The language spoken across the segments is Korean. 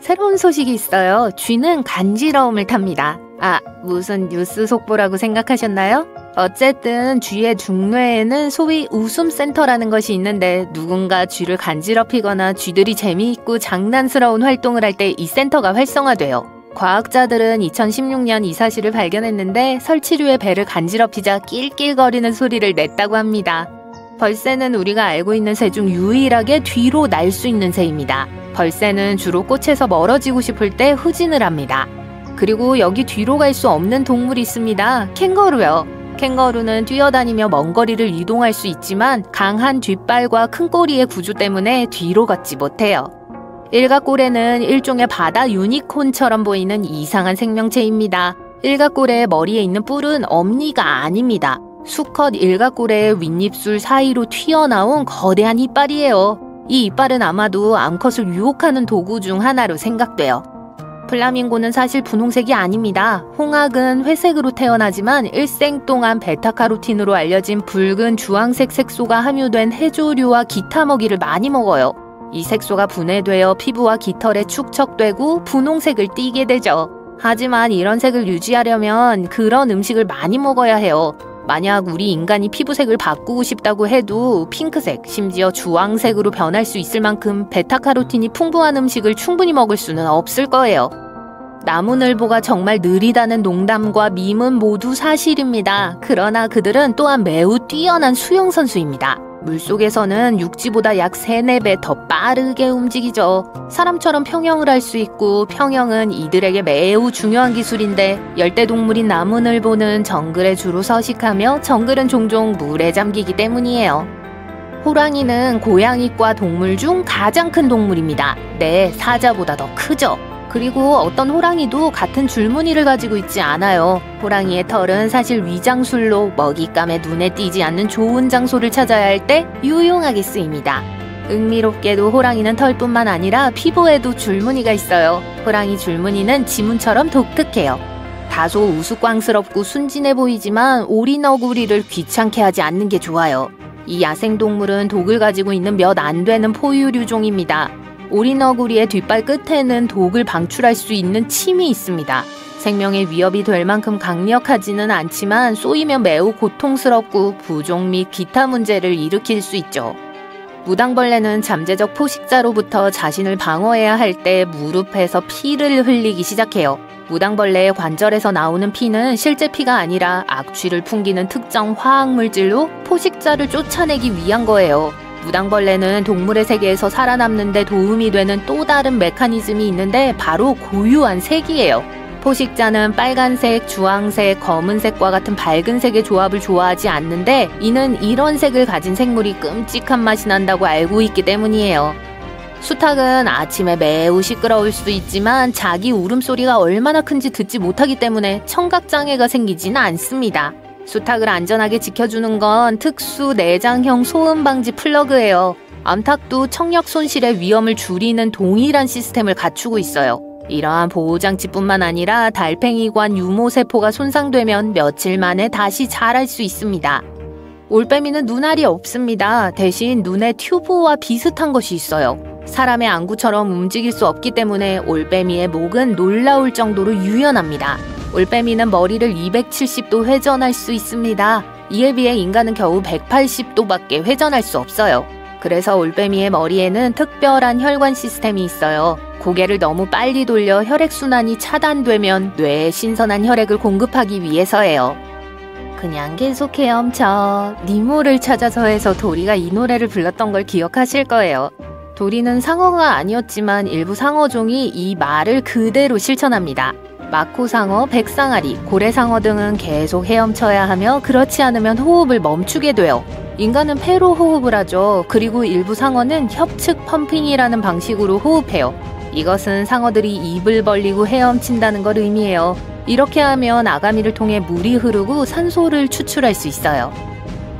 새로운 소식이 있어요. 쥐는 간지러움을 탑니다. 아, 무슨 뉴스 속보라고 생각하셨나요? 어쨌든 쥐의 중뇌에는 소위 웃음센터라는 것이 있는데 누군가 쥐를 간지럽히거나 쥐들이 재미있고 장난스러운 활동을 할 때 이 센터가 활성화돼요. 과학자들은 2016년 이 사실을 발견했는데 설치류의 배를 간지럽히자 낄낄거리는 소리를 냈다고 합니다. 벌새는 우리가 알고 있는 새 중 유일하게 뒤로 날 수 있는 새입니다. 벌새는 주로 꽃에서 멀어지고 싶을 때 후진을 합니다. 그리고 여기 뒤로 갈 수 없는 동물이 있습니다. 캥거루요. 캥거루는 뛰어다니며 먼 거리를 이동할 수 있지만 강한 뒷발과 큰 꼬리의 구조 때문에 뒤로 걷지 못해요. 일각고래는 일종의 바다 유니콘처럼 보이는 이상한 생명체입니다. 일각고래의 머리에 있는 뿔은 엄니가 아닙니다. 수컷 일각고래의 윗입술 사이로 튀어나온 거대한 이빨이에요. 이 이빨은 아마도 암컷을 유혹하는 도구 중 하나로 생각돼요. 플라밍고는 사실 분홍색이 아닙니다. 홍학은 회색으로 태어나지만 일생 동안 베타카로틴으로 알려진 붉은 주황색 색소가 함유된 해조류와 기타 먹이를 많이 먹어요. 이 색소가 분해되어 피부와 깃털에 축적되고 분홍색을 띠게 되죠. 하지만 이런 색을 유지하려면 그런 음식을 많이 먹어야 해요. 만약 우리 인간이 피부색을 바꾸고 싶다고 해도 핑크색, 심지어 주황색으로 변할 수 있을 만큼 베타카로틴이 풍부한 음식을 충분히 먹을 수는 없을 거예요. 나무늘보가 정말 느리다는 농담과 밈은 모두 사실입니다. 그러나 그들은 또한 매우 뛰어난 수영선수입니다. 물속에서는 육지보다 약 3, 4배 더 빠르게 움직이죠. 사람처럼 평형을 할 수 있고 평형은 이들에게 매우 중요한 기술인데 열대동물인 나무늘보는 정글에 주로 서식하며 정글은 종종 물에 잠기기 때문이에요. 호랑이는 고양이과 동물 중 가장 큰 동물입니다. 네, 사자보다 더 크죠. 그리고 어떤 호랑이도 같은 줄무늬를 가지고 있지 않아요. 호랑이의 털은 사실 위장술로 먹잇감에 눈에 띄지 않는 좋은 장소를 찾아야 할 때 유용하게 쓰입니다. 흥미롭게도 호랑이는 털뿐만 아니라 피부에도 줄무늬가 있어요. 호랑이 줄무늬는 지문처럼 독특해요. 다소 우스꽝스럽고 순진해 보이지만 오리너구리를 귀찮게 하지 않는 게 좋아요. 이 야생동물은 독을 가지고 있는 몇 안 되는 포유류종입니다. 오리너구리의 뒷발 끝에는 독을 방출할 수 있는 침이 있습니다. 생명에 위협이 될 만큼 강력하지는 않지만 쏘이면 매우 고통스럽고 부종 및 기타 문제를 일으킬 수 있죠. 무당벌레는 잠재적 포식자로부터 자신을 방어해야 할 때 무릎에서 피를 흘리기 시작해요. 무당벌레의 관절에서 나오는 피는 실제 피가 아니라 악취를 풍기는 특정 화학물질로 포식자를 쫓아내기 위한 거예요. 무당벌레는 동물의 세계에서 살아남는 데 도움이 되는 또 다른 메커니즘이 있는데 바로 고유한 색이에요. 포식자는 빨간색, 주황색, 검은색과 같은 밝은 색의 조합을 좋아하지 않는데 이는 이런 색을 가진 생물이 끔찍한 맛이 난다고 알고 있기 때문이에요. 수탉은 아침에 매우 시끄러울 수 있지만 자기 울음소리가 얼마나 큰지 듣지 못하기 때문에 청각장애가 생기지는 않습니다. 수탉을 안전하게 지켜주는 건 특수 내장형 소음 방지 플러그예요. 암탉도 청력 손실의 위험을 줄이는 동일한 시스템을 갖추고 있어요. 이러한 보호장치뿐만 아니라 달팽이관 유모세포가 손상되면 며칠 만에 다시 자랄 수 있습니다. 올빼미는 눈알이 없습니다. 대신 눈에 튜브와 비슷한 것이 있어요. 사람의 안구처럼 움직일 수 없기 때문에 올빼미의 목은 놀라울 정도로 유연합니다. 올빼미는 머리를 270도 회전할 수 있습니다. 이에 비해 인간은 겨우 180도밖에 회전할 수 없어요. 그래서 올빼미의 머리에는 특별한 혈관 시스템이 있어요. 고개를 너무 빨리 돌려 혈액순환이 차단되면 뇌에 신선한 혈액을 공급하기 위해서예요. 그냥 계속 헤엄쳐. 니모를 찾아서에서 도리가 이 노래를 불렀던 걸 기억하실 거예요. 도리는 상어가 아니었지만 일부 상어종이 이 말을 그대로 실천합니다. 마코상어, 백상아리, 고래상어 등은 계속 헤엄쳐야 하며 그렇지 않으면 호흡을 멈추게 돼요. 인간은 폐로 호흡을 하죠. 그리고 일부 상어는 협측 펌핑이라는 방식으로 호흡해요. 이것은 상어들이 입을 벌리고 헤엄친다는 걸 의미해요. 이렇게 하면 아가미를 통해 물이 흐르고 산소를 추출할 수 있어요.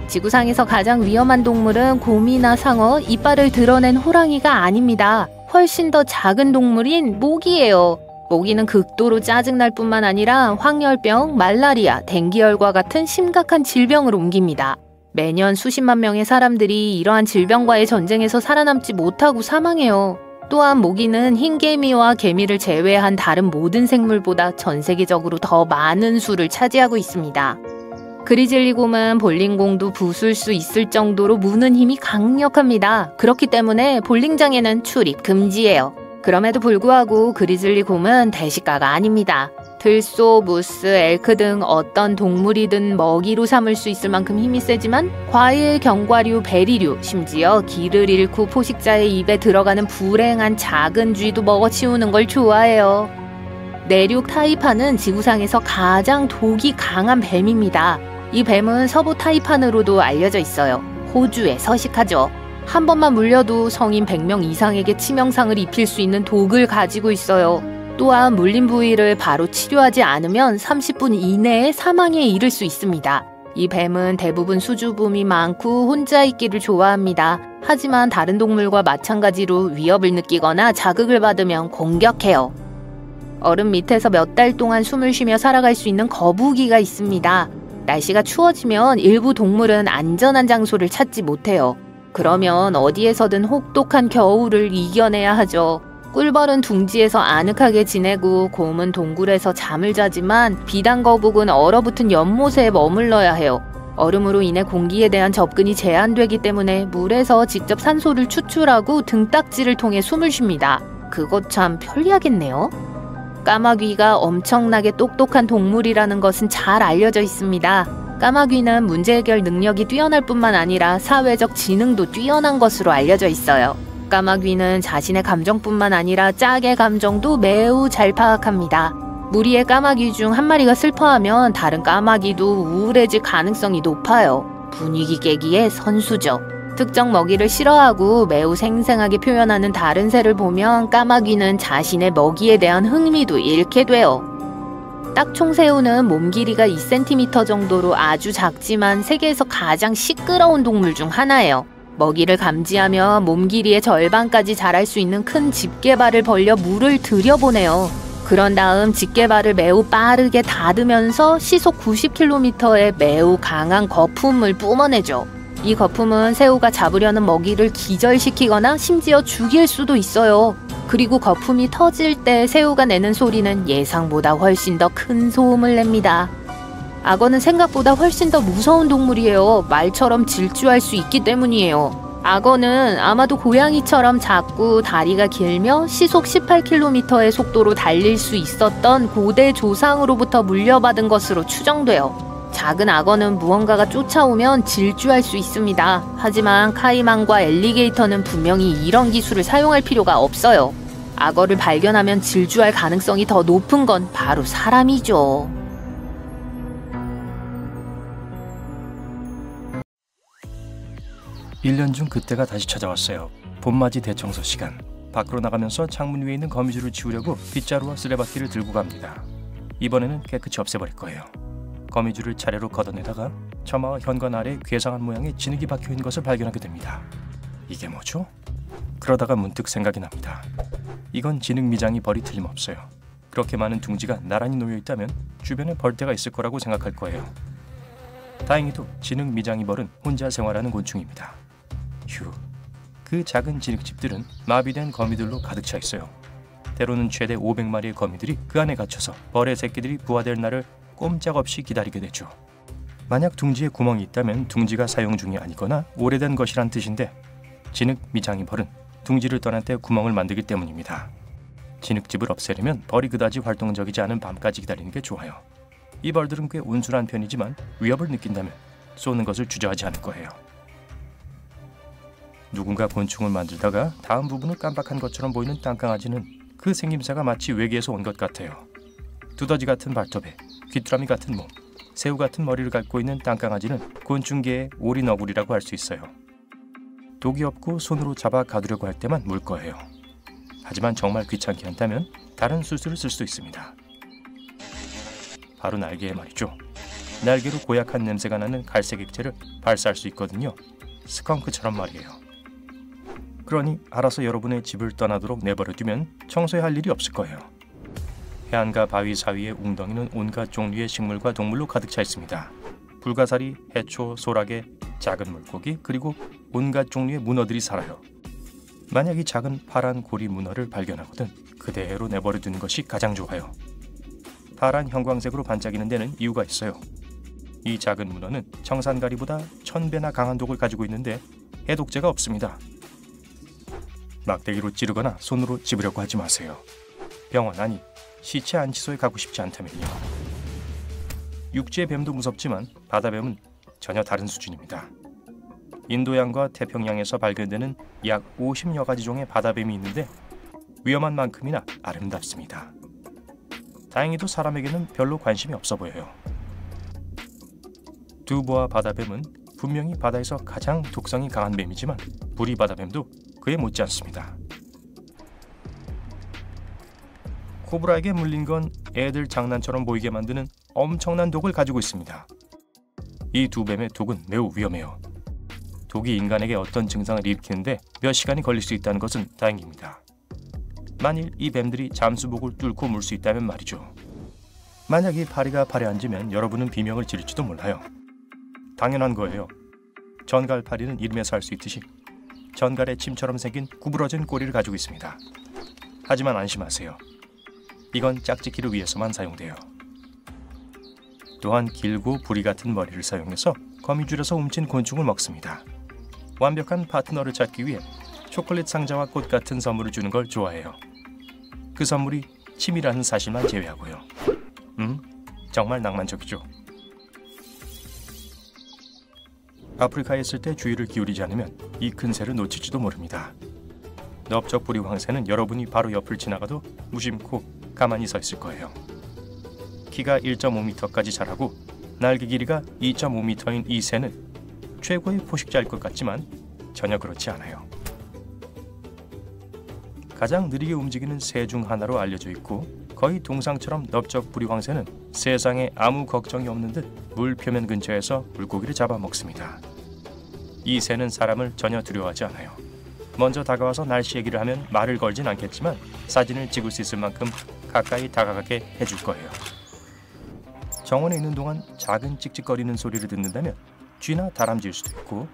지구상에서 가장 위험한 동물은 곰이나 상어, 이빨을 드러낸 호랑이가 아닙니다. 훨씬 더 작은 동물인 모기예요. 모기는 극도로 짜증날 뿐만 아니라 황열병, 말라리아, 댕기열과 같은 심각한 질병을 옮깁니다. 매년 수십만 명의 사람들이 이러한 질병과의 전쟁에서 살아남지 못하고 사망해요. 또한 모기는 흰개미와 개미를 제외한 다른 모든 생물보다 전 세계적으로 더 많은 수를 차지하고 있습니다. 그리즐리곰은 볼링공도 부술 수 있을 정도로 무는 힘이 강력합니다. 그렇기 때문에 볼링장에는 출입 금지예요. 그럼에도 불구하고 그리즐리곰은 대식가가 아닙니다. 들소, 무스, 엘크 등 어떤 동물이든 먹이로 삼을 수 있을 만큼 힘이 세지만 과일, 견과류, 베리류, 심지어 기를 잃고 포식자의 입에 들어가는 불행한 작은 쥐도 먹어치우는 걸 좋아해요. 내륙 타이판은 지구상에서 가장 독이 강한 뱀입니다. 이 뱀은 서부 타이판으로도 알려져 있어요. 호주에 서식하죠. 한 번만 물려도 성인 100명 이상에게 치명상을 입힐 수 있는 독을 가지고 있어요. 또한 물린 부위를 바로 치료하지 않으면 30분 이내에 사망에 이를 수 있습니다. 이 뱀은 대부분 수줍음이 많고 혼자 있기를 좋아합니다. 하지만 다른 동물과 마찬가지로 위협을 느끼거나 자극을 받으면 공격해요. 얼음 밑에서 몇 달 동안 숨을 쉬며 살아갈 수 있는 거북이가 있습니다. 날씨가 추워지면 일부 동물은 안전한 장소를 찾지 못해요. 그러면 어디에서든 혹독한 겨울을 이겨내야 하죠. 꿀벌은 둥지에서 아늑하게 지내고 곰은 동굴에서 잠을 자지만 비단거북은 얼어붙은 연못에 머물러야 해요. 얼음으로 인해 공기에 대한 접근이 제한되기 때문에 물에서 직접 산소를 추출하고 등딱지를 통해 숨을 쉽니다. 그것 참 편리하겠네요. 까마귀가 엄청나게 똑똑한 동물이라는 것은 잘 알려져 있습니다. 까마귀는 문제 해결 능력이 뛰어날 뿐만 아니라 사회적 지능도 뛰어난 것으로 알려져 있어요. 까마귀는 자신의 감정뿐만 아니라 짝의 감정도 매우 잘 파악합니다. 무리의 까마귀 중 한 마리가 슬퍼하면 다른 까마귀도 우울해질 가능성이 높아요. 분위기 깨기의 선수죠. 특정 먹이를 싫어하고 매우 생생하게 표현하는 다른 새를 보면 까마귀는 자신의 먹이에 대한 흥미도 잃게 돼요. 딱총새우는 몸 길이가 2cm 정도로 아주 작지만 세계에서 가장 시끄러운 동물 중 하나예요. 먹이를 감지하며 몸 길이의 절반까지 자랄 수 있는 큰 집게발을 벌려 물을 들여보내요. 그런 다음 집게발을 매우 빠르게 닫으면서 시속 90km의 매우 강한 거품을 뿜어내죠. 이 거품은 새우가 잡으려는 먹이를 기절시키거나 심지어 죽일 수도 있어요. 그리고 거품이 터질 때 새우가 내는 소리는 예상보다 훨씬 더 큰 소음을 냅니다. 악어는 생각보다 훨씬 더 무서운 동물이에요. 말처럼 질주할 수 있기 때문이에요. 악어는 아마도 고양이처럼 작고 다리가 길며 시속 18km의 속도로 달릴 수 있었던 고대 조상으로부터 물려받은 것으로 추정돼요. 작은 악어는 무언가가 쫓아오면 질주할 수 있습니다. 하지만 카이만과 엘리게이터는 분명히 이런 기술을 사용할 필요가 없어요. 악어를 발견하면 질주할 가능성이 더 높은 건 바로 사람이죠. 일 년 중 그때가 다시 찾아왔어요. 봄맞이 대청소 시간. 밖으로 나가면서 창문 위에 있는 거미줄을 치우려고 빗자루와 쓰레받기를 들고 갑니다. 이번에는 깨끗이 없애버릴 거예요. 거미줄을 차례로 걷어내다가 처마와 현관 아래 괴상한 모양의 진흙이 박혀있는 것을 발견하게 됩니다. 이게 뭐죠? 그러다가 문득 생각이 납니다. 이건 진흙 미장이 벌이 틀림없어요. 그렇게 많은 둥지가 나란히 놓여있다면 주변에 벌떼가 있을 거라고 생각할 거예요. 다행히도 진흙 미장이 벌은 혼자 생활하는 곤충입니다. 휴, 그 작은 진흙집들은 마비된 거미들로 가득 차 있어요. 때로는 최대 500마리의 거미들이 그 안에 갇혀서 벌의 새끼들이 부화될 날을 꼼짝없이 기다리게 되죠. 만약 둥지에 구멍이 있다면 둥지가 사용 중이 아니거나 오래된 것이란 뜻인데 진흙 미장이 벌은 둥지를 떠날 때 구멍을 만들기 때문입니다. 진흙집을 없애려면 벌이 그다지 활동적이지 않은 밤까지 기다리는 게 좋아요. 이 벌들은 꽤 온순한 편이지만 위협을 느낀다면 쏘는 것을 주저하지 않을 거예요. 누군가 곤충을 만들다가 다음 부분을 깜빡한 것처럼 보이는 땅강아지는 그 생김새가 마치 외계에서 온 것 같아요. 두더지 같은 발톱에 귀뚜라미 같은 몸, 새우 같은 머리를 갖고 있는 땅강아지는 곤충계의 오리너구리라고 할 수 있어요. 독이 없고 손으로 잡아 가두려고 할 때만 물 거예요. 하지만 정말 귀찮게 한다면 다른 수술을 쓸 수 있습니다. 바로 날개에 말이죠. 날개로 고약한 냄새가 나는 갈색 액체를 발사할 수 있거든요. 스컹크처럼 말이에요. 그러니 알아서 여러분의 집을 떠나도록 내버려두면 청소해야 할 일이 없을 거예요. 해안가 바위 사이의 웅덩이는 온갖 종류의 식물과 동물로 가득 차 있습니다. 불가사리, 해초, 소라게, 작은 물고기, 그리고 온갖 종류의 문어들이 살아요. 만약 이 작은 파란 고리 문어를 발견하거든 그대로 내버려 두는 것이 가장 좋아요. 파란 형광색으로 반짝이는 데는 이유가 있어요. 이 작은 문어는 청산가리보다 1000배나 강한 독을 가지고 있는데 해독제가 없습니다. 막대기로 찌르거나 손으로 집으려고 하지 마세요. 병원 아니 시체 안치소에 가고 싶지 않다면요. 육지의 뱀도 무섭지만 바다뱀은 전혀 다른 수준입니다. 인도양과 태평양에서 발견되는 약 50여 가지 종의 바다뱀이 있는데 위험한 만큼이나 아름답습니다. 다행히도 사람에게는 별로 관심이 없어 보여요. 두부와 바다뱀은 분명히 바다에서 가장 독성이 강한 뱀이지만 부리바다뱀도 그에 못지 않습니다. 코브라에게 물린 건 애들 장난처럼 보이게 만드는 엄청난 독을 가지고 있습니다. 이 두 뱀의 독은 매우 위험해요. 독이 인간에게 어떤 증상을 일으키는데 몇 시간이 걸릴 수 있다는 것은 다행입니다. 만일 이 뱀들이 잠수복을 뚫고 물 수 있다면 말이죠. 만약 이 파리가 발에 앉으면 여러분은 비명을 지를지도 몰라요. 당연한 거예요. 전갈파리는 이름에서 알 수 있듯이 전갈의 침처럼 생긴 구부러진 꼬리를 가지고 있습니다. 하지만 안심하세요. 이건 짝짓기를 위해서만 사용돼요. 또한 길고 부리 같은 머리를 사용해서 거미줄에서 훔친 곤충을 먹습니다. 완벽한 파트너를 찾기 위해 초콜릿 상자와 꽃 같은 선물을 주는 걸 좋아해요. 그 선물이 침이라는 사실만 제외하고요. 정말 낭만적이죠. 아프리카에 있을 때 주의를 기울이지 않으면 이 큰 새를 놓칠지도 모릅니다. 넓적부리 황새는 여러분이 바로 옆을 지나가도 무심코 가만히 서 있을 거예요. 키가 1.5m까지 자라고 날개 길이가 2.5m인 이 새는 최고의 포식자일 것 같지만 전혀 그렇지 않아요. 가장 느리게 움직이는 새 중 하나로 알려져 있고 거의 동상처럼 넓적부리 황새는 세상에 아무 걱정이 없는 듯 물 표면 근처에서 물고기를 잡아먹습니다. 이 새는 사람을 전혀 두려워하지 않아요. 먼저 다가와서 날씨 얘기를 하면 말을 걸진 않겠지만 사진을 찍을 수 있을 만큼 가까이 다가가게 해줄 거예요. 정원에 있는 동안 작은 찍찍거리는 소리를 듣는다면 쥐나 다람쥐일 수도 있고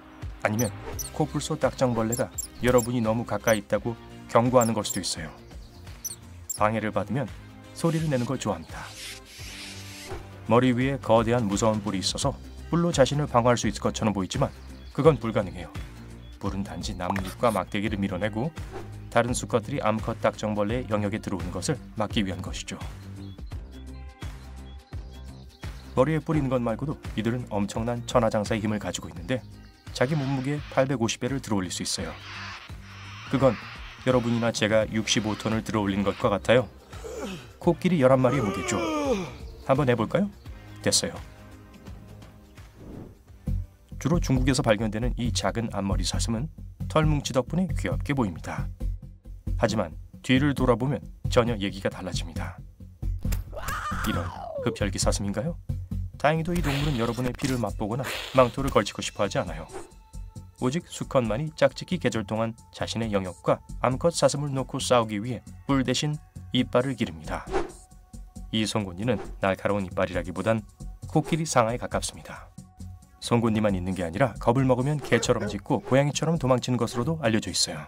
아니면 코뿔소 딱정벌레가 여러분이 너무 가까이 있다고 경고하는 걸 수도 있어요. 방해를 받으면 소리를 내는 걸 좋아합니다. 머리 위에 거대한 무서운 뿔이 있어서 뿔로 자신을 방어할 수 있을 것처럼 보이지만 그건 불가능해요. 뿔은 단지 나뭇잎과 막대기를 밀어내고 다른 수컷들이 암컷 딱정벌레의 영역에 들어오는 것을 막기 위한 것이죠. 머리에 뿔 있는 것 말고도 이들은 엄청난 천하장사의 힘을 가지고 있는데 자기 몸무게의 850배를 들어올릴 수 있어요. 그건 여러분이나 제가 65톤을 들어올린 것과 같아요. 코끼리 11마리의 무게죠. 한번 해볼까요? 됐어요. 주로 중국에서 발견되는 이 작은 앞머리 사슴은 털뭉치 덕분에 귀엽게 보입니다. 하지만 뒤를 돌아보면 전혀 얘기가 달라집니다. 이런 흡혈귀 사슴인가요? 다행히도 이 동물은 여러분의 피를 맛보거나 망토를 걸치고 싶어 하지 않아요. 오직 수컷만이 짝짓기 계절 동안 자신의 영역과 암컷 사슴을 놓고 싸우기 위해 뿔 대신 이빨을 기릅니다. 이 송곳니는 날카로운 이빨이라기보단 코끼리 상아에 가깝습니다. 송곳니만 있는 게 아니라 겁을 먹으면 개처럼 짖고 고양이처럼 도망치는 것으로도 알려져 있어요.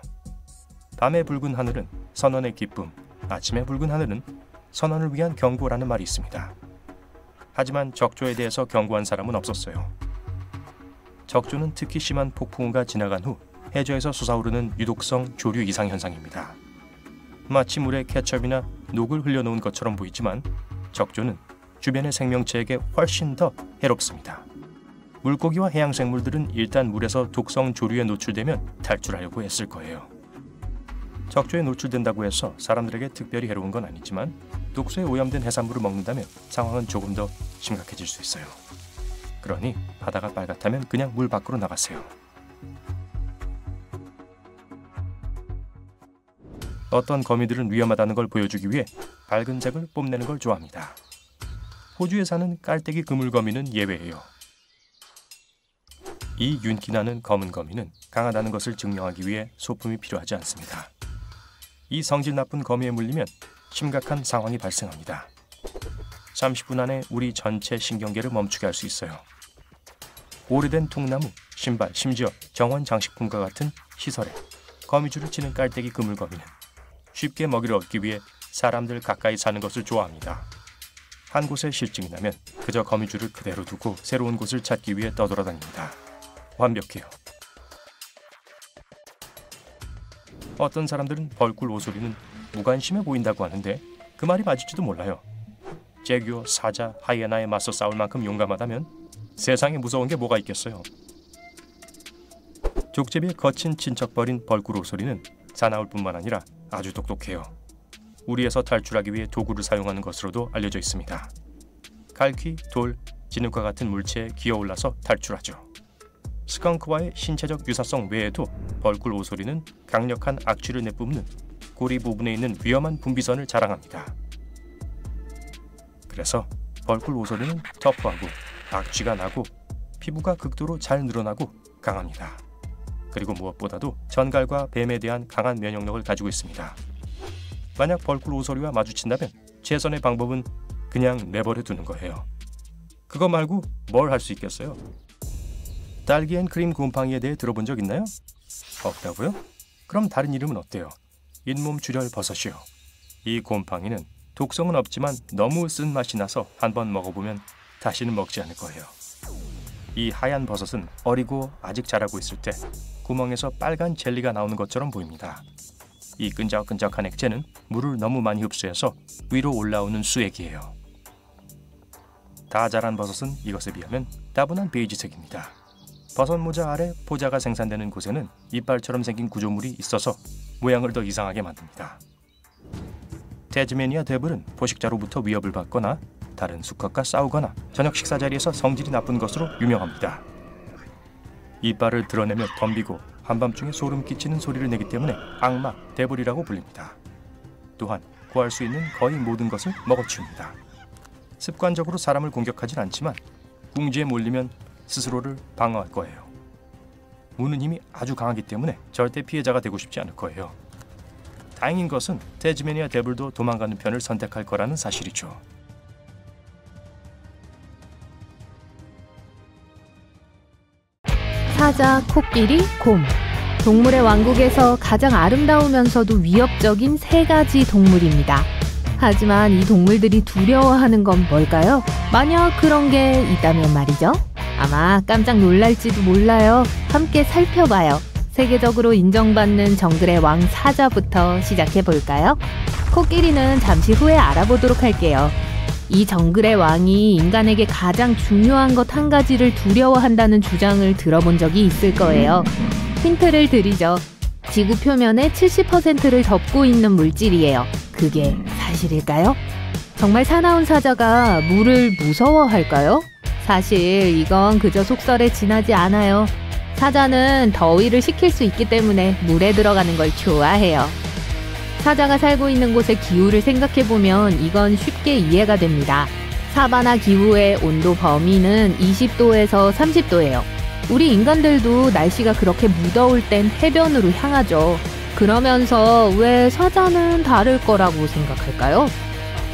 밤의 붉은 하늘은 선원의 기쁨, 아침의 붉은 하늘은 선원을 위한 경고라는 말이 있습니다. 하지만 적조에 대해서 경고한 사람은 없었어요. 적조는 특히 심한 폭풍우가 지나간 후 해저에서 솟아오르는 유독성 조류 이상 현상입니다. 마치 물에 케첩이나 녹을 흘려놓은 것처럼 보이지만 적조는 주변의 생명체에게 훨씬 더 해롭습니다. 물고기와 해양생물들은 일단 물에서 독성 조류에 노출되면 탈출하려고 했을 거예요. 적조에 노출된다고 해서 사람들에게 특별히 해로운 건 아니지만 독소에 오염된 해산물을 먹는다면 상황은 조금 더 심각해질 수 있어요. 그러니 바다가 빨갛다면 그냥 물 밖으로 나가세요. 어떤 거미들은 위험하다는 걸 보여주기 위해 밝은 색을 뽐내는 걸 좋아합니다. 호주에 사는 깔때기 그물거미는 예외예요. 이 윤기나는 검은 거미는 강하다는 것을 증명하기 위해 소품이 필요하지 않습니다. 이 성질 나쁜 거미에 물리면 심각한 상황이 발생합니다. 30분 안에 우리 전체 신경계를 멈추게 할 수 있어요. 오래된 통나무, 신발, 심지어 정원 장식품과 같은 시설에 거미줄을 치는 깔때기 그물거미는 쉽게 먹이를 얻기 위해 사람들 가까이 사는 것을 좋아합니다. 한 곳에 실증이 나면 그저 거미줄을 그대로 두고 새로운 곳을 찾기 위해 떠돌아다닙니다. 완벽해요. 어떤 사람들은 벌꿀 오소리는 무관심해 보인다고 하는데 그 말이 맞을지도 몰라요. 제규어, 사자, 하이에나에 맞서 싸울 만큼 용감하다면 세상에 무서운 게 뭐가 있겠어요. 족제비의 거친 친척벌인 벌꿀 오소리는 사나울 뿐만 아니라 아주 똑똑해요. 우리에서 탈출하기 위해 도구를 사용하는 것으로도 알려져 있습니다. 갈퀴, 돌, 진흙과 같은 물체에 기어올라서 탈출하죠. 스컹크와의 신체적 유사성 외에도 벌꿀 오소리는 강력한 악취를 내뿜는 꼬리 부분에 있는 위험한 분비선을 자랑합니다. 그래서 벌꿀 오소리는 터프하고 악취가 나고 피부가 극도로 잘 늘어나고 강합니다. 그리고 무엇보다도 전갈과 뱀에 대한 강한 면역력을 가지고 있습니다. 만약 벌꿀 오소리와 마주친다면 최선의 방법은 그냥 내버려 두는 거예요. 그거 말고 뭘 할 수 있겠어요? 딸기 앤 크림 곰팡이에 대해 들어본 적 있나요? 없다고요? 그럼 다른 이름은 어때요? 잇몸 출혈 버섯이요. 이 곰팡이는 독성은 없지만 너무 쓴맛이 나서 한번 먹어보면 다시는 먹지 않을 거예요. 이 하얀 버섯은 어리고 아직 자라고 있을 때 구멍에서 빨간 젤리가 나오는 것처럼 보입니다. 이 끈적끈적한 액체는 물을 너무 많이 흡수해서 위로 올라오는 수액이에요. 다 자란 버섯은 이것에 비하면 따분한 베이지색입니다. 버섯 모자 아래 포자가 생산되는 곳에는 이빨처럼 생긴 구조물이 있어서 모양을 더 이상하게 만듭니다. 태즈메니아 데블은 포식자로부터 위협을 받거나 다른 수컷과 싸우거나 저녁 식사 자리에서 성질이 나쁜 것으로 유명합니다. 이빨을 드러내며 덤비고 한밤중에 소름 끼치는 소리를 내기 때문에 악마, 데블이라고 불립니다. 또한 구할 수 있는 거의 모든 것을 먹어치웁니다. 습관적으로 사람을 공격하진 않지만 궁지에 몰리면 스스로를 방어할 거예요. 무는 힘이 아주 강하기 때문에 절대 피해자가 되고 싶지 않을 거예요. 다행인 것은 태즈메니아 데블도 도망가는 편을 선택할 거라는 사실이죠. 사자, 코끼리, 곰. 동물의 왕국에서 가장 아름다우면서도 위협적인 세 가지 동물입니다. 하지만 이 동물들이 두려워하는 건 뭘까요? 만약 그런 게 있다면 말이죠. 아마 깜짝 놀랄지도 몰라요. 함께 살펴봐요. 세계적으로 인정받는 정글의 왕 사자부터 시작해볼까요? 코끼리는 잠시 후에 알아보도록 할게요. 이 정글의 왕이 인간에게 가장 중요한 것 한 가지를 두려워한다는 주장을 들어본 적이 있을 거예요. 힌트를 드리죠. 지구 표면의 70%를 덮고 있는 물질이에요. 그게 사실일까요? 정말 사나운 사자가 물을 무서워할까요? 사실 이건 그저 속설에 지나지 않아요. 사자는 더위를 식힐 수 있기 때문에 물에 들어가는 걸 좋아해요. 사자가 살고 있는 곳의 기후를 생각해보면 이건 쉽게 이해가 됩니다. 사바나 기후의 온도 범위는 20도에서 30도예요. 우리 인간들도 날씨가 그렇게 무더울 땐 해변으로 향하죠. 그러면서 왜 사자는 다를 거라고 생각할까요?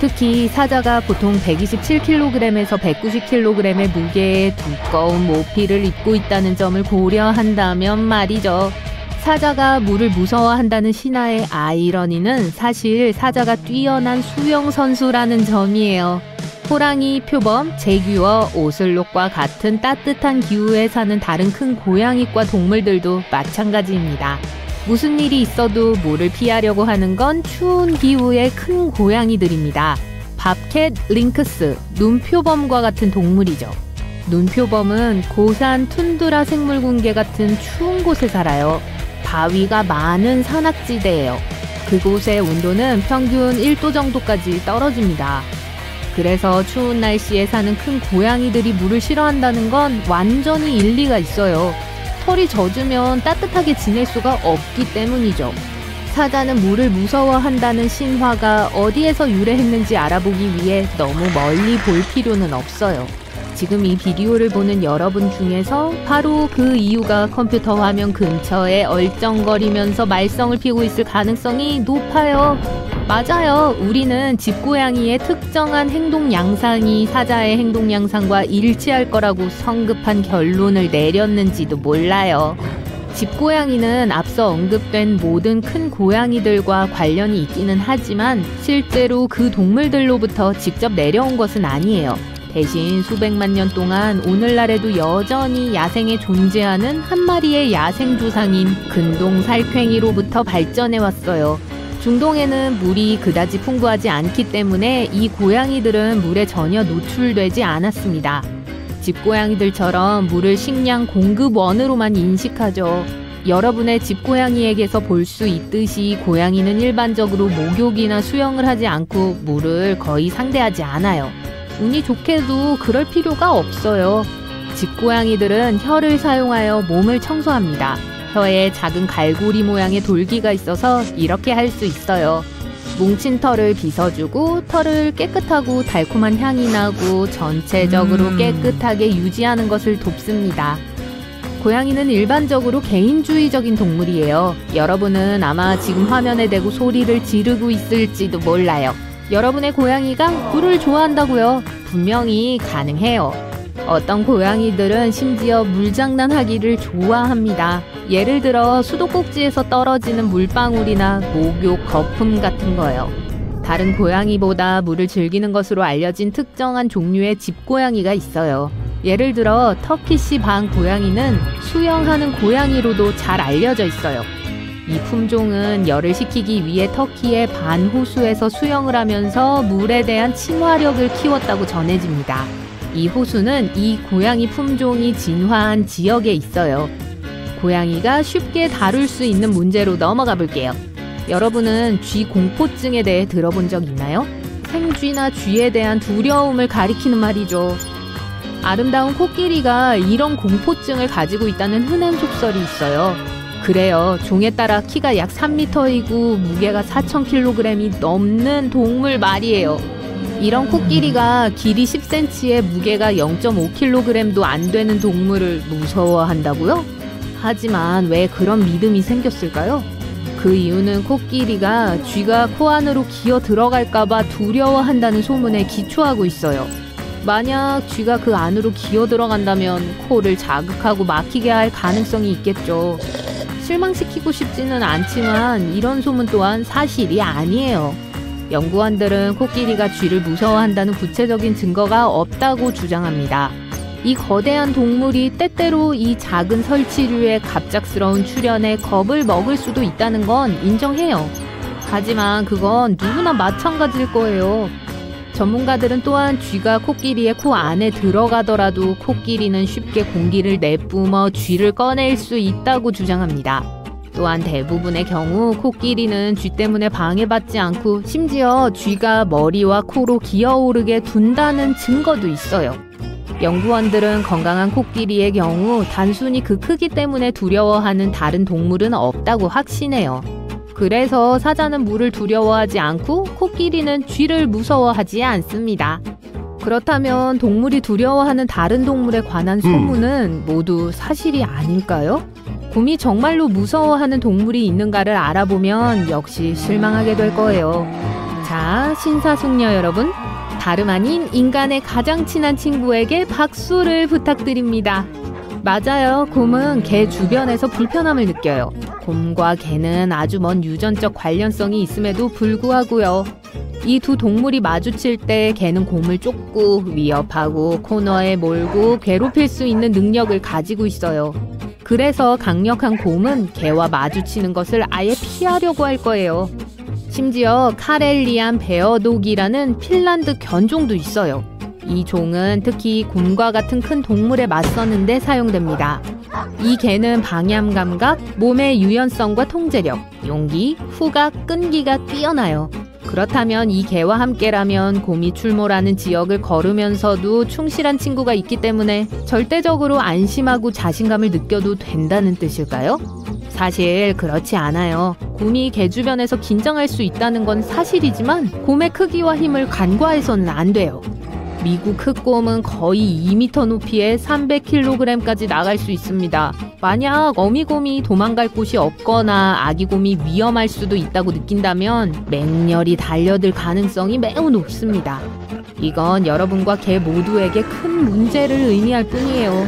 특히 사자가 보통 127kg에서 190kg의 무게의 두꺼운 모피를 입고 있다는 점을 고려한다면 말이죠. 사자가 물을 무서워한다는 신화의 아이러니는 사실 사자가 뛰어난 수영선수라는 점이에요. 호랑이, 표범, 제규어, 오슬록과 같은 따뜻한 기후에 사는 다른 큰 고양이과 동물들도 마찬가지입니다. 무슨 일이 있어도 물을 피하려고 하는 건 추운 기후의 큰 고양이들입니다. 밥캣, 링크스, 눈표범과 같은 동물이죠. 눈표범은 고산 툰드라 생물군계 같은 추운 곳에 살아요. 바위가 많은 산악지대예요. 그곳의 온도는 평균 1도 정도까지 떨어집니다. 그래서 추운 날씨에 사는 큰 고양이들이 물을 싫어한다는 건 완전히 일리가 있어요. 털이 젖으면 따뜻하게 지낼 수가 없기 때문이죠. 사자는 물을 무서워한다는 신화가 어디에서 유래했는지 알아보기 위해 너무 멀리 볼 필요는 없어요. 지금 이 비디오를 보는 여러분 중에서 바로 그 이유가 컴퓨터 화면 근처에 얼쩡거리면서 말썽을 피우고 있을 가능성이 높아요. 맞아요. 우리는 집고양이의 특정한 행동 양상이 사자의 행동 양상과 일치할 거라고 성급한 결론을 내렸는지도 몰라요. 집고양이는 앞서 언급된 모든 큰 고양이들과 관련이 있기는 하지만 실제로 그 동물들로부터 직접 내려온 것은 아니에요. 대신 수백만 년 동안 오늘날에도 여전히 야생에 존재하는 한 마리의 야생 조상인 근동 살쾡이로부터 발전해 왔어요. 중동에는 물이 그다지 풍부하지 않기 때문에 이 고양이들은 물에 전혀 노출되지 않았습니다. 집고양이들처럼 물을 식량 공급원으로만 인식하죠. 여러분의 집고양이에게서 볼 수 있듯이 고양이는 일반적으로 목욕이나 수영을 하지 않고 물을 거의 상대하지 않아요. 운이 좋게도 그럴 필요가 없어요. 집고양이들은 혀를 사용하여 몸을 청소합니다. 혀에 작은 갈고리 모양의 돌기가 있어서 이렇게 할 수 있어요. 뭉친 털을 빗어주고 털을 깨끗하고 달콤한 향이 나고 전체적으로 깨끗하게 유지하는 것을 돕습니다. 고양이는 일반적으로 개인주의적인 동물이에요. 여러분은 아마 지금 화면에 대고 소리를 지르고 있을지도 몰라요. 여러분의 고양이가 물을 좋아한다고요? 분명히 가능해요. 어떤 고양이들은 심지어 물장난하기를 좋아합니다. 예를 들어 수도꼭지에서 떨어지는 물방울이나 목욕 거품 같은 거요. 다른 고양이보다 물을 즐기는 것으로 알려진 특정한 종류의 집고양이가 있어요. 예를 들어 터키시 방 고양이는 수영하는 고양이로도 잘 알려져 있어요. 이 품종은 열을 식히기 위해 터키의 반 호수에서 수영을 하면서 물에 대한 친화력을 키웠다고 전해집니다. 이 호수는 이 고양이 품종이 진화한 지역에 있어요. 고양이가 쉽게 다룰 수 있는 문제로 넘어가 볼게요. 여러분은 쥐 공포증에 대해 들어본 적 있나요? 생쥐나 쥐에 대한 두려움을 가리키는 말이죠. 아름다운 코끼리가 이런 공포증을 가지고 있다는 흔한 속설이 있어요. 그래요. 종에 따라 키가 약 3m이고 무게가 4,000kg이 넘는 동물 말이에요. 이런 코끼리가 길이 10cm에 무게가 0.5kg도 안 되는 동물을 무서워한다고요? 하지만 왜 그런 믿음이 생겼을까요? 그 이유는 코끼리가 쥐가 코 안으로 기어 들어갈까봐 두려워한다는 소문에 기초하고 있어요. 만약 쥐가 그 안으로 기어 들어간다면 코를 자극하고 막히게 할 가능성이 있겠죠. 실망시키고 싶지는 않지만 이런 소문 또한 사실이 아니에요. 연구원들은 코끼리가 쥐를 무서워한다는 구체적인 증거가 없다고 주장합니다. 이 거대한 동물이 때때로 이 작은 설치류의 갑작스러운 출현에 겁을 먹을 수도 있다는 건 인정해요. 하지만 그건 누구나 마찬가지일 거예요. 전문가들은 또한 쥐가 코끼리의 코 안에 들어가더라도 코끼리는 쉽게 공기를 내뿜어 쥐를 꺼낼 수 있다고 주장합니다. 또한 대부분의 경우 코끼리는 쥐 때문에 방해받지 않고 심지어 쥐가 머리와 코로 기어오르게 둔다는 증거도 있어요. 연구원들은 건강한 코끼리의 경우 단순히 그 크기 때문에 두려워하는 다른 동물은 없다고 확신해요. 그래서 사자는 물을 두려워하지 않고 코끼리는 쥐를 무서워하지 않습니다. 그렇다면 동물이 두려워하는 다른 동물에 관한 소문은 모두 사실이 아닐까요? 곰이 정말로 무서워하는 동물이 있는가를 알아보면 역시 실망하게 될 거예요. 자, 신사숙녀 여러분, 다름 아닌 인간의 가장 친한 친구에게 박수를 부탁드립니다. 맞아요. 곰은 개 주변에서 불편함을 느껴요. 곰과 개는 아주 먼 유전적 관련성이 있음에도 불구하고요. 이 두 동물이 마주칠 때 개는 곰을 쫓고 위협하고 코너에 몰고 괴롭힐 수 있는 능력을 가지고 있어요. 그래서 강력한 곰은 개와 마주치는 것을 아예 피하려고 할 거예요. 심지어 카렐리안 베어독이라는 핀란드 견종도 있어요. 이 종은 특히 곰과 같은 큰 동물에 맞서는데 사용됩니다. 이 개는 방향 감각, 몸의 유연성과 통제력, 용기, 후각, 끈기가 뛰어나요. 그렇다면 이 개와 함께라면 곰이 출몰하는 지역을 걸으면서도 충실한 친구가 있기 때문에 절대적으로 안심하고 자신감을 느껴도 된다는 뜻일까요? 사실 그렇지 않아요. 곰이 개 주변에서 긴장할 수 있다는 건 사실이지만 곰의 크기와 힘을 간과해서는 안 돼요. 미국 흑곰은 거의 2m 높이에 300kg까지 나갈 수 있습니다. 만약 어미곰이 도망갈 곳이 없거나 아기곰이 위험할 수도 있다고 느낀다면 맹렬히 달려들 가능성이 매우 높습니다. 이건 여러분과 개 모두에게 큰 문제를 의미할 뿐이에요.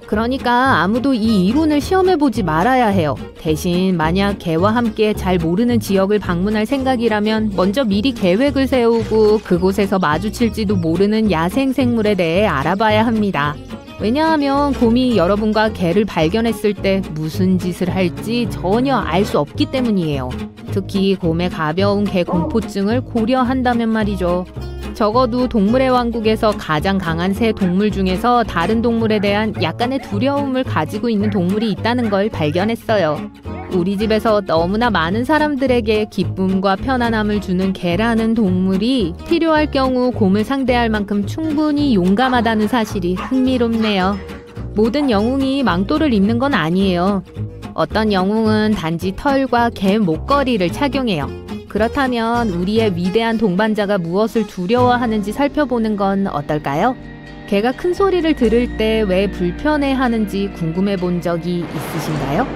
그러니까 아무도 이 이론을 시험해보지 말아야 해요. 대신 만약 개와 함께 잘 모르는 지역을 방문할 생각이라면 먼저 미리 계획을 세우고 그곳에서 마주칠지도 모르는 야생생물에 대해 알아봐야 합니다. 왜냐하면 곰이 여러분과 개를 발견했을 때 무슨 짓을 할지 전혀 알 수 없기 때문이에요. 특히 곰의 가벼운 개 공포증을 고려한다면 말이죠. 적어도 동물의 왕국에서 가장 강한 새 동물 중에서 다른 동물에 대한 약간의 두려움을 가지고 있는 동물이 있다는 걸 발견했어요. 우리 집에서 너무나 많은 사람들에게 기쁨과 편안함을 주는 개라는 동물이 필요할 경우 곰을 상대할 만큼 충분히 용감하다는 사실이 흥미롭네요. 모든 영웅이 망토를 입는 건 아니에요. 어떤 영웅은 단지 털과 개 목걸이를 착용해요. 그렇다면 우리의 위대한 동반자가 무엇을 두려워하는지 살펴보는 건 어떨까요? 개가 큰 소리를 들을 때 왜 불편해하는지 궁금해 본 적이 있으신가요?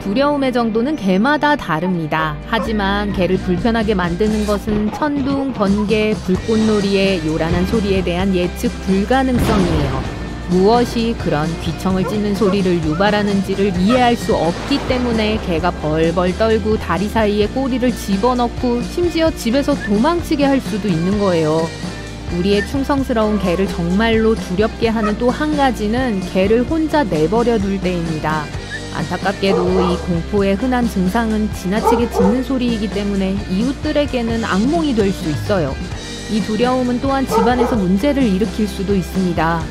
두려움의 정도는 개마다 다릅니다. 하지만 개를 불편하게 만드는 것은 천둥, 번개, 불꽃놀이의 요란한 소리에 대한 예측 불가능성이에요. 무엇이 그런 귀청을 찢는 소리를 유발하는지를 이해할 수 없기 때문에 개가 벌벌 떨고 다리 사이에 꼬리를 집어넣고 심지어 집에서 도망치게 할 수도 있는 거예요. 우리의 충성스러운 개를 정말로 두렵게 하는 또 한 가지는 개를 혼자 내버려 둘 때입니다. 안타깝게도 이 공포의 흔한 증상은 지나치게 짖는 소리이기 때문에 이웃들에게는 악몽이 될 수 있어요. 이 두려움은 또한 집안에서 문제를 일으킬 수도 있습니다.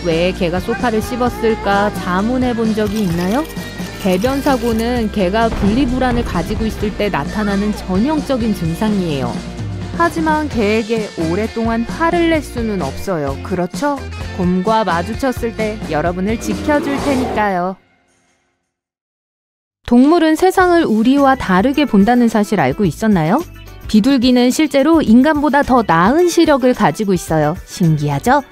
왜 개가 소파를 씹었을까 자문해 본 적이 있나요? 배변 사고는 개가 분리불안을 가지고 있을 때 나타나는 전형적인 증상이에요. 하지만 개에게 오랫동안 화를 낼 수는 없어요. 그렇죠? 곰과 마주쳤을 때 여러분을 지켜줄 테니까요. 동물은 세상을 우리와 다르게 본다는 사실 알고 있었나요? 비둘기는 실제로 인간보다 더 나은 시력을 가지고 있어요. 신기하죠?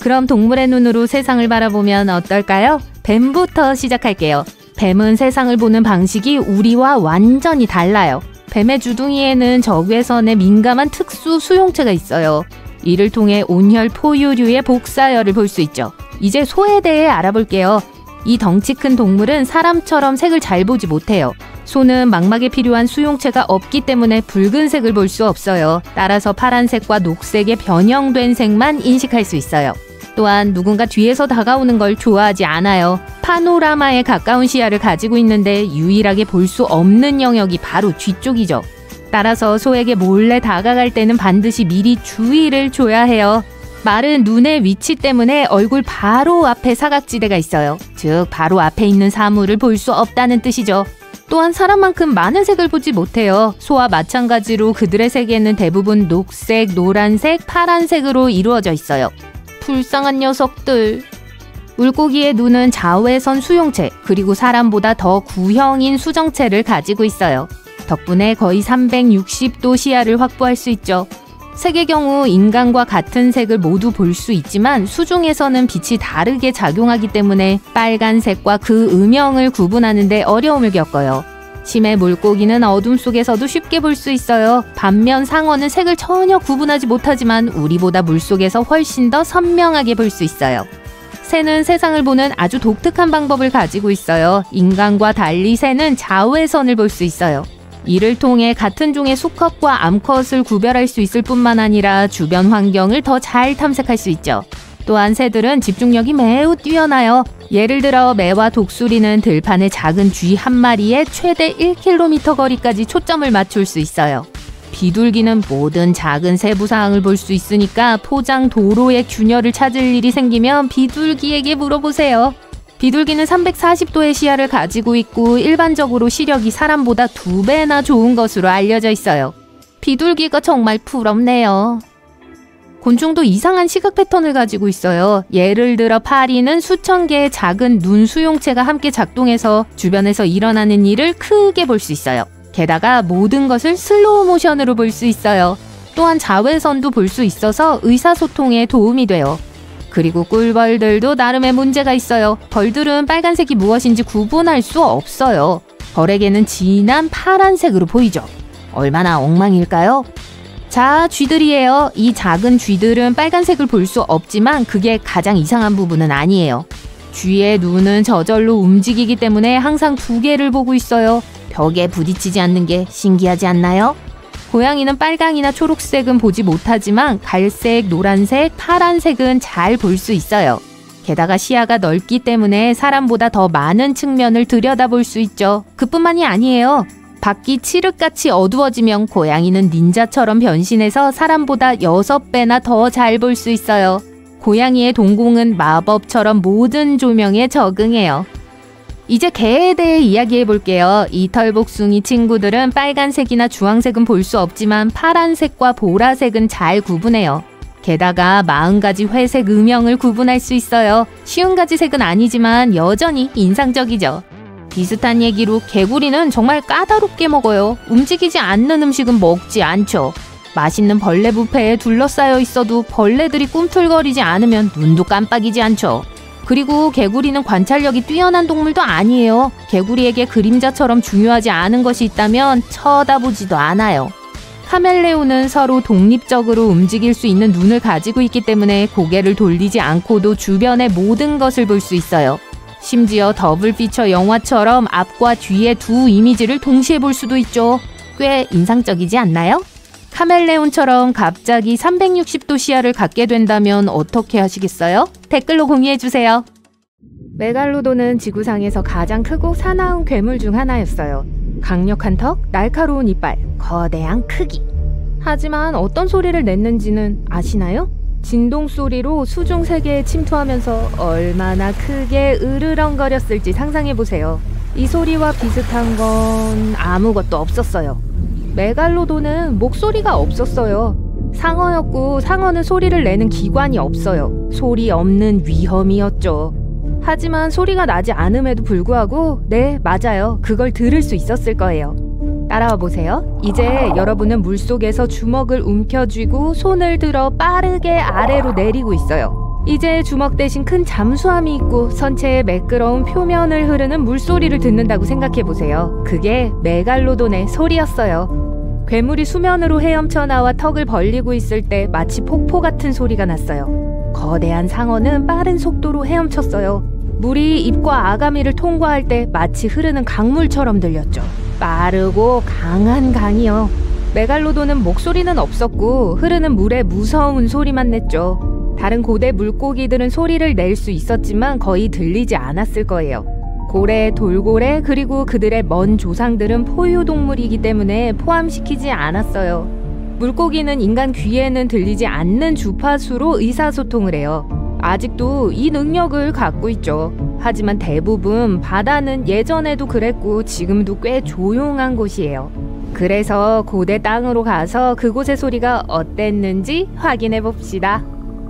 그럼 동물의 눈으로 세상을 바라보면 어떨까요? 뱀부터 시작할게요. 뱀은 세상을 보는 방식이 우리와 완전히 달라요. 뱀의 주둥이에는 적외선에 민감한 특수 수용체가 있어요. 이를 통해 온혈 포유류의 복사열을 볼 수 있죠. 이제 소에 대해 알아볼게요. 이 덩치 큰 동물은 사람처럼 색을 잘 보지 못해요. 소는 망막에 필요한 수용체가 없기 때문에 붉은색을 볼 수 없어요. 따라서 파란색과 녹색의 변형된 색만 인식할 수 있어요. 또한 누군가 뒤에서 다가오는 걸 좋아하지 않아요. 파노라마에 가까운 시야를 가지고 있는데 유일하게 볼 수 없는 영역이 바로 뒤쪽이죠. 따라서 소에게 몰래 다가갈 때는 반드시 미리 주의를 줘야 해요. 말은 눈의 위치 때문에 얼굴 바로 앞에 사각지대가 있어요. 즉 바로 앞에 있는 사물을 볼 수 없다는 뜻이죠. 또한 사람만큼 많은 색을 보지 못해요. 소와 마찬가지로 그들의 세계는 대부분 녹색, 노란색, 파란색으로 이루어져 있어요. 불쌍한 녀석들. 물고기의 눈은 자외선 수용체, 그리고 사람보다 더 구형인 수정체를 가지고 있어요. 덕분에 거의 360도 시야를 확보할 수 있죠. 색의 경우 인간과 같은 색을 모두 볼 수 있지만 수중에서는 빛이 다르게 작용하기 때문에 빨간색과 그 음영을 구분하는 데 어려움을 겪어요. 심해 물고기는 어둠 속에서도 쉽게 볼 수 있어요. 반면 상어는 색을 전혀 구분하지 못하지만 우리보다 물속에서 훨씬 더 선명하게 볼 수 있어요. 새는 세상을 보는 아주 독특한 방법을 가지고 있어요. 인간과 달리 새는 자외선을 볼 수 있어요. 이를 통해 같은 종의 수컷과 암컷을 구별할 수 있을 뿐만 아니라 주변 환경을 더 잘 탐색할 수 있죠. 또한 새들은 집중력이 매우 뛰어나요. 예를 들어 매와 독수리는 들판의 작은 쥐 한 마리에 최대 1km 거리까지 초점을 맞출 수 있어요. 비둘기는 모든 작은 세부 사항을 볼 수 있으니까 포장 도로의 균열을 찾을 일이 생기면 비둘기에게 물어보세요. 비둘기는 340도의 시야를 가지고 있고 일반적으로 시력이 사람보다 2배나 좋은 것으로 알려져 있어요. 비둘기가 정말 부럽네요. 곤충도 이상한 시각 패턴을 가지고 있어요. 예를 들어 파리는 수천 개의 작은 눈 수용체가 함께 작동해서 주변에서 일어나는 일을 크게 볼 수 있어요. 게다가 모든 것을 슬로우 모션으로 볼 수 있어요. 또한 자외선도 볼 수 있어서 의사소통에 도움이 돼요. 그리고 꿀벌들도 나름의 문제가 있어요. 벌들은 빨간색이 무엇인지 구분할 수 없어요. 벌에게는 진한 파란색으로 보이죠. 얼마나 엉망일까요? 자, 쥐들이에요. 이 작은 쥐들은 빨간색을 볼 수 없지만 그게 가장 이상한 부분은 아니에요. 쥐의 눈은 저절로 움직이기 때문에 항상 두 개를 보고 있어요. 벽에 부딪히지 않는 게 신기하지 않나요? 고양이는 빨강이나 초록색은 보지 못하지만 갈색, 노란색, 파란색은 잘 볼 수 있어요. 게다가 시야가 넓기 때문에 사람보다 더 많은 측면을 들여다볼 수 있죠. 그뿐만이 아니에요. 밖이 칠흑같이 어두워지면 고양이는 닌자처럼 변신해서 사람보다 6배나 더 잘 볼 수 있어요. 고양이의 동공은 마법처럼 모든 조명에 적응해요. 이제 개에 대해 이야기해 볼게요. 이 털복숭이 친구들은 빨간색이나 주황색은 볼 수 없지만 파란색과 보라색은 잘 구분해요. 게다가 40가지 회색 음영을 구분할 수 있어요. 쉬운 가지 색은 아니지만 여전히 인상적이죠. 비슷한 얘기로 개구리는 정말 까다롭게 먹어요. 움직이지 않는 음식은 먹지 않죠. 맛있는 벌레 뷔페에 둘러싸여 있어도 벌레들이 꿈틀거리지 않으면 눈도 깜빡이지 않죠. 그리고 개구리는 관찰력이 뛰어난 동물도 아니에요. 개구리에게 그림자처럼 중요하지 않은 것이 있다면 쳐다보지도 않아요. 카멜레온은 서로 독립적으로 움직일 수 있는 눈을 가지고 있기 때문에 고개를 돌리지 않고도 주변의 모든 것을 볼 수 있어요. 심지어 더블 피처 영화처럼 앞과 뒤의 두 이미지를 동시에 볼 수도 있죠. 꽤 인상적이지 않나요? 카멜레온처럼 갑자기 360도 시야를 갖게 된다면 어떻게 하시겠어요? 댓글로 공유해주세요. 메갈로돈은 지구상에서 가장 크고 사나운 괴물 중 하나였어요. 강력한 턱, 날카로운 이빨, 거대한 크기. 하지만 어떤 소리를 냈는지는 아시나요? 진동 소리로 수중 세계에 침투하면서 얼마나 크게 으르렁거렸을지 상상해보세요. 이 소리와 비슷한 건 아무것도 없었어요. 메갈로돈은 목소리가 없었어요. 상어였고 상어는 소리를 내는 기관이 없어요. 소리 없는 위험이었죠. 하지만 소리가 나지 않음에도 불구하고 네, 맞아요. 그걸 들을 수 있었을 거예요. 따라와 보세요. 이제 여러분은 물속에서 주먹을 움켜쥐고 손을 들어 빠르게 아래로 내리고 있어요. 이제 주먹 대신 큰 잠수함이 있고 선체의 매끄러운 표면을 흐르는 물소리를 듣는다고 생각해보세요. 그게 메갈로돈의 소리였어요. 괴물이 수면으로 헤엄쳐 나와 턱을 벌리고 있을 때 마치 폭포 같은 소리가 났어요. 거대한 상어는 빠른 속도로 헤엄쳤어요. 물이 입과 아가미를 통과할 때 마치 흐르는 강물처럼 들렸죠. 빠르고 강한 강이요. 메갈로돈은 목소리는 없었고 흐르는 물에 무서운 소리만 냈죠. 다른 고대 물고기들은 소리를 낼 수 있었지만 거의 들리지 않았을 거예요. 고래, 돌고래, 그리고 그들의 먼 조상들은 포유동물이기 때문에 포함시키지 않았어요. 물고기는 인간 귀에는 들리지 않는 주파수로 의사소통을 해요. 아직도 이 능력을 갖고 있죠. 하지만 대부분 바다는 예전에도 그랬고 지금도 꽤 조용한 곳이에요. 그래서 고대 땅으로 가서 그곳의 소리가 어땠는지 확인해 봅시다.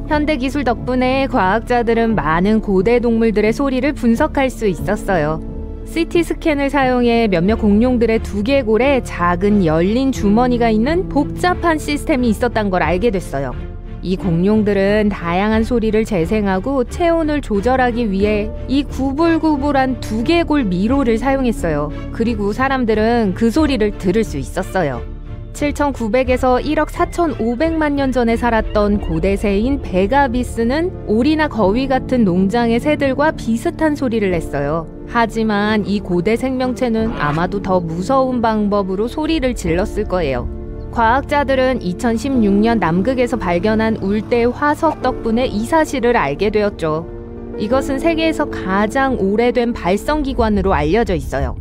현대 기술 덕분에 과학자들은 많은 고대 동물들의 소리를 분석할 수 있었어요. CT 스캔을 사용해 몇몇 공룡들의 두개골에 작은 열린 주머니가 있는 복잡한 시스템이 있었던 걸 알게 됐어요. 이 공룡들은 다양한 소리를 재생하고 체온을 조절하기 위해 이 구불구불한 두개골 미로를 사용했어요. 그리고 사람들은 그 소리를 들을 수 있었어요. 7,900에서 1억 4,500만 년 전에 살았던 고대 새인 베가비스는 오리나 거위 같은 농장의 새들과 비슷한 소리를 냈어요. 하지만 이 고대 생명체는 아마도 더 무서운 방법으로 소리를 질렀을 거예요. 과학자들은 2016년 남극에서 발견한 울대 화석 덕분에 이 사실을 알게 되었죠. 이것은 세계에서 가장 오래된 발성기관으로 알려져 있어요.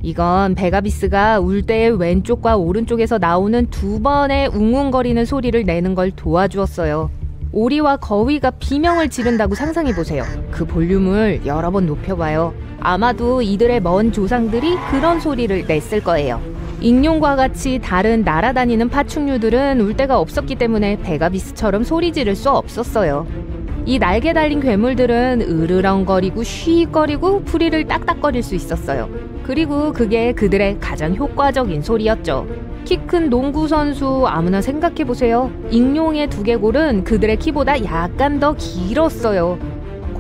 이건 베가비스가 울대의 왼쪽과 오른쪽에서 나오는 두 번의 웅웅거리는 소리를 내는 걸 도와주었어요. 오리와 거위가 비명을 지른다고 상상해보세요. 그 볼륨을 여러 번 높여봐요. 아마도 이들의 먼 조상들이 그런 소리를 냈을 거예요. 익룡과 같이 다른 날아다니는 파충류들은 울대가 없었기 때문에 베가비스처럼 소리 지를 수 없었어요. 이 날개 달린 괴물들은 으르렁거리고 쉬거리고 부리를 딱딱거릴 수 있었어요. 그리고 그게 그들의 가장 효과적인 소리였죠. 키 큰 농구선수 아무나 생각해보세요. 익룡의 두개골은 그들의 키보다 약간 더 길었어요.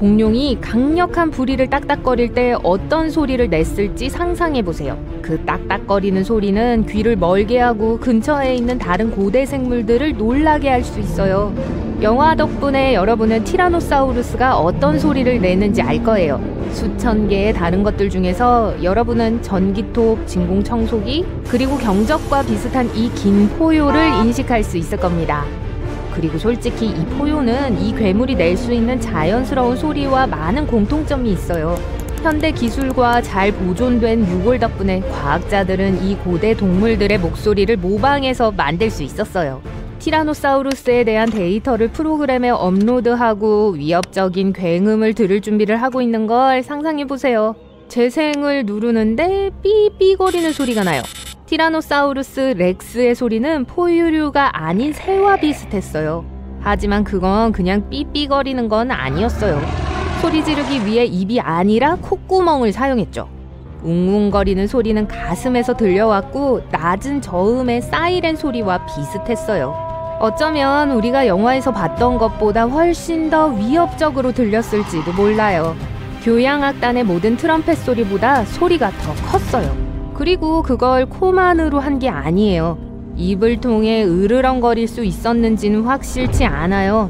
공룡이 강력한 부리를 딱딱거릴 때 어떤 소리를 냈을지 상상해보세요. 그 딱딱거리는 소리는 귀를 멀게 하고 근처에 있는 다른 고대 생물들을 놀라게 할 수 있어요. 영화 덕분에 여러분은 티라노사우루스가 어떤 소리를 내는지 알 거예요. 수천 개의 다른 것들 중에서 여러분은 전기톱, 진공청소기, 그리고 경적과 비슷한 이 긴 포효를 인식할 수 있을 겁니다. 그리고 솔직히 이 포효는 이 괴물이 낼 수 있는 자연스러운 소리와 많은 공통점이 있어요. 현대 기술과 잘 보존된 유골 덕분에 과학자들은 이 고대 동물들의 목소리를 모방해서 만들 수 있었어요. 티라노사우루스에 대한 데이터를 프로그램에 업로드하고 위협적인 굉음을 들을 준비를 하고 있는 걸 상상해보세요. 재생을 누르는데 삐삐거리는 소리가 나요. 티라노사우루스 렉스의 소리는 포유류가 아닌 새와 비슷했어요. 하지만 그건 그냥 삐삐거리는 건 아니었어요. 소리 지르기 위해 입이 아니라 콧구멍을 사용했죠. 웅웅거리는 소리는 가슴에서 들려왔고 낮은 저음의 사이렌 소리와 비슷했어요. 어쩌면 우리가 영화에서 봤던 것보다 훨씬 더 위협적으로 들렸을지도 몰라요. 교향악단의 모든 트럼펫 소리보다 소리가 더 컸어요. 그리고 그걸 코만으로 한 게 아니에요. 입을 통해 으르렁거릴 수 있었는지는 확실치 않아요.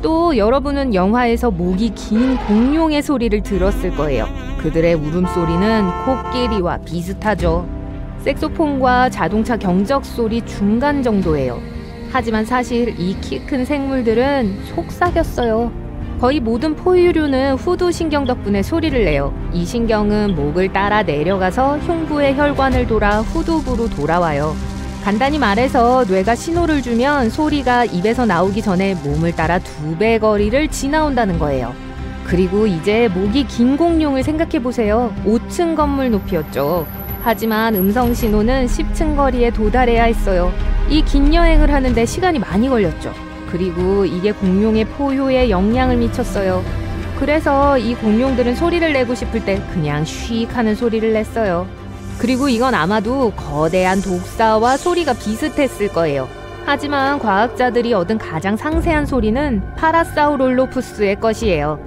또 여러분은 영화에서 목이 긴 공룡의 소리를 들었을 거예요. 그들의 울음소리는 코끼리와 비슷하죠. 색소폰과 자동차 경적 소리 중간 정도예요. 하지만 사실 이 키 큰 생물들은 속삭였어요. 거의 모든 포유류는 후두 신경 덕분에 소리를 내요. 이 신경은 목을 따라 내려가서 흉부의 혈관을 돌아 후두부로 돌아와요. 간단히 말해서 뇌가 신호를 주면 소리가 입에서 나오기 전에 몸을 따라 2배 거리를 지나온다는 거예요. 그리고 이제 목이 긴 공룡을 생각해보세요. 5층 건물 높이였죠. 하지만 음성 신호는 10층 거리에 도달해야 했어요. 이 긴 여행을 하는데 시간이 많이 걸렸죠. 그리고 이게 공룡의 포효에 영향을 미쳤어요. 그래서 이 공룡들은 소리를 내고 싶을 때 그냥 쉬익 하는 소리를 냈어요. 그리고 이건 아마도 거대한 독사와 소리가 비슷했을 거예요. 하지만 과학자들이 얻은 가장 상세한 소리는 파라사우롤로푸스의 것이에요.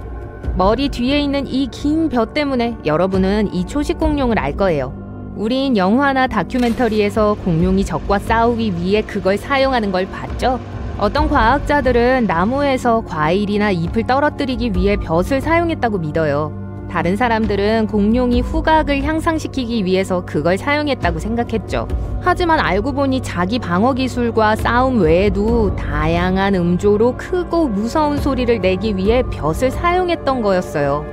머리 뒤에 있는 이 긴 벼 때문에 여러분은 이 초식 공룡을 알 거예요. 우린 영화나 다큐멘터리에서 공룡이 적과 싸우기 위해 그걸 사용하는 걸 봤죠? 어떤 과학자들은 나무에서 과일이나 잎을 떨어뜨리기 위해 벼슬 사용했다고 믿어요. 다른 사람들은 공룡이 후각을 향상시키기 위해서 그걸 사용했다고 생각했죠. 하지만 알고 보니 자기 방어 기술과 싸움 외에도 다양한 음조로 크고 무서운 소리를 내기 위해 벼슬 사용했던 거였어요.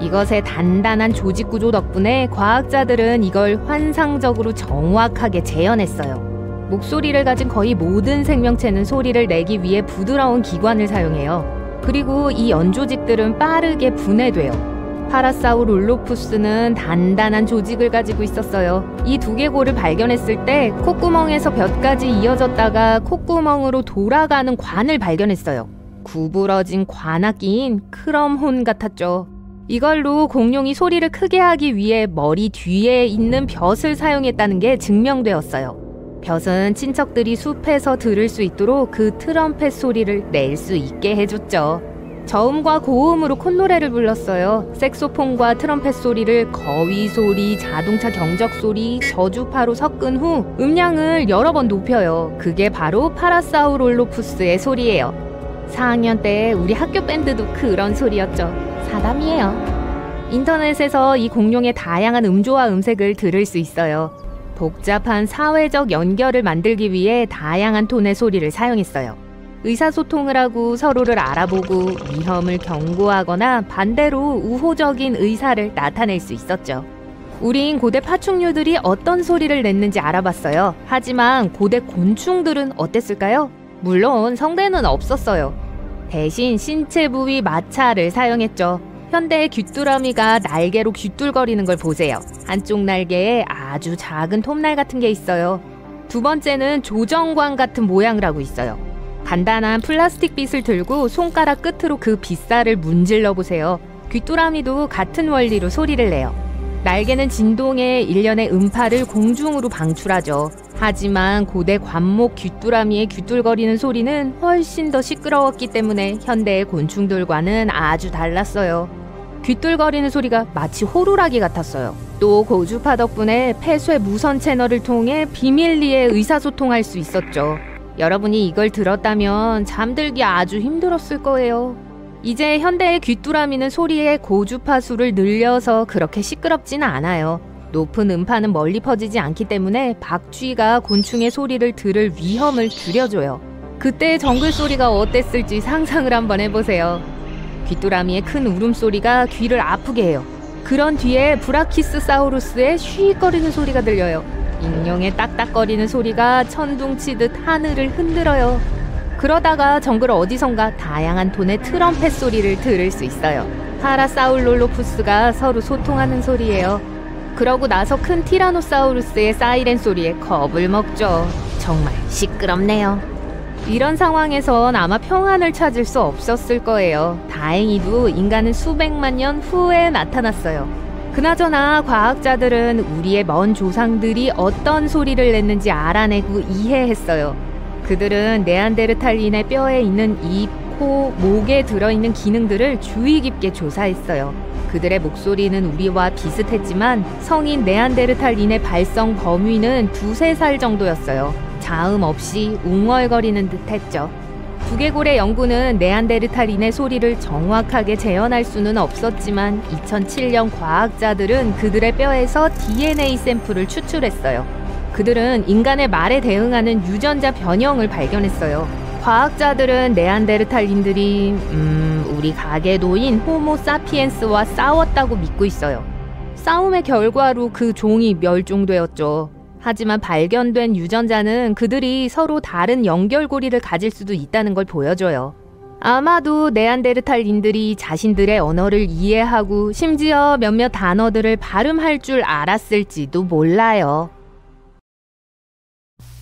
이것의 단단한 조직 구조 덕분에 과학자들은 이걸 환상적으로 정확하게 재현했어요. 목소리를 가진 거의 모든 생명체는 소리를 내기 위해 부드러운 기관을 사용해요. 그리고 이 연조직들은 빠르게 분해돼요. 파라사우룰로푸스는 단단한 조직을 가지고 있었어요. 이 두개골을 발견했을 때 콧구멍에서 볕까지 이어졌다가 콧구멍으로 돌아가는 관을 발견했어요. 구부러진 관악기인 크럼혼 같았죠. 이걸로 공룡이 소리를 크게 하기 위해 머리 뒤에 있는 벼슬 사용했다는 게 증명되었어요. 벼은 친척들이 숲에서 들을 수 있도록 그 트럼펫 소리를 낼 수 있게 해줬죠. 저음과 고음으로 콧노래를 불렀어요. 색소폰과 트럼펫 소리를 거위 소리, 자동차 경적 소리, 저주파로 섞은 후 음량을 여러 번 높여요. 그게 바로 파라사우롤로푸스의 소리예요. 4학년 때 우리 학교 밴드도 그런 소리였죠. 사담이에요. 인터넷에서 이 공룡의 다양한 음조와 음색을 들을 수 있어요. 복잡한 사회적 연결을 만들기 위해 다양한 톤의 소리를 사용했어요. 의사소통을 하고 서로를 알아보고 위험을 경고하거나 반대로 우호적인 의사를 나타낼 수 있었죠. 우린 고대 파충류들이 어떤 소리를 냈는지 알아봤어요. 하지만 고대 곤충들은 어땠을까요? 물론 성대는 없었어요. 대신 신체 부위 마찰을 사용했죠. 현대의 귀뚜라미가 날개로 귀뚤거리는 걸 보세요. 한쪽 날개에 아주 작은 톱날 같은 게 있어요. 두 번째는 조정관 같은 모양을 하고 있어요. 간단한 플라스틱 빗을 들고 손가락 끝으로 그 빗살을 문질러 보세요. 귀뚜라미도 같은 원리로 소리를 내요. 날개는 진동에 일련의 음파를 공중으로 방출하죠. 하지만 고대 관목 귀뚜라미의 귀뚤거리는 소리는 훨씬 더 시끄러웠기 때문에 현대의 곤충들과는 아주 달랐어요. 귀뚤거리는 소리가 마치 호루라기 같았어요. 또 고주파 덕분에 폐쇄 무선 채널을 통해 비밀리에 의사소통할 수 있었죠. 여러분이 이걸 들었다면 잠들기 아주 힘들었을 거예요. 이제 현대의 귀뚜라미는 소리의 고주파수를 늘려서 그렇게 시끄럽지는 않아요. 높은 음파는 멀리 퍼지지 않기 때문에 박쥐가 곤충의 소리를 들을 위험을 줄여줘요. 그때의 정글 소리가 어땠을지 상상을 한번 해보세요. 귀뚜라미의 큰 울음소리가 귀를 아프게 해요. 그런 뒤에 브라키스사우루스의 쉬익거리는 소리가 들려요. 익룡의 딱딱거리는 소리가 천둥치듯 하늘을 흔들어요. 그러다가 정글 어디선가 다양한 톤의 트럼펫 소리를 들을 수 있어요. 파라사울롤로푸스가 서로 소통하는 소리예요. 그러고 나서 큰 티라노사우루스의 사이렌 소리에 겁을 먹죠. 정말 시끄럽네요. 이런 상황에선 아마 평안을 찾을 수 없었을 거예요. 다행히도 인간은 수백만 년 후에 나타났어요. 그나저나 과학자들은 우리의 먼 조상들이 어떤 소리를 냈는지 알아내고 이해했어요. 그들은 네안데르탈인의 뼈에 있는 입, 코, 목에 들어있는 기능들을 주의 깊게 조사했어요. 그들의 목소리는 우리와 비슷했지만 성인 네안데르탈인의 발성 범위는 2~3살 정도였어요. 자음 없이 웅얼거리는 듯 했죠. 두개골의 연구는 네안데르탈인의 소리를 정확하게 재현할 수는 없었지만 2007년 과학자들은 그들의 뼈에서 DNA 샘플을 추출했어요. 그들은 인간의 말에 대응하는 유전자 변형을 발견했어요. 과학자들은 네안데르탈인들이 우리 가계도인 호모 사피엔스와 싸웠다고 믿고 있어요. 싸움의 결과로 그 종이 멸종되었죠. 하지만 발견된 유전자는 그들이 서로 다른 연결고리를 가질 수도 있다는 걸 보여줘요. 아마도 네안데르탈인들이 자신들의 언어를 이해하고 심지어 몇몇 단어들을 발음할 줄 알았을지도 몰라요.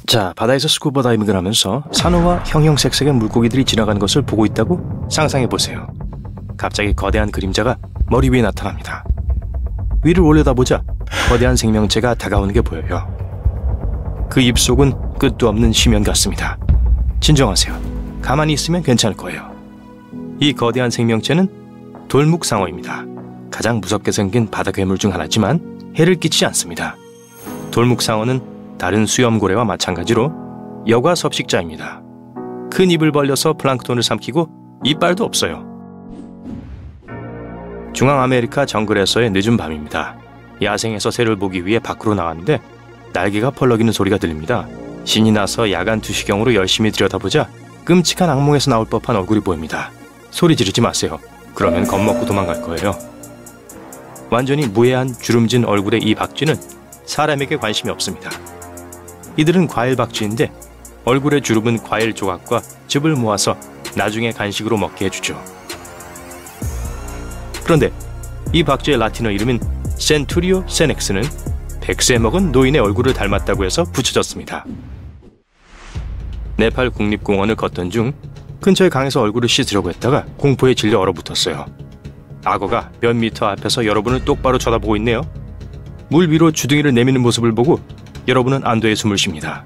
자, 바다에서 스쿠버 다이빙을 하면서 산호와 형형색색의 물고기들이 지나가는 것을 보고 있다고 상상해보세요. 갑자기 거대한 그림자가 머리 위에 나타납니다. 위를 올려다보자 거대한 생명체가 다가오는 게 보여요. 그 입속은 끝도 없는 심연 같습니다. 진정하세요. 가만히 있으면 괜찮을 거예요. 이 거대한 생명체는 돌묵상어입니다. 가장 무섭게 생긴 바다 괴물 중 하나지만 해를 끼치지 않습니다. 돌묵상어는 다른 수염고래와 마찬가지로 여과 섭식자입니다. 큰 입을 벌려서 플랑크톤을 삼키고 이빨도 없어요. 중앙아메리카 정글에서의 늦은 밤입니다. 야생에서 새를 보기 위해 밖으로 나왔는데 날개가 펄럭이는 소리가 들립니다. 신이 나서 야간 2시경으로 열심히 들여다보자 끔찍한 악몽에서 나올 법한 얼굴이 보입니다. 소리 지르지 마세요. 그러면 겁먹고 도망갈 거예요. 완전히 무해한 주름진 얼굴의 이 박쥐는 사람에게 관심이 없습니다. 이들은 과일 박쥐인데 얼굴의 주름은 과일 조각과 즙을 모아서 나중에 간식으로 먹게 해주죠. 그런데 이 박쥐의 라틴어 이름인 센투리오 세넥스는 100세 먹은 노인의 얼굴을 닮았다고 해서 붙여졌습니다. 네팔 국립공원을 걷던 중 근처의 강에서 얼굴을 씻으려고 했다가 공포에 질려 얼어붙었어요. 악어가 몇 미터 앞에서 여러분을 똑바로 쳐다보고 있네요. 물 위로 주둥이를 내미는 모습을 보고 여러분은 안도의 숨을 쉽니다.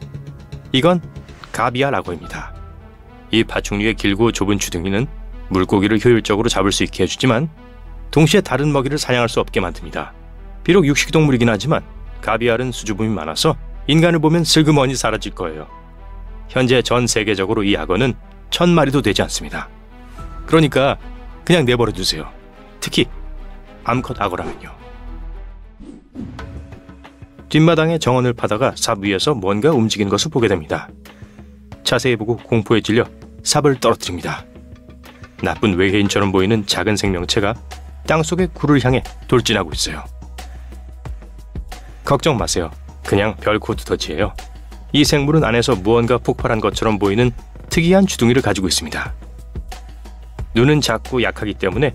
이건 가비알 악어입니다. 이 파충류의 길고 좁은 주둥이는 물고기를 효율적으로 잡을 수 있게 해주지만 동시에 다른 먹이를 사냥할 수 없게 만듭니다. 비록 육식동물이긴 하지만 가비알은 수줍음이 많아서 인간을 보면 슬그머니 사라질 거예요. 현재 전 세계적으로 이 악어는 1000마리도 되지 않습니다. 그러니까 그냥 내버려 두세요. 특히 암컷 악어라면요. 뒷마당에 정원을 파다가 삽 위에서 뭔가 움직이는 것을 보게 됩니다. 자세히 보고 공포에 질려 삽을 떨어뜨립니다. 나쁜 외계인처럼 보이는 작은 생명체가 땅속의 굴을 향해 돌진하고 있어요. 걱정 마세요. 그냥 별코 두더지예요. 이 생물은 안에서 무언가 폭발한 것처럼 보이는 특이한 주둥이를 가지고 있습니다. 눈은 작고 약하기 때문에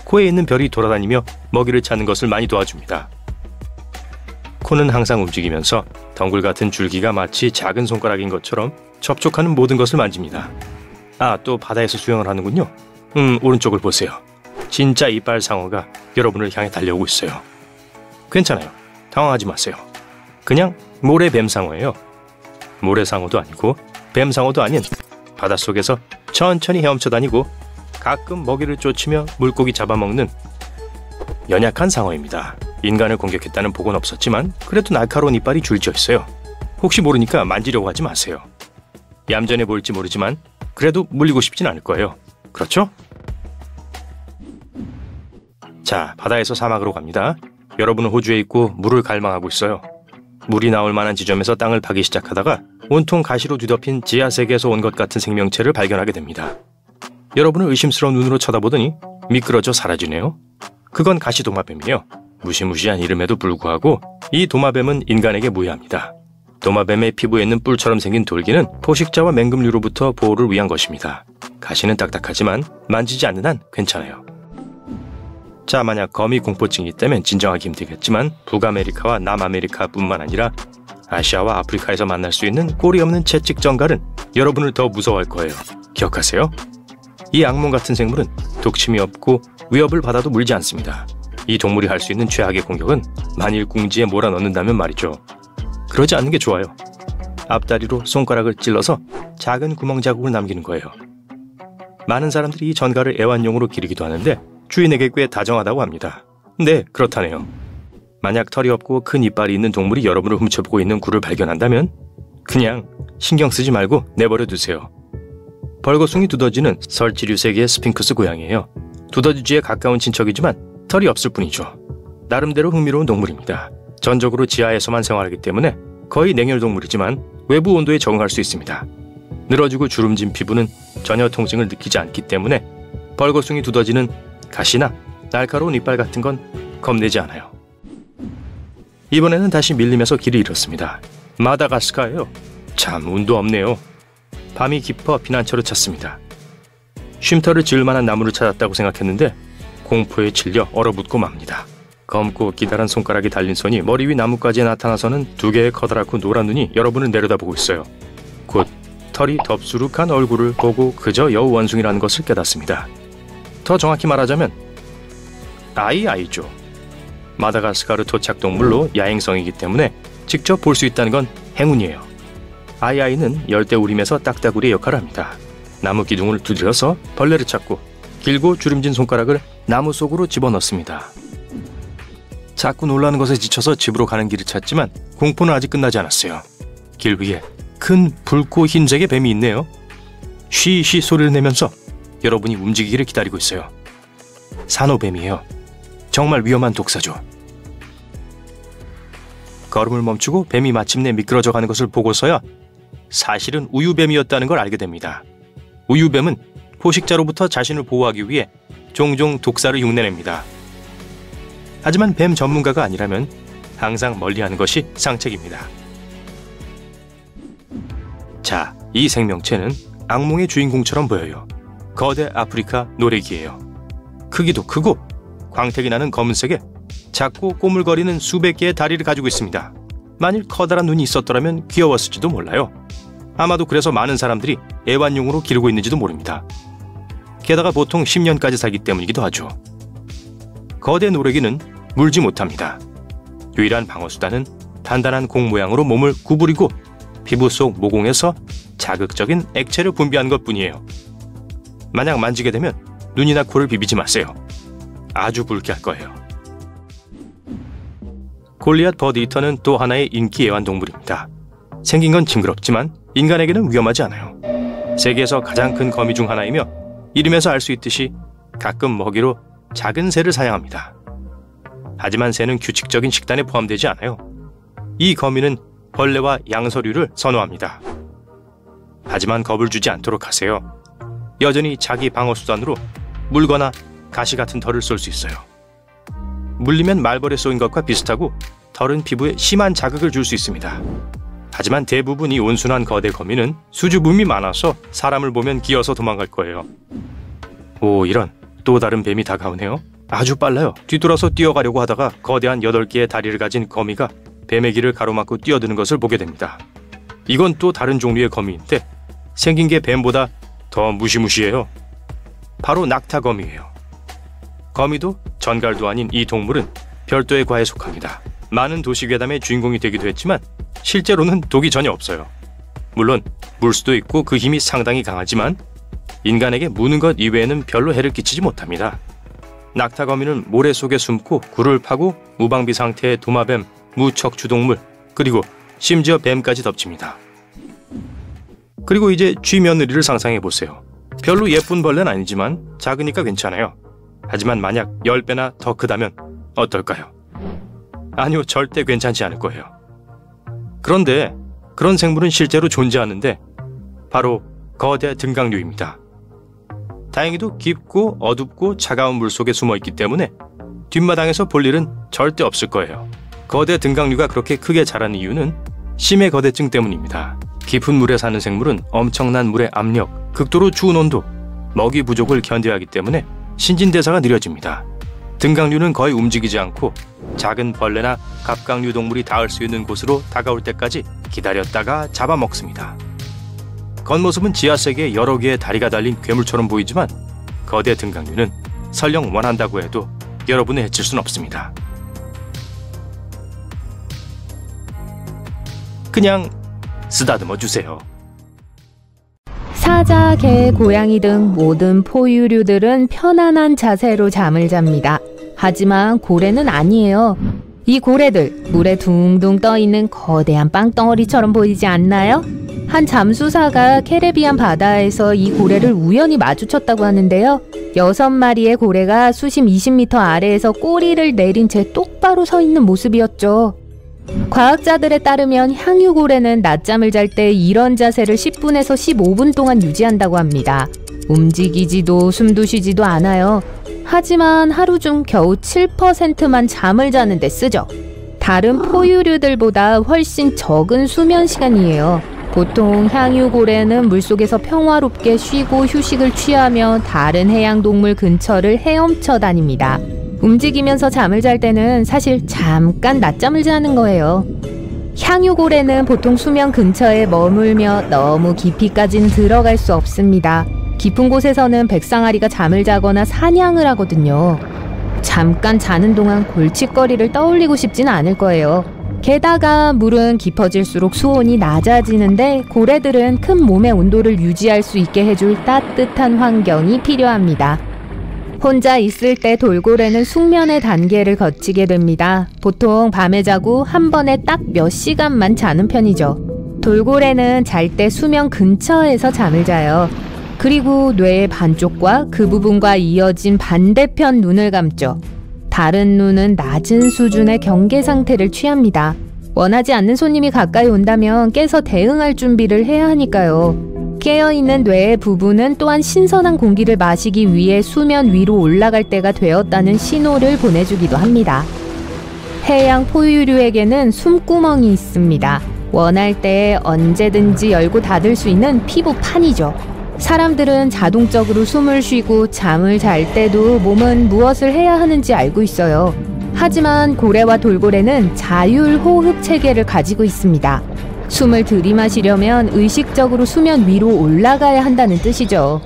코에 있는 별이 돌아다니며 먹이를 찾는 것을 많이 도와줍니다. 코는 항상 움직이면서 덩굴 같은 줄기가 마치 작은 손가락인 것처럼 접촉하는 모든 것을 만집니다. 아, 또 바다에서 수영을 하는군요. 오른쪽을 보세요. 진짜 이빨 상어가 여러분을 향해 달려오고 있어요. 괜찮아요. 당황하지 마세요. 그냥 모래뱀상어예요. 모래상어도 아니고 뱀상어도 아닌 바닷속에서 천천히 헤엄쳐 다니고 가끔 먹이를 쫓으며 물고기 잡아먹는 연약한 상어입니다. 인간을 공격했다는 보고는 없었지만 그래도 날카로운 이빨이 줄지어 있어요. 혹시 모르니까 만지려고 하지 마세요. 얌전해 보일지 모르지만 그래도 물리고 싶진 않을 거예요. 그렇죠? 자, 바다에서 사막으로 갑니다. 여러분은 호주에 있고 물을 갈망하고 있어요. 물이 나올 만한 지점에서 땅을 파기 시작하다가 온통 가시로 뒤덮인 지하세계에서 온 것 같은 생명체를 발견하게 됩니다. 여러분을 의심스러운 눈으로 쳐다보더니 미끄러져 사라지네요. 그건 가시도마뱀이에요. 무시무시한 이름에도 불구하고 이 도마뱀은 인간에게 무해합니다. 도마뱀의 피부에 있는 뿔처럼 생긴 돌기는 포식자와 맹금류로부터 보호를 위한 것입니다. 가시는 딱딱하지만 만지지 않는 한 괜찮아요. 자, 만약 거미 공포증이 있다면 진정하기 힘들겠지만 북아메리카와 남아메리카뿐만 아니라 아시아와 아프리카에서 만날 수 있는 꼬리 없는 채찍 정갈은 여러분을 더 무서워할 거예요. 기억하세요? 이 악몽 같은 생물은 독침이 없고 위협을 받아도 물지 않습니다. 이 동물이 할 수 있는 최악의 공격은 만일 궁지에 몰아넣는다면 말이죠. 그러지 않는 게 좋아요. 앞다리로 손가락을 찔러서 작은 구멍 자국을 남기는 거예요. 많은 사람들이 이 전갈을 애완용으로 기르기도 하는데 주인에게 꽤 다정하다고 합니다. 네, 그렇다네요. 만약 털이 없고 큰 이빨이 있는 동물이 여러분을 훔쳐보고 있는 굴을 발견한다면 그냥 신경 쓰지 말고 내버려 두세요. 벌거숭이 두더지는 설치류 세계의 스핑크스 고양이에요. 두더지쥐에 가까운 친척이지만 털이 없을 뿐이죠. 나름대로 흥미로운 동물입니다. 전적으로 지하에서만 생활하기 때문에 거의 냉혈 동물이지만 외부 온도에 적응할 수 있습니다. 늘어지고 주름진 피부는 전혀 통증을 느끼지 않기 때문에 벌거숭이 두더지는 가시나 날카로운 이빨 같은 건 겁내지 않아요. 이번에는 다시 밀림에서 길을 잃었습니다. 마다가스카예요. 참 운도 없네요. 밤이 깊어 피난처를 찾습니다. 쉼터를 지을 만한 나무를 찾았다고 생각했는데 공포에 질려 얼어붙고 맙니다. 검고 기다란 손가락이 달린 손이 머리 위 나뭇가지에 나타나서는 두 개의 커다랗고 노란 눈이 여러분을 내려다보고 있어요. 곧 털이 덥수룩한 얼굴을 보고 그저 여우 원숭이라는 것을 깨닫습니다. 더 정확히 말하자면 아이죠. 마다가스카르 토착 동물로 야행성이기 때문에 직접 볼 수 있다는 건 행운이에요. 아이는 열대우림에서 딱따구리의 역할을 합니다. 나무 기둥을 두드려서 벌레를 찾고 길고 주름진 손가락을 나무 속으로 집어넣습니다. 자꾸 놀라는 것에 지쳐서 집으로 가는 길을 찾지만 공포는 아직 끝나지 않았어요. 길 위에 큰 붉고 흰색의 뱀이 있네요. 쉬쉬 소리를 내면서 여러분이 움직이기를 기다리고 있어요. 산호뱀이에요. 정말 위험한 독사죠. 걸음을 멈추고 뱀이 마침내 미끄러져 가는 것을 보고서야 사실은 우유뱀이었다는 걸 알게 됩니다. 우유뱀은 포식자로부터 자신을 보호하기 위해 종종 독사를 흉내냅니다. 하지만 뱀 전문가가 아니라면 항상 멀리하는 것이 상책입니다. 자, 이 생명체는 악몽의 주인공처럼 보여요. 거대 아프리카 노래기예요. 크기도 크고 광택이 나는 검은색에 작고 꼬물거리는 수백 개의 다리를 가지고 있습니다. 만일 커다란 눈이 있었더라면 귀여웠을지도 몰라요. 아마도 그래서 많은 사람들이 애완용으로 기르고 있는지도 모릅니다. 게다가 보통 10년까지 살기 때문이기도 하죠. 거대 노래기는 물지 못합니다. 유일한 방어수단은 단단한 공 모양으로 몸을 구부리고 피부 속 모공에서 자극적인 액체를 분비하는 것뿐이에요. 만약 만지게 되면 눈이나 코를 비비지 마세요. 아주 굵게 할 거예요. 골리앗 버드이터는 또 하나의 인기 애완동물입니다. 생긴 건 징그럽지만 인간에게는 위험하지 않아요. 세계에서 가장 큰 거미 중 하나이며 이름에서 알 수 있듯이 가끔 먹이로 작은 새를 사냥합니다. 하지만 새는 규칙적인 식단에 포함되지 않아요. 이 거미는 벌레와 양서류를 선호합니다. 하지만 겁을 주지 않도록 하세요. 여전히 자기 방어수단으로 물거나 가시 같은 털을 쏠 수 있어요. 물리면 말벌에 쏘인 것과 비슷하고 털은 피부에 심한 자극을 줄 수 있습니다. 하지만 대부분 이 온순한 거대 거미는 수줍음이 많아서 사람을 보면 기어서 도망갈 거예요. 오, 이런 또 다른 뱀이 다가오네요. 아주 빨라요. 뒤돌아서 뛰어가려고 하다가 거대한 8개의 다리를 가진 거미가 뱀의 길을 가로막고 뛰어드는 것을 보게 됩니다. 이건 또 다른 종류의 거미인데 생긴 게 뱀보다 더 무시무시해요. 바로 낙타거미예요. 거미도 전갈도 아닌 이 동물은 별도의 과에 속합니다. 많은 도시괴담의 주인공이 되기도 했지만 실제로는 독이 전혀 없어요. 물론 물 수도 있고 그 힘이 상당히 강하지만 인간에게 무는 것 이외에는 별로 해를 끼치지 못합니다. 낙타거미는 모래 속에 숨고 굴을 파고 무방비 상태의 도마뱀, 무척추동물, 그리고 심지어 뱀까지 덮칩니다. 그리고 이제 쥐며느리를 상상해보세요. 별로 예쁜 벌레는 아니지만 작으니까 괜찮아요. 하지만 만약 10배나 더 크다면 어떨까요? 아니요, 절대 괜찮지 않을 거예요. 그런데 그런 생물은 실제로 존재하는데 바로 거대 등강류입니다. 다행히도 깊고 어둡고 차가운 물속에 숨어있기 때문에 뒷마당에서 볼 일은 절대 없을 거예요. 거대 등강류가 그렇게 크게 자란 이유는 심해 거대증 때문입니다. 깊은 물에 사는 생물은 엄청난 물의 압력, 극도로 추운 온도, 먹이 부족을 견뎌야 하기 때문에 신진대사가 느려집니다. 등강류는 거의 움직이지 않고 작은 벌레나 갑각류 동물이 닿을 수 있는 곳으로 다가올 때까지 기다렸다가 잡아먹습니다. 겉모습은 지하세계에 여러 개의 다리가 달린 괴물처럼 보이지만 거대 등강류는 설령 원한다고 해도 여러분을 해칠 순 없습니다. 그냥 쓰다듬어 주세요. 사자, 개, 고양이 등 모든 포유류들은 편안한 자세로 잠을 잡니다. 하지만 고래는 아니에요. 이 고래들, 물에 둥둥 떠있는 거대한 빵덩어리처럼 보이지 않나요? 한 잠수사가 캐리비안 바다에서 이 고래를 우연히 마주쳤다고 하는데요. 6마리의 고래가 수심 20m 아래에서 꼬리를 내린 채 똑바로 서 있는 모습이었죠. 과학자들에 따르면 향유고래는 낮잠을 잘 때 이런 자세를 10분에서 15분 동안 유지한다고 합니다. 움직이지도 숨도 쉬지도 않아요. 하지만 하루 중 겨우 7%만 잠을 자는데 쓰죠. 다른 포유류들보다 훨씬 적은 수면 시간이에요. 보통 향유고래는 물속에서 평화롭게 쉬고 휴식을 취하며 다른 해양동물 근처를 헤엄쳐 다닙니다. 움직이면서 잠을 잘 때는 사실 잠깐 낮잠을 자는 거예요. 향유고래는 보통 수면 근처에 머물며 너무 깊이까지는 들어갈 수 없습니다. 깊은 곳에서는 백상아리가 잠을 자거나 사냥을 하거든요. 잠깐 자는 동안 골칫거리를 떠올리고 싶진 않을 거예요. 게다가 물은 깊어질수록 수온이 낮아지는데 고래들은 큰 몸의 온도를 유지할 수 있게 해줄 따뜻한 환경이 필요합니다. 혼자 있을 때 돌고래는 숙면의 단계를 거치게 됩니다. 보통 밤에 자고 한 번에 딱 몇 시간만 자는 편이죠. 돌고래는 잘 때 수면 근처에서 잠을 자요. 그리고 뇌의 반쪽과 그 부분과 이어진 반대편 눈을 감죠. 다른 눈은 낮은 수준의 경계 상태를 취합니다. 원하지 않는 손님이 가까이 온다면 깨서 대응할 준비를 해야 하니까요. 깨어있는 뇌의 부분은 또한 신선한 공기를 마시기 위해 수면 위로 올라갈 때가 되었다는 신호를 보내주기도 합니다. 해양 포유류에게는 숨구멍이 있습니다. 원할 때 언제든지 열고 닫을 수 있는 피부판이죠. 사람들은 자동적으로 숨을 쉬고 잠을 잘 때도 몸은 무엇을 해야 하는지 알고 있어요. 하지만 고래와 돌고래는 자율호흡 체계를 가지고 있습니다. 숨을 들이마시려면 의식적으로 수면 위로 올라가야 한다는 뜻이죠.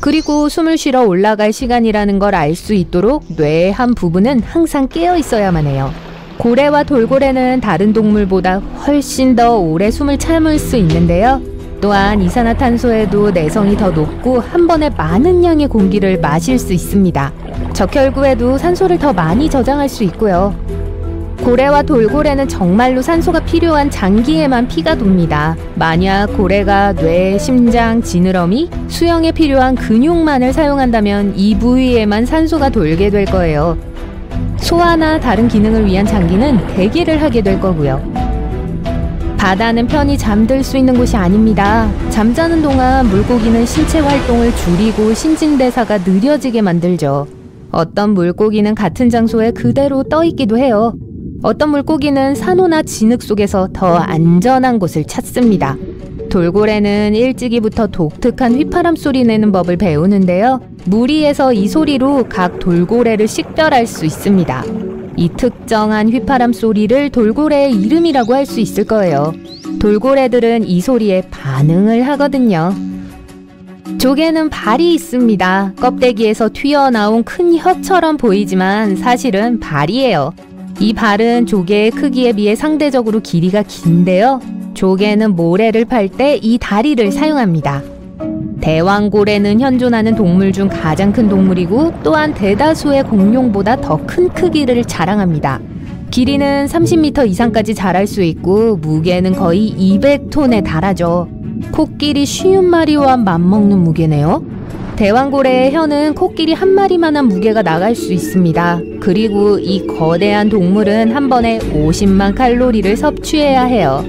그리고 숨을 쉬러 올라갈 시간이라는 걸 알 수 있도록 뇌의 한 부분은 항상 깨어 있어야만 해요. 고래와 돌고래는 다른 동물보다 훨씬 더 오래 숨을 참을 수 있는데요. 또한 이산화탄소에도 내성이 더 높고 한 번에 많은 양의 공기를 마실 수 있습니다. 적혈구에도 산소를 더 많이 저장할 수 있고요. 고래와 돌고래는 정말로 산소가 필요한 장기에만 피가 돕니다. 만약 고래가 뇌, 심장, 지느러미, 수영에 필요한 근육만을 사용한다면 이 부위에만 산소가 돌게 될 거예요. 소화나 다른 기능을 위한 장기는 대기를 하게 될 거고요. 바다는 편히 잠들 수 있는 곳이 아닙니다. 잠자는 동안 물고기는 신체 활동을 줄이고 신진대사가 느려지게 만들죠. 어떤 물고기는 같은 장소에 그대로 떠 있기도 해요. 어떤 물고기는 산호나 진흙 속에서 더 안전한 곳을 찾습니다. 돌고래는 일찍이부터 독특한 휘파람 소리 내는 법을 배우는데요. 무리에서 이 소리로 각 돌고래를 식별할 수 있습니다. 이 특정한 휘파람 소리를 돌고래의 이름이라고 할 수 있을 거예요. 돌고래들은 이 소리에 반응을 하거든요. 조개는 발이 있습니다. 껍데기에서 튀어나온 큰 혀처럼 보이지만 사실은 발이에요. 이 발은 조개의 크기에 비해 상대적으로 길이가 긴데요. 조개는 모래를 팔 때 이 다리를 사용합니다. 대왕고래는 현존하는 동물 중 가장 큰 동물이고 또한 대다수의 공룡보다 더 큰 크기를 자랑합니다. 길이는 30m 이상까지 자랄 수 있고 무게는 거의 200톤에 달하죠. 코끼리 50마리와 맞먹는 무게네요. 대왕고래의 혀는 코끼리 한 마리만한 무게가 나갈 수 있습니다. 그리고 이 거대한 동물은 한 번에 50만 칼로리를 섭취해야 해요.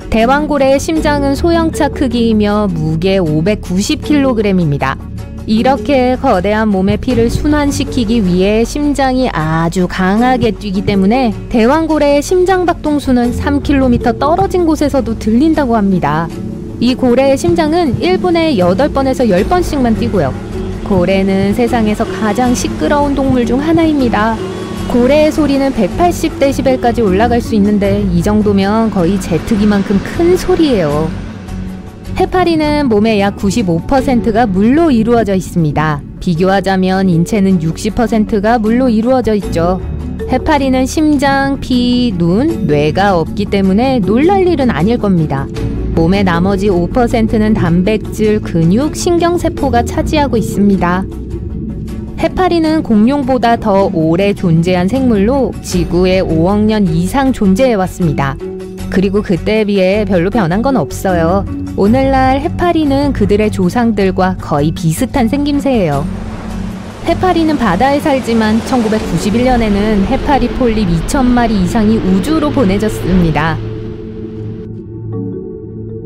대왕고래의 심장은 소형차 크기이며 무게 590kg입니다. 이렇게 거대한 몸의 피를 순환시키기 위해 심장이 아주 강하게 뛰기 때문에 대왕고래의 심장박동수는 3km 떨어진 곳에서도 들린다고 합니다. 이 고래의 심장은 1분에 8번에서 10번씩만 뛰고요. 고래는 세상에서 가장 시끄러운 동물 중 하나입니다. 고래의 소리는 180dB까지 올라갈 수 있는데 이 정도면 거의 제트기만큼 큰 소리예요. 해파리는 몸의 약 95%가 물로 이루어져 있습니다. 비교하자면 인체는 60%가 물로 이루어져 있죠. 해파리는 심장, 피, 눈, 뇌가 없기 때문에 놀랄 일은 아닐 겁니다. 몸의 나머지 5%는 단백질, 근육, 신경세포가 차지하고 있습니다. 해파리는 공룡보다 더 오래 존재한 생물로 지구에 5억 년 이상 존재해왔습니다. 그리고 그때에 비해 별로 변한 건 없어요. 오늘날 해파리는 그들의 조상들과 거의 비슷한 생김새예요. 해파리는 바다에 살지만 1991년에는 해파리 폴립 2,000마리 이상이 우주로 보내졌습니다.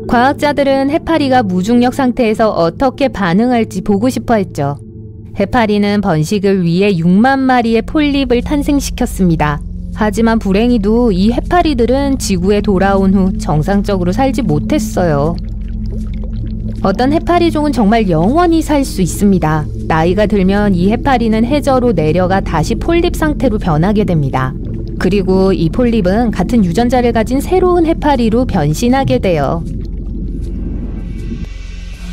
과학자들은 해파리가 무중력 상태에서 어떻게 반응할지 보고 싶어 했죠. 해파리는 번식을 위해 6만 마리의 폴립을 탄생시켰습니다. 하지만 불행히도 이 해파리들은 지구에 돌아온 후 정상적으로 살지 못했어요. 어떤 해파리종은 정말 영원히 살 수 있습니다. 나이가 들면 이 해파리는 해저로 내려가 다시 폴립 상태로 변하게 됩니다. 그리고 이 폴립은 같은 유전자를 가진 새로운 해파리로 변신하게 돼요.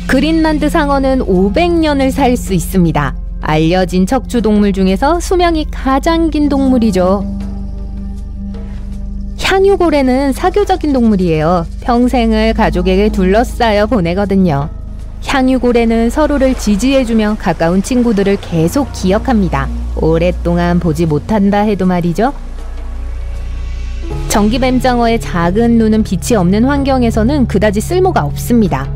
그린란드 상어는 500년을 살 수 있습니다. 알려진 척추동물 중에서 수명이 가장 긴 동물이죠. 향유고래는 사교적인 동물이에요. 평생을 가족에게 둘러싸여 보내거든요. 향유고래는 서로를 지지해주며 가까운 친구들을 계속 기억합니다. 오랫동안 보지 못한다 해도 말이죠. 전기뱀장어의 작은 눈은 빛이 없는 환경에서는 그다지 쓸모가 없습니다.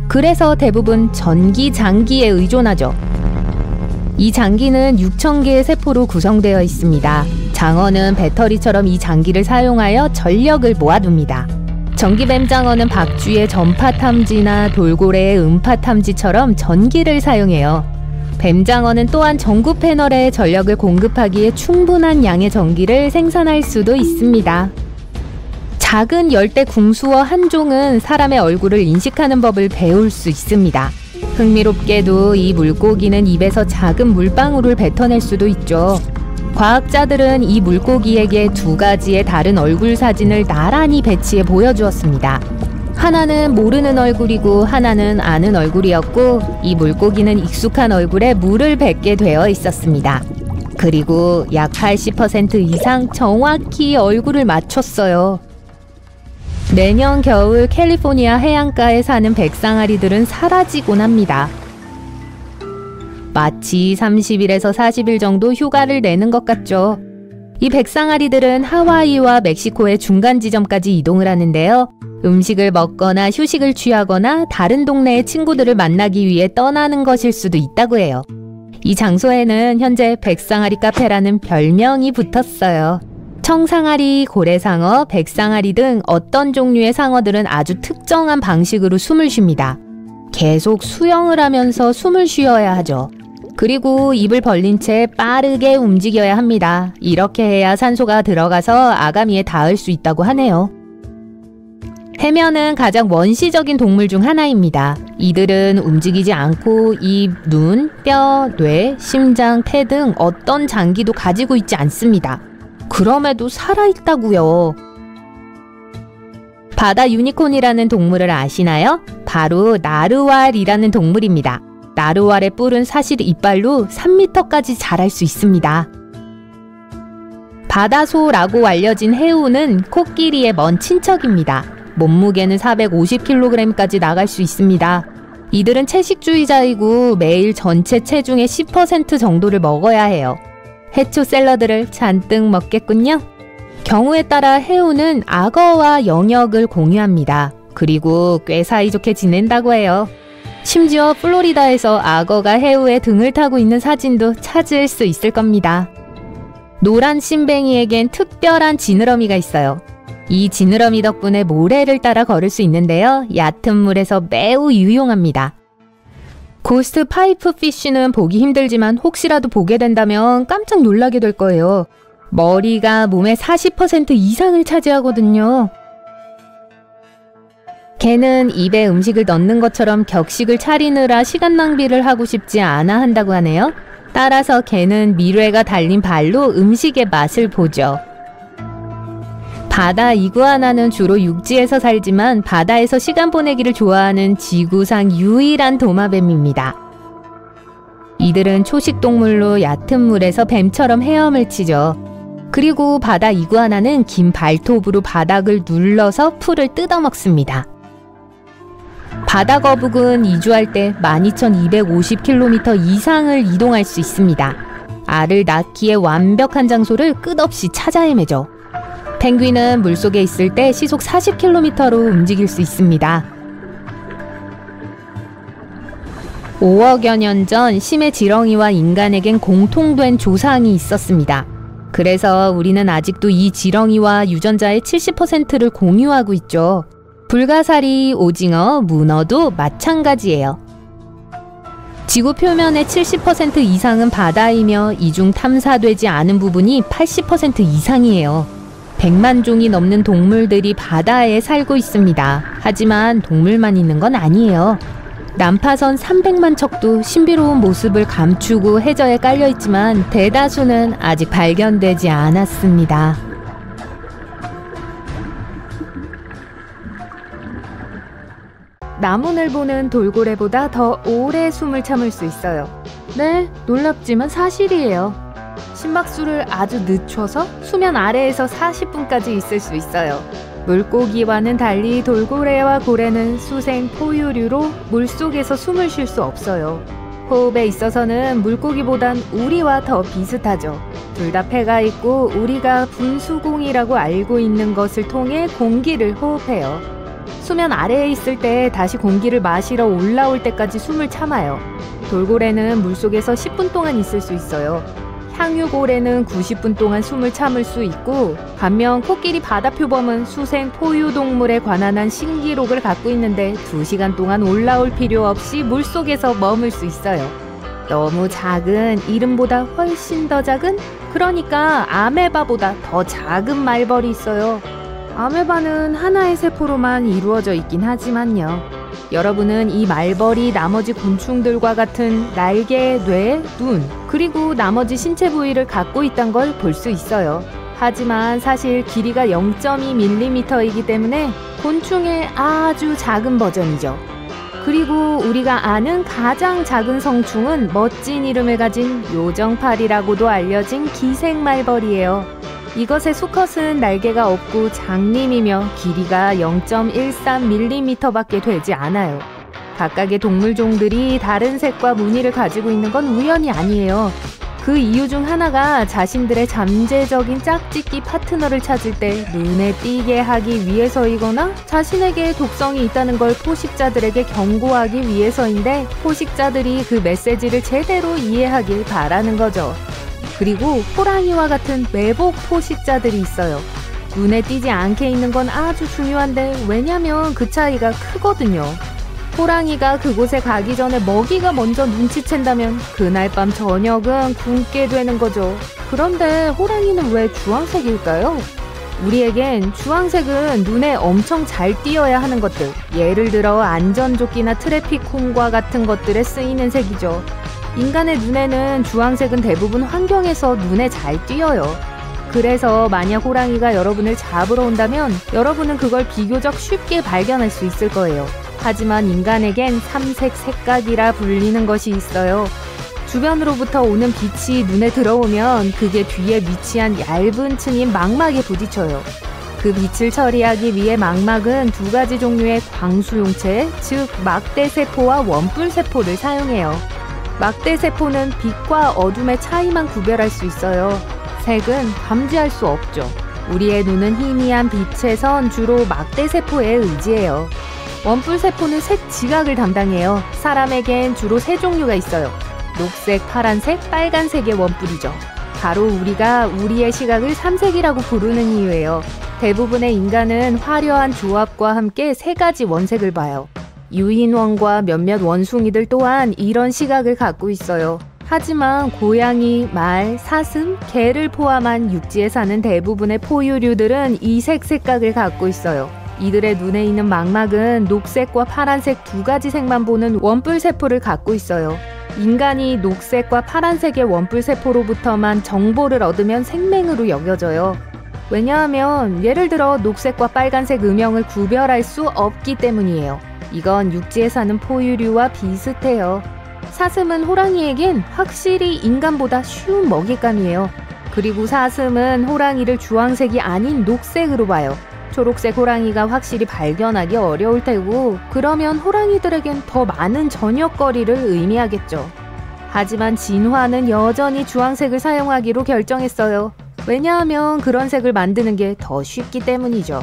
그래서 대부분 전기장기에 의존하죠. 이 장기는 6,000개의 세포로 구성되어 있습니다. 장어는 배터리처럼 이 장기를 사용하여 전력을 모아둡니다. 전기뱀장어는 박쥐의 전파 탐지나 돌고래의 음파 탐지처럼 전기를 사용해요. 뱀장어는 또한 전구 패널에 전력을 공급하기에 충분한 양의 전기를 생산할 수도 있습니다. 작은 열대 궁수어 한 종은 사람의 얼굴을 인식하는 법을 배울 수 있습니다. 흥미롭게도 이 물고기는 입에서 작은 물방울을 뱉어낼 수도 있죠. 과학자들은 이 물고기에게 2가지의 다른 얼굴 사진을 나란히 배치해 보여주었습니다. 하나는 모르는 얼굴이고 하나는 아는 얼굴이었고 이 물고기는 익숙한 얼굴에 물을 뱉게 되어 있었습니다. 그리고 약 80% 이상 정확히 얼굴을 맞췄어요. 내년 겨울 캘리포니아 해안가에 사는 백상아리들은 사라지곤 합니다. 마치 30일에서 40일 정도 휴가를 내는 것 같죠. 이 백상아리들은 하와이와 멕시코의 중간 지점까지 이동을 하는데요. 음식을 먹거나 휴식을 취하거나 다른 동네의 친구들을 만나기 위해 떠나는 것일 수도 있다고 해요. 이 장소에는 현재 백상아리 카페라는 별명이 붙었어요. 청상아리, 고래상어, 백상아리 등 어떤 종류의 상어들은 아주 특정한 방식으로 숨을 쉽니다. 계속 수영을 하면서 숨을 쉬어야 하죠. 그리고 입을 벌린 채 빠르게 움직여야 합니다. 이렇게 해야 산소가 들어가서 아가미에 닿을 수 있다고 하네요. 해면은 가장 원시적인 동물 중 하나입니다. 이들은 움직이지 않고 입, 눈, 뼈, 뇌, 심장, 폐 등 어떤 장기도 가지고 있지 않습니다. 그럼에도 살아있다고요. 바다 유니콘이라는 동물을 아시나요? 바로 나르왈이라는 동물입니다. 나르왈의 뿔은 사실 이빨로 3m까지 자랄 수 있습니다. 바다소라고 알려진 해우는 코끼리의 먼 친척입니다. 몸무게는 450kg까지 나갈 수 있습니다. 이들은 채식주의자이고 매일 전체 체중의 10% 정도를 먹어야 해요. 해초 샐러드를 잔뜩 먹겠군요. 경우에 따라 해우는 악어와 영역을 공유합니다. 그리고 꽤 사이좋게 지낸다고 해요. 심지어 플로리다에서 악어가 해우에 등을 타고 있는 사진도 찾을 수 있을 겁니다. 노란 심뱅이에겐 특별한 지느러미가 있어요. 이 지느러미 덕분에 모래를 따라 걸을 수 있는데요. 얕은 물에서 매우 유용합니다. 고스트 파이프 피쉬는 보기 힘들지만 혹시라도 보게 된다면 깜짝 놀라게 될 거예요. 머리가 몸의 40% 이상을 차지하거든요. 개는 입에 음식을 넣는 것처럼 격식을 차리느라 시간 낭비를 하고 싶지 않아 한다고 하네요. 따라서 개는 미뢰가 달린 발로 음식의 맛을 보죠. 바다 이구아나는 주로 육지에서 살지만 바다에서 시간 보내기를 좋아하는 지구상 유일한 도마뱀입니다. 이들은 초식동물로 얕은 물에서 뱀처럼 헤엄을 치죠. 그리고 바다 이구아나는 긴 발톱으로 바닥을 눌러서 풀을 뜯어먹습니다. 바다 거북은 이주할 때 12,250km 이상을 이동할 수 있습니다. 알을 낳기에 완벽한 장소를 끝없이 찾아 헤매죠. 펭귄은 물속에 있을 때 시속 40km로 움직일 수 있습니다. 5억여 년 전 심해 지렁이와 인간에겐 공통된 조상이 있었습니다. 그래서 우리는 아직도 이 지렁이와 유전자의 70%를 공유하고 있죠. 불가사리, 오징어, 문어도 마찬가지예요. 지구 표면의 70% 이상은 바다이며 이 중 탐사되지 않은 부분이 80% 이상이에요. 100만 종이 넘는 동물들이 바다에 살고 있습니다. 하지만 동물만 있는 건 아니에요. 난파선 300만 척도 신비로운 모습을 감추고 해저에 깔려 있지만 대다수는 아직 발견되지 않았습니다. 나무늘보는 돌고래보다 더 오래 숨을 참을 수 있어요. 네, 놀랍지만 사실이에요. 심박수를 아주 늦춰서 수면 아래에서 40분까지 있을 수 있어요. 물고기와는 달리 돌고래와 고래는 수생 포유류로 물속에서 숨을 쉴 수 없어요. 호흡에 있어서는 물고기보단 우리와 더 비슷하죠. 둘 다 폐가 있고 우리가 분수공이라고 알고 있는 것을 통해 공기를 호흡해요. 수면 아래에 있을 때 다시 공기를 마시러 올라올 때까지 숨을 참아요. 돌고래는 물속에서 10분 동안 있을 수 있어요. 향유고래는 90분 동안 숨을 참을 수 있고, 반면 코끼리 바다표범은 수생 포유동물에 관한 한 신기록을 갖고 있는데 2시간 동안 올라올 필요 없이 물속에서 머물 수 있어요. 너무 작은, 이름보다 훨씬 더 작은, 그러니까 아메바보다 더 작은 말벌이 있어요. 아메바는 하나의 세포로만 이루어져 있긴 하지만요. 여러분은 이 말벌이 나머지 gon충들과 같은 날개, 뇌, 눈, 그리고 나머지 신체 부위를 갖고 있다는 걸 볼 수 있어요. 하지만 사실 길이가 0.2mm이기 때문에 곤충의 아주 작은 버전이죠. 그리고 우리가 아는 가장 작은 성충은 멋진 이름을 가진 요정팔이라고도 알려진 기생말벌이에요. 이것의 수컷은 날개가 없고 장림이며 길이가 0.13mm 밖에 되지 않아요. 각각의 동물종들이 다른 색과 무늬를 가지고 있는 건 우연이 아니에요. 그 이유 중 하나가 자신들의 잠재적인 짝짓기 파트너를 찾을 때 눈에 띄게 하기 위해서이거나 자신에게 독성이 있다는 걸 포식자들에게 경고하기 위해서인데, 포식자들이 그 메시지를 제대로 이해하길 바라는 거죠. 그리고 호랑이와 같은 매복 포식자들이 있어요. 눈에 띄지 않게 있는 건 아주 중요한데, 왜냐면 그 차이가 크거든요. 호랑이가 그곳에 가기 전에 먹이가 먼저 눈치챈다면 그날 밤 저녁은 굶게 되는 거죠. 그런데 호랑이는 왜 주황색일까요? 우리에겐 주황색은 눈에 엄청 잘 띄어야 하는 것들, 예를 들어 안전조끼나 트래픽콘과 같은 것들에 쓰이는 색이죠. 인간의 눈에는 주황색은 대부분 환경에서 눈에 잘 띄어요. 그래서 만약 호랑이가 여러분을 잡으러 온다면 여러분은 그걸 비교적 쉽게 발견할 수 있을 거예요. 하지만 인간에겐 삼색 색각이라 불리는 것이 있어요. 주변으로부터 오는 빛이 눈에 들어오면 그게 뒤에 위치한 얇은 층인 망막에 부딪혀요. 그 빛을 처리하기 위해 망막은 두 가지 종류의 광수용체, 즉 막대세포와 원뿔세포를 사용해요. 막대세포는 빛과 어둠의 차이만 구별할 수 있어요. 색은 감지할 수 없죠. 우리의 눈은 희미한 빛에선 주로 막대세포에 의지해요. 원뿔세포는 색 지각을 담당해요. 사람에겐 주로 세 종류가 있어요. 녹색, 파란색, 빨간색의 원뿔이죠. 바로 우리가 우리의 시각을 삼색이라고 부르는 이유예요. 대부분의 인간은 화려한 조합과 함께 세 가지 원색을 봐요. 유인원과 몇몇 원숭이들 또한 이런 시각을 갖고 있어요. 하지만 고양이, 말, 사슴, 개를 포함한 육지에 사는 대부분의 포유류들은 이색 색각을 갖고 있어요. 이들의 눈에 있는 망막은 녹색과 파란색 두 가지 색만 보는 원뿔세포를 갖고 있어요. 인간이 녹색과 파란색의 원뿔세포로부터만 정보를 얻으면 생맹으로 여겨져요. 왜냐하면 예를 들어 녹색과 빨간색 음영을 구별할 수 없기 때문이에요. 이건 육지에 사는 포유류와 비슷해요. 사슴은 호랑이에겐 확실히 인간보다 쉬운 먹잇감이에요. 그리고 사슴은 호랑이를 주황색이 아닌 녹색으로 봐요. 초록색 호랑이가 확실히 발견하기 어려울 테고 그러면 호랑이들에겐 더 많은 저녁거리를 의미하겠죠. 하지만 진화는 여전히 주황색을 사용하기로 결정했어요. 왜냐하면 그런 색을 만드는 게 더 쉽기 때문이죠.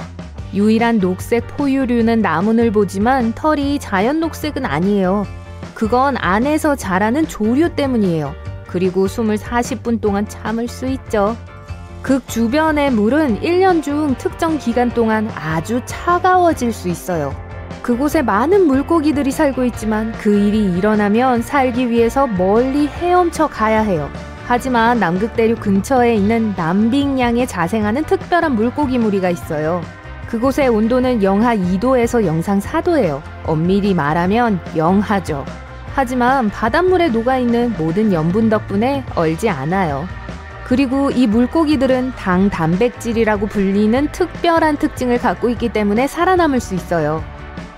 유일한 녹색 포유류는 나무늘 보지만 털이 자연 녹색은 아니에요. 그건 안에서 자라는 조류 때문이에요. 그리고 숨을 40분 동안 참을 수 있죠. 극 주변의 물은 1년 중 특정 기간 동안 아주 차가워질 수 있어요. 그곳에 많은 물고기들이 살고 있지만 그 일이 일어나면 살기 위해서 멀리 헤엄쳐 가야 해요. 하지만 남극대륙 근처에 있는 남빙양에 자생하는 특별한 물고기 무리가 있어요. 그곳의 온도는 영하 2도에서 영상 4도예요. 엄밀히 말하면 영하죠. 하지만 바닷물에 녹아있는 모든 염분 덕분에 얼지 않아요. 그리고 이 물고기들은 당단백질이라고 불리는 특별한 특징을 갖고 있기 때문에 살아남을 수 있어요.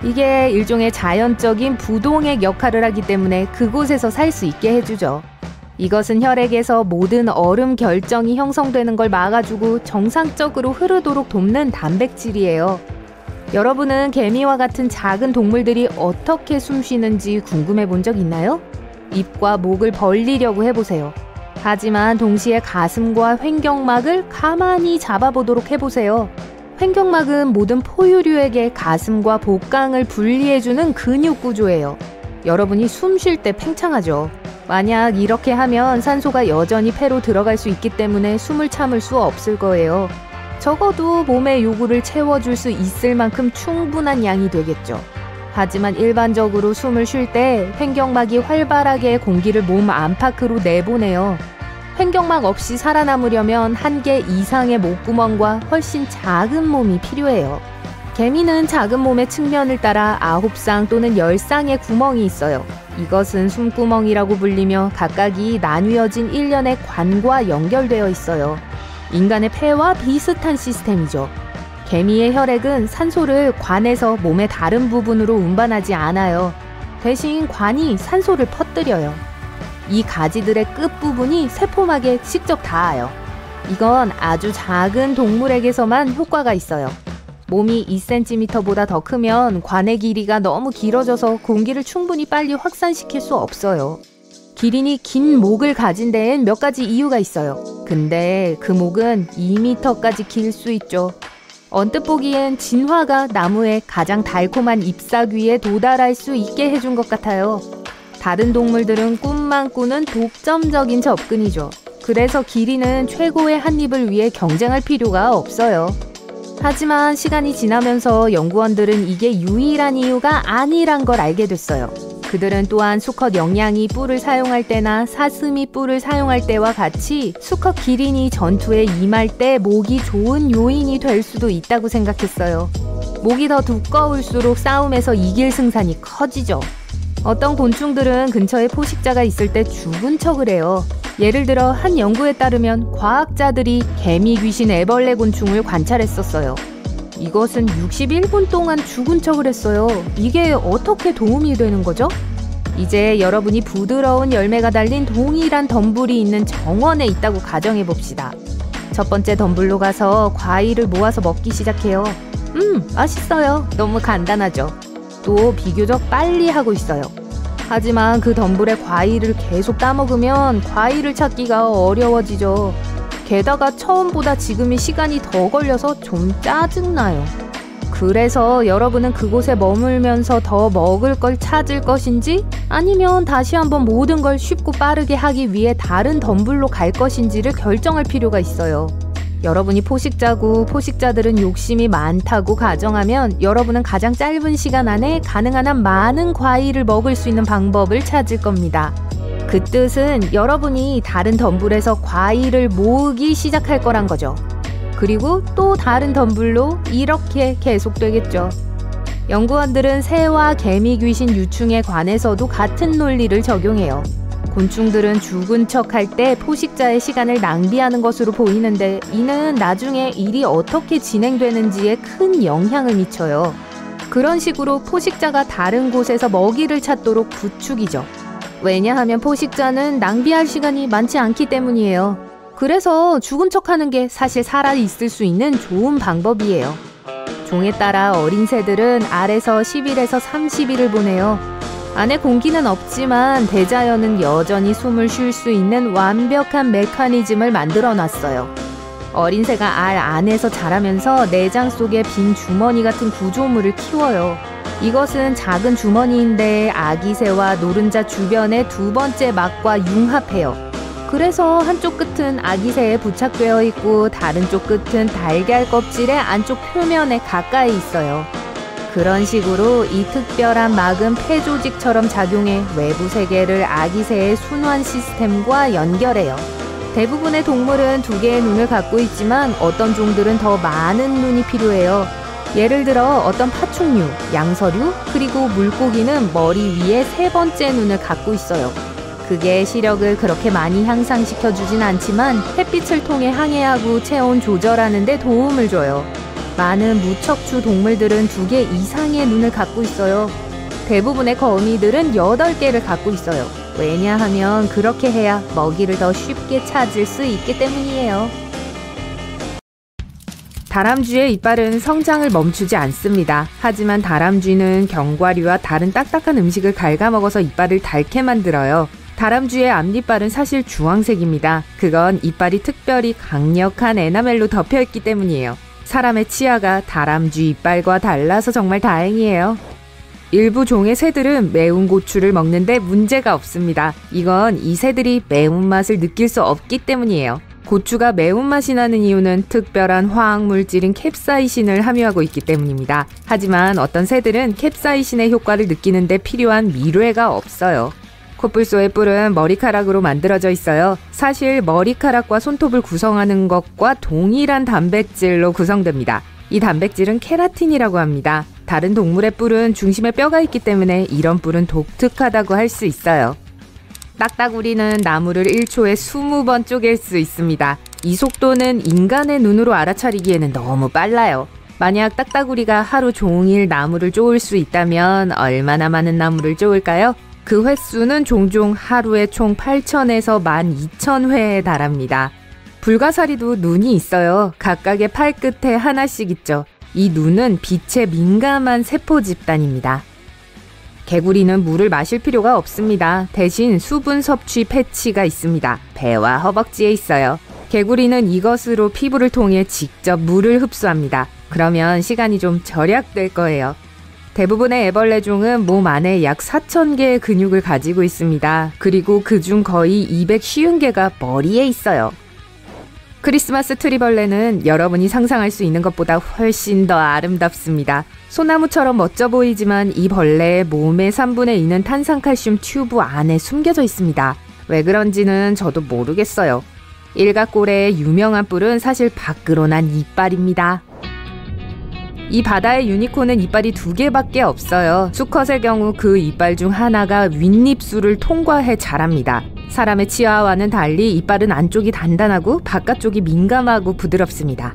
이게 일종의 자연적인 부동액 역할을 하기 때문에 그곳에서 살 수 있게 해주죠. 이것은 혈액에서 모든 얼음 결정이 형성되는 걸 막아주고 정상적으로 흐르도록 돕는 단백질이에요. 여러분은 개미와 같은 작은 동물들이 어떻게 숨 쉬는지 궁금해 본 적 있나요? 입과 목을 벌리려고 해보세요. 하지만 동시에 가슴과 횡격막을 가만히 잡아보도록 해보세요. 횡격막은 모든 포유류에게 가슴과 복강을 분리해주는 근육 구조예요. 여러분이 숨 쉴 때 팽창하죠. 만약 이렇게 하면 산소가 여전히 폐로 들어갈 수 있기 때문에 숨을 참을 수 없을 거예요. 적어도 몸의 요구를 채워줄 수 있을 만큼 충분한 양이 되겠죠. 하지만 일반적으로 숨을 쉴 때 횡격막이 활발하게 공기를 몸 안팎으로 내보내요. 횡격막 없이 살아남으려면 1개 이상의 목구멍과 훨씬 작은 몸이 필요해요. 개미는 작은 몸의 측면을 따라 9쌍 또는 10쌍의 구멍이 있어요. 이것은 숨구멍이라고 불리며 각각이 나뉘어진 일련의 관과 연결되어 있어요. 인간의 폐와 비슷한 시스템이죠. 개미의 혈액은 산소를 관에서 몸의 다른 부분으로 운반하지 않아요. 대신 관이 산소를 퍼뜨려요. 이 가지들의 끝부분이 세포막에 직접 닿아요. 이건 아주 작은 동물에게서만 효과가 있어요. 몸이 2cm보다 더 크면 관의 길이가 너무 길어져서 공기를 충분히 빨리 확산시킬 수 없어요. 기린이 긴 목을 가진 데엔 몇 가지 이유가 있어요. 근데 그 목은 2m까지 길 수 있죠. 언뜻 보기엔 진화가 나무의 가장 달콤한 잎사귀에 도달할 수 있게 해준 것 같아요. 다른 동물들은 꿈만 꾸는 독점적인 접근이죠. 그래서 기린은 최고의 한 입을 위해 경쟁할 필요가 없어요. 하지만 시간이 지나면서 연구원들은 이게 유일한 이유가 아니란 걸 알게 됐어요. 그들은 또한 수컷 영양이 뿔을 사용할 때나 사슴이 뿔을 사용할 때와 같이 수컷 기린이 전투에 임할 때 목이 좋은 요인이 될 수도 있다고 생각했어요. 목이 더 두꺼울수록 싸움에서 이길 승산이 커지죠. 어떤 곤충들은 근처에 포식자가 있을 때 죽은 척을 해요. 예를 들어 한 연구에 따르면 과학자들이 개미 귀신 애벌레 곤충을 관찰했었어요. 이것은 61분 동안 죽은 척을 했어요. 이게 어떻게 도움이 되는 거죠? 이제 여러분이 부드러운 열매가 달린 동일한 덤불이 있는 정원에 있다고 가정해봅시다. 첫 번째 덤불로 가서 과일을 모아서 먹기 시작해요. 맛있어요. 너무 간단하죠. 또 비교적 빨리 하고 있어요. 하지만 그 덤불에 과일을 계속 따먹으면 과일을 찾기가 어려워지죠. 게다가 처음보다 지금이 시간이 더 걸려서 좀 짜증나요. 그래서 여러분은 그곳에 머물면서 더 먹을 걸 찾을 것인지 아니면 다시 한번 모든 걸 쉽고 빠르게 하기 위해 다른 덤불로 갈 것인지를 결정할 필요가 있어요. 여러분이 포식자고 포식자들은 욕심이 많다고 가정하면 여러분은 가장 짧은 시간 안에 가능한 한 많은 과일을 먹을 수 있는 방법을 찾을 겁니다. 그 뜻은 여러분이 다른 덤불에서 과일을 모으기 시작할 거란 거죠. 그리고 또 다른 덤불로 이렇게 계속되겠죠. 연구원들은 새와 개미 귀신 유충에 관해서도 같은 논리를 적용해요. 곤충들은 죽은 척 할 때 포식자의 시간을 낭비하는 것으로 보이는데 이는 나중에 일이 어떻게 진행되는지에 큰 영향을 미쳐요. 그런 식으로 포식자가 다른 곳에서 먹이를 찾도록 부추기죠. 왜냐하면 포식자는 낭비할 시간이 많지 않기 때문이에요. 그래서 죽은 척하는 게 사실 살아있을 수 있는 좋은 방법이에요. 종에 따라 어린 새들은 알에서 10일에서 30일을 보내요. 안에 공기는 없지만 대자연은 여전히 숨을 쉴 수 있는 완벽한 메커니즘을 만들어 놨어요. 어린 새가 알 안에서 자라면서 내장 속에 빈 주머니 같은 구조물을 키워요. 이것은 작은 주머니인데 아기 새와 노른자 주변의 두 번째 막과 융합해요. 그래서 한쪽 끝은 아기 새에 부착되어 있고 다른 쪽 끝은 달걀 껍질의 안쪽 표면에 가까이 있어요. 그런 식으로 이 특별한 막은 폐조직처럼 작용해 외부 세계를 아기 새의 순환 시스템과 연결해요. 대부분의 동물은 두 개의 눈을 갖고 있지만 어떤 종들은 더 많은 눈이 필요해요. 예를 들어 어떤 파충류, 양서류, 그리고 물고기는 머리 위에 세 번째 눈을 갖고 있어요. 그게 시력을 그렇게 많이 향상시켜주진 않지만 햇빛을 통해 항해하고 체온 조절하는 데 도움을 줘요. 많은 무척추 동물들은 2개 이상의 눈을 갖고 있어요. 대부분의 거미들은 8개를 갖고 있어요. 왜냐하면 그렇게 해야 먹이를 더 쉽게 찾을 수 있기 때문이에요. 다람쥐의 이빨은 성장을 멈추지 않습니다. 하지만 다람쥐는 견과류와 다른 딱딱한 음식을 갉아먹어서 이빨을 닳게 만들어요. 다람쥐의 앞니빨은 사실 주황색입니다. 그건 이빨이 특별히 강력한 에나멜로 덮여있기 때문이에요. 사람의 치아가 다람쥐 이빨과 달라서 정말 다행이에요. 일부 종의 새들은 매운 고추를 먹는데 문제가 없습니다. 이건 이 새들이 매운맛을 느낄 수 없기 때문이에요. 고추가 매운맛이 나는 이유는 특별한 화학물질인 캡사이신을 함유하고 있기 때문입니다. 하지만 어떤 새들은 캡사이신의 효과를 느끼는데 필요한 미뢰가 없어요. 코뿔소의 뿔은 머리카락으로 만들어져 있어요. 사실 머리카락과 손톱을 구성하는 것과 동일한 단백질로 구성됩니다. 이 단백질은 케라틴이라고 합니다. 다른 동물의 뿔은 중심에 뼈가 있기 때문에 이런 뿔은 독특하다고 할 수 있어요. 딱따구리는 나무를 1초에 20번 쪼갤 수 있습니다. 이 속도는 인간의 눈으로 알아차리기에는 너무 빨라요. 만약 딱따구리가 하루 종일 나무를 쪼을 수 있다면 얼마나 많은 나무를 쪼을까요? 그 횟수는 종종 하루에 총 8,000에서 12,000회에 달합니다. 불가사리도 눈이 있어요. 각각의 팔 끝에 하나씩 있죠. 이 눈은 빛에 민감한 세포 집단입니다. 개구리는 물을 마실 필요가 없습니다. 대신 수분 섭취 패치가 있습니다. 배와 허벅지에 있어요. 개구리는 이것으로 피부를 통해 직접 물을 흡수합니다. 그러면 시간이 좀 절약될 거예요. 대부분의 애벌레종은 몸 안에 약 4,000개의 근육을 가지고 있습니다. 그리고 그중 거의 250개가 머리에 있어요. 크리스마스 트리벌레는 여러분이 상상할 수 있는 것보다 훨씬 더 아름답습니다. 소나무처럼 멋져 보이지만 이 벌레의 몸의 3분의 2는 탄산칼슘 튜브 안에 숨겨져 있습니다. 왜 그런지는 저도 모르겠어요. 일각고래의 유명한 뿔은 사실 밖으로 난 이빨입니다. 이 바다의 유니콘은 이빨이 2개밖에 없어요. 수컷의 경우 그 이빨 중 하나가 윗입술을 통과해 자랍니다. 사람의 치아와는 달리 이빨은 안쪽이 단단하고 바깥쪽이 민감하고 부드럽습니다.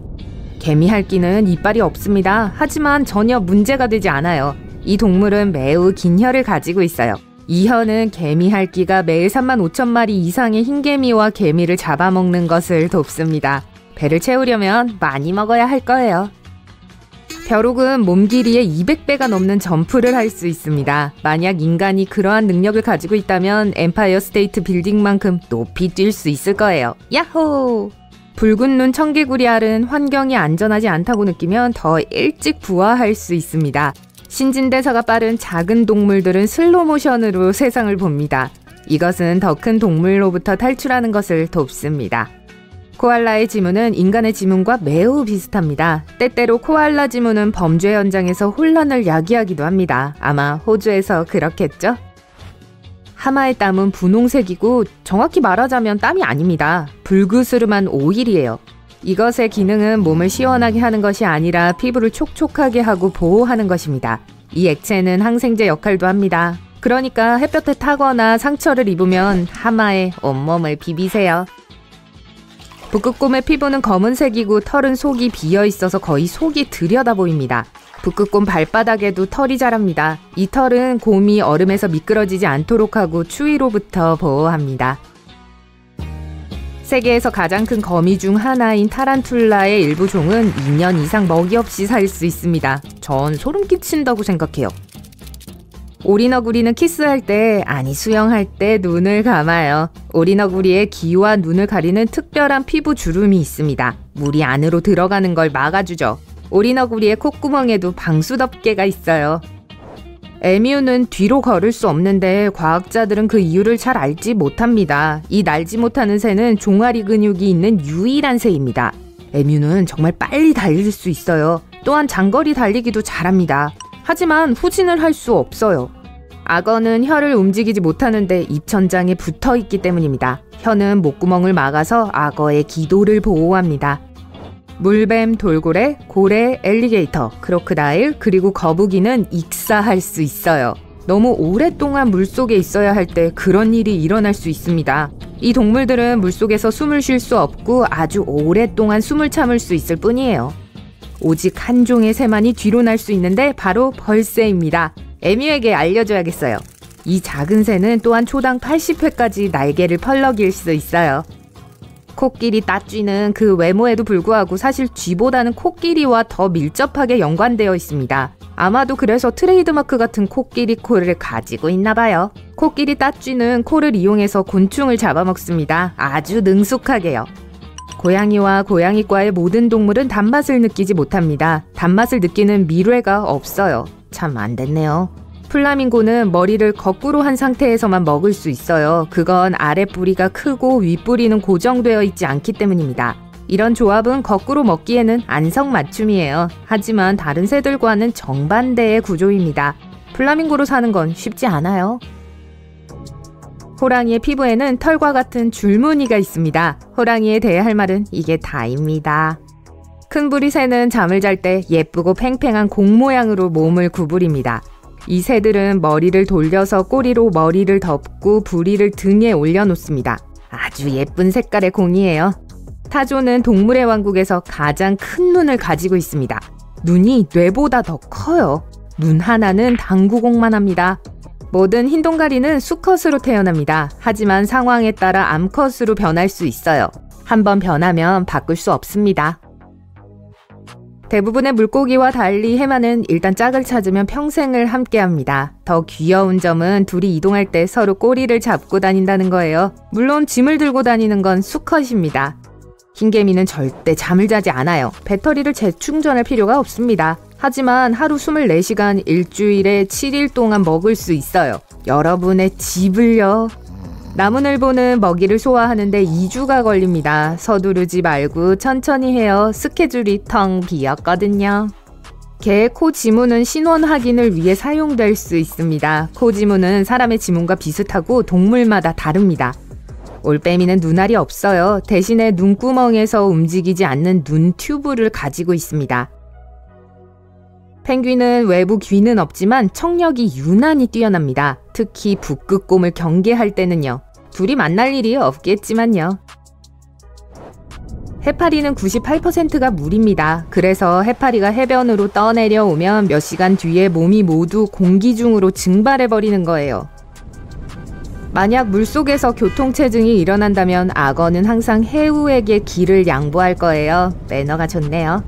개미핥기는 이빨이 없습니다. 하지만 전혀 문제가 되지 않아요. 이 동물은 매우 긴 혀를 가지고 있어요. 이 혀는 개미 핥기가 매일 35,000마리 이상의 흰개미와 개미를 잡아먹는 것을 돕습니다. 배를 채우려면 많이 먹어야 할 거예요. 벼룩은 몸 길이의 200배가 넘는 점프를 할 수 있습니다. 만약 인간이 그러한 능력을 가지고 있다면 엠파이어 스테이트 빌딩만큼 높이 뛸 수 있을 거예요. 야호! 붉은 눈 청개구리 알은 환경이 안전하지 않다고 느끼면 더 일찍 부화할 수 있습니다. 신진대사가 빠른 작은 동물들은 슬로모션으로 세상을 봅니다. 이것은 더 큰 동물로부터 탈출하는 것을 돕습니다. 코알라의 지문은 인간의 지문과 매우 비슷합니다. 때때로 코알라 지문은 범죄 현장에서 혼란을 야기하기도 합니다. 아마 호주에서 그렇겠죠? 하마의 땀은 분홍색이고 정확히 말하자면 땀이 아닙니다. 불그스름한 오일이에요. 이것의 기능은 몸을 시원하게 하는 것이 아니라 피부를 촉촉하게 하고 보호하는 것입니다. 이 액체는 항생제 역할도 합니다. 그러니까 햇볕에 타거나 상처를 입으면 하마에 온몸을 비비세요. 북극곰의 피부는 검은색이고 털은 속이 비어있어서 거의 속이 들여다 보입니다. 북극곰 발바닥에도 털이 자랍니다. 이 털은 곰이 얼음에서 미끄러지지 않도록 하고 추위로부터 보호합니다. 세계에서 가장 큰 거미 중 하나인 타란툴라의 일부 종은 2년 이상 먹이 없이 살 수 있습니다. 전 소름 끼친다고 생각해요. 오리너구리는 키스할 때, 아니 수영할 때 눈을 감아요. 오리너구리의 귀와 눈을 가리는 특별한 피부 주름이 있습니다. 물이 안으로 들어가는 걸 막아주죠. 오리너구리의 콧구멍에도 방수덮개가 있어요. 에뮤는 뒤로 걸을 수 없는데 과학자들은 그 이유를 잘 알지 못합니다. 이 날지 못하는 새는 종아리 근육이 있는 유일한 새입니다. 에뮤는 정말 빨리 달릴 수 있어요. 또한 장거리 달리기도 잘합니다. 하지만 후진을 할 수 없어요. 악어는 혀를 움직이지 못하는데 입천장에 붙어있기 때문입니다. 혀는 목구멍을 막아서 악어의 기도를 보호합니다. 물뱀, 돌고래, 고래, 엘리게이터, 크로커다일, 그리고 거북이는 익사할 수 있어요. 너무 오랫동안 물속에 있어야 할 때 그런 일이 일어날 수 있습니다. 이 동물들은 물속에서 숨을 쉴 수 없고 아주 오랫동안 숨을 참을 수 있을 뿐이에요. 오직 한 종의 새만이 뒤로 날 수 있는데 바로 벌새입니다. 에뮤에게 알려줘야겠어요. 이 작은 새는 또한 초당 80회까지 날개를 펄럭일 수 있어요. 코끼리 따쥐는 그 외모에도 불구하고 사실 쥐보다는 코끼리와 더 밀접하게 연관되어 있습니다. 아마도 그래서 트레이드마크 같은 코끼리 코를 가지고 있나 봐요. 코끼리 따쥐는 코를 이용해서 곤충을 잡아먹습니다. 아주 능숙하게요. 고양이와 고양이과의 모든 동물은 단맛을 느끼지 못합니다. 단맛을 느끼는 미뢰가 없어요. 참 안 됐네요. 플라밍고는 머리를 거꾸로 한 상태에서만 먹을 수 있어요. 그건 아랫뿌리가 크고 윗뿌리는 고정되어 있지 않기 때문입니다. 이런 조합은 거꾸로 먹기에는 안성맞춤이에요. 하지만 다른 새들과는 정반대의 구조입니다. 플라밍고로 사는 건 쉽지 않아요. 호랑이의 피부에는 털과 같은 줄무늬가 있습니다. 호랑이에 대해 할 말은 이게 다입니다. 큰 부리 새는 잠을 잘 때 예쁘고 팽팽한 공 모양으로 몸을 구부립니다. 이 새들은 머리를 돌려서 꼬리로 머리를 덮고 부리를 등에 올려놓습니다. 아주 예쁜 색깔의 공이에요. 타조는 동물의 왕국에서 가장 큰 눈을 가지고 있습니다. 눈이 뇌보다 더 커요. 눈 하나는 당구공만 합니다. 모든 흰동가리는 수컷으로 태어납니다. 하지만 상황에 따라 암컷으로 변할 수 있어요. 한번 변하면 바꿀 수 없습니다. 대부분의 물고기와 달리 해마는 일단 짝을 찾으면 평생을 함께합니다. 더 귀여운 점은 둘이 이동할 때 서로 꼬리를 잡고 다닌다는 거예요. 물론 짐을 들고 다니는 건 수컷입니다. 흰개미는 절대 잠을 자지 않아요. 배터리를 재충전할 필요가 없습니다. 하지만 하루 24시간 일주일에 7일 동안 먹을 수 있어요. 여러분의 집을요. 나무늘보는 먹이를 소화하는데 2주가 걸립니다. 서두르지 말고 천천히 해요. 스케줄이 텅 비었거든요. 개의 코 지문은 신원 확인을 위해 사용될 수 있습니다. 코 지문은 사람의 지문과 비슷하고 동물마다 다릅니다. 올빼미는 눈알이 없어요. 대신에 눈구멍에서 움직이지 않는 눈 튜브를 가지고 있습니다. 펭귄은 외부 귀는 없지만 청력이 유난히 뛰어납니다. 특히 북극곰을 경계할 때는요. 둘이 만날 일이 없겠지만요. 해파리는 98%가 물입니다. 그래서 해파리가 해변으로 떠내려오면 몇 시간 뒤에 몸이 모두 공기 중으로 증발해버리는 거예요. 만약 물속에서 교통체증이 일어난다면 악어는 항상 해우에게 길을 양보할 거예요. 매너가 좋네요.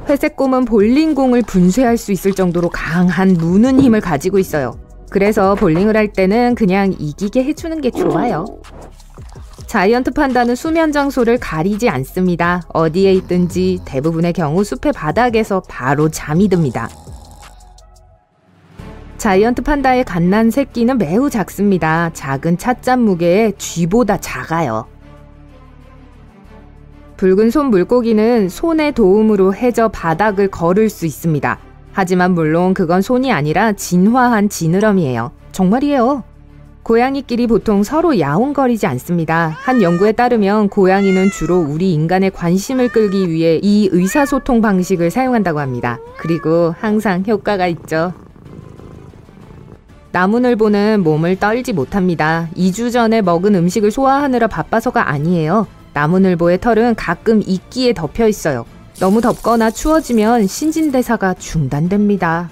회색곰은 볼링공을 분쇄할 수 있을 정도로 강한 무는 힘을 가지고 있어요. 그래서 볼링을 할 때는 그냥 이기게 해주는 게 좋아요. 자이언트 판다는 수면 장소를 가리지 않습니다. 어디에 있든지 대부분의 경우 숲의 바닥에서 바로 잠이 듭니다. 자이언트 판다의 갓난 새끼는 매우 작습니다. 작은 찻잔 무게에 쥐보다 작아요. 붉은 손 물고기는 손의 도움으로 해저 바닥을 걸을 수 있습니다. 하지만 물론 그건 손이 아니라 진화한 지느러미예요. 정말이에요. 고양이끼리 보통 서로 야옹거리지 않습니다. 한 연구에 따르면 고양이는 주로 우리 인간의 관심을 끌기 위해 이 의사소통 방식을 사용한다고 합니다. 그리고 항상 효과가 있죠. 나무늘보는 몸을 떨지 못합니다. 2주 전에 먹은 음식을 소화하느라 바빠서가 아니에요. 나무늘보의 털은 가끔 이끼에 덮여 있어요. 너무 덥거나 추워지면 신진대사가 중단됩니다.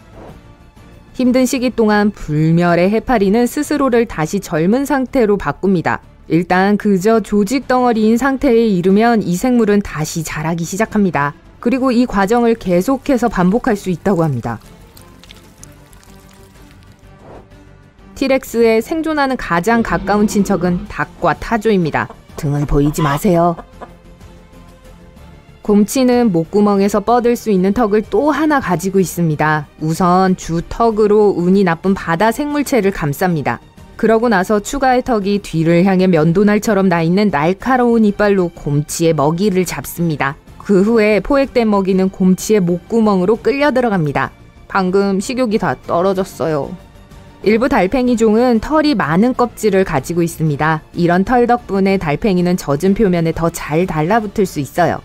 힘든 시기 동안 불멸의 해파리는 스스로를 다시 젊은 상태로 바꿉니다. 일단 그저 조직 덩어리인 상태에 이르면 이 생물은 다시 자라기 시작합니다. 그리고 이 과정을 계속해서 반복할 수 있다고 합니다. 티렉스의 생존하는 가장 가까운 친척은 닭과 타조입니다. 등을 보이지 마세요. 곰치는 목구멍에서 뻗을 수 있는 턱을 또 하나 가지고 있습니다. 우선 주 턱으로 운이 나쁜 바다 생물체를 감쌉니다. 그러고 나서 추가의 턱이 뒤를 향해 면도날처럼 나 있는 날카로운 이빨로 곰치의 먹이를 잡습니다. 그 후에 포획된 먹이는 곰치의 목구멍으로 끌려 들어갑니다. 방금 식욕이 다 떨어졌어요. 일부 달팽이종은 털이 많은 껍질을 가지고 있습니다. 이런 털 덕분에 달팽이는 젖은 표면에 더 잘 달라붙을 수 있어요.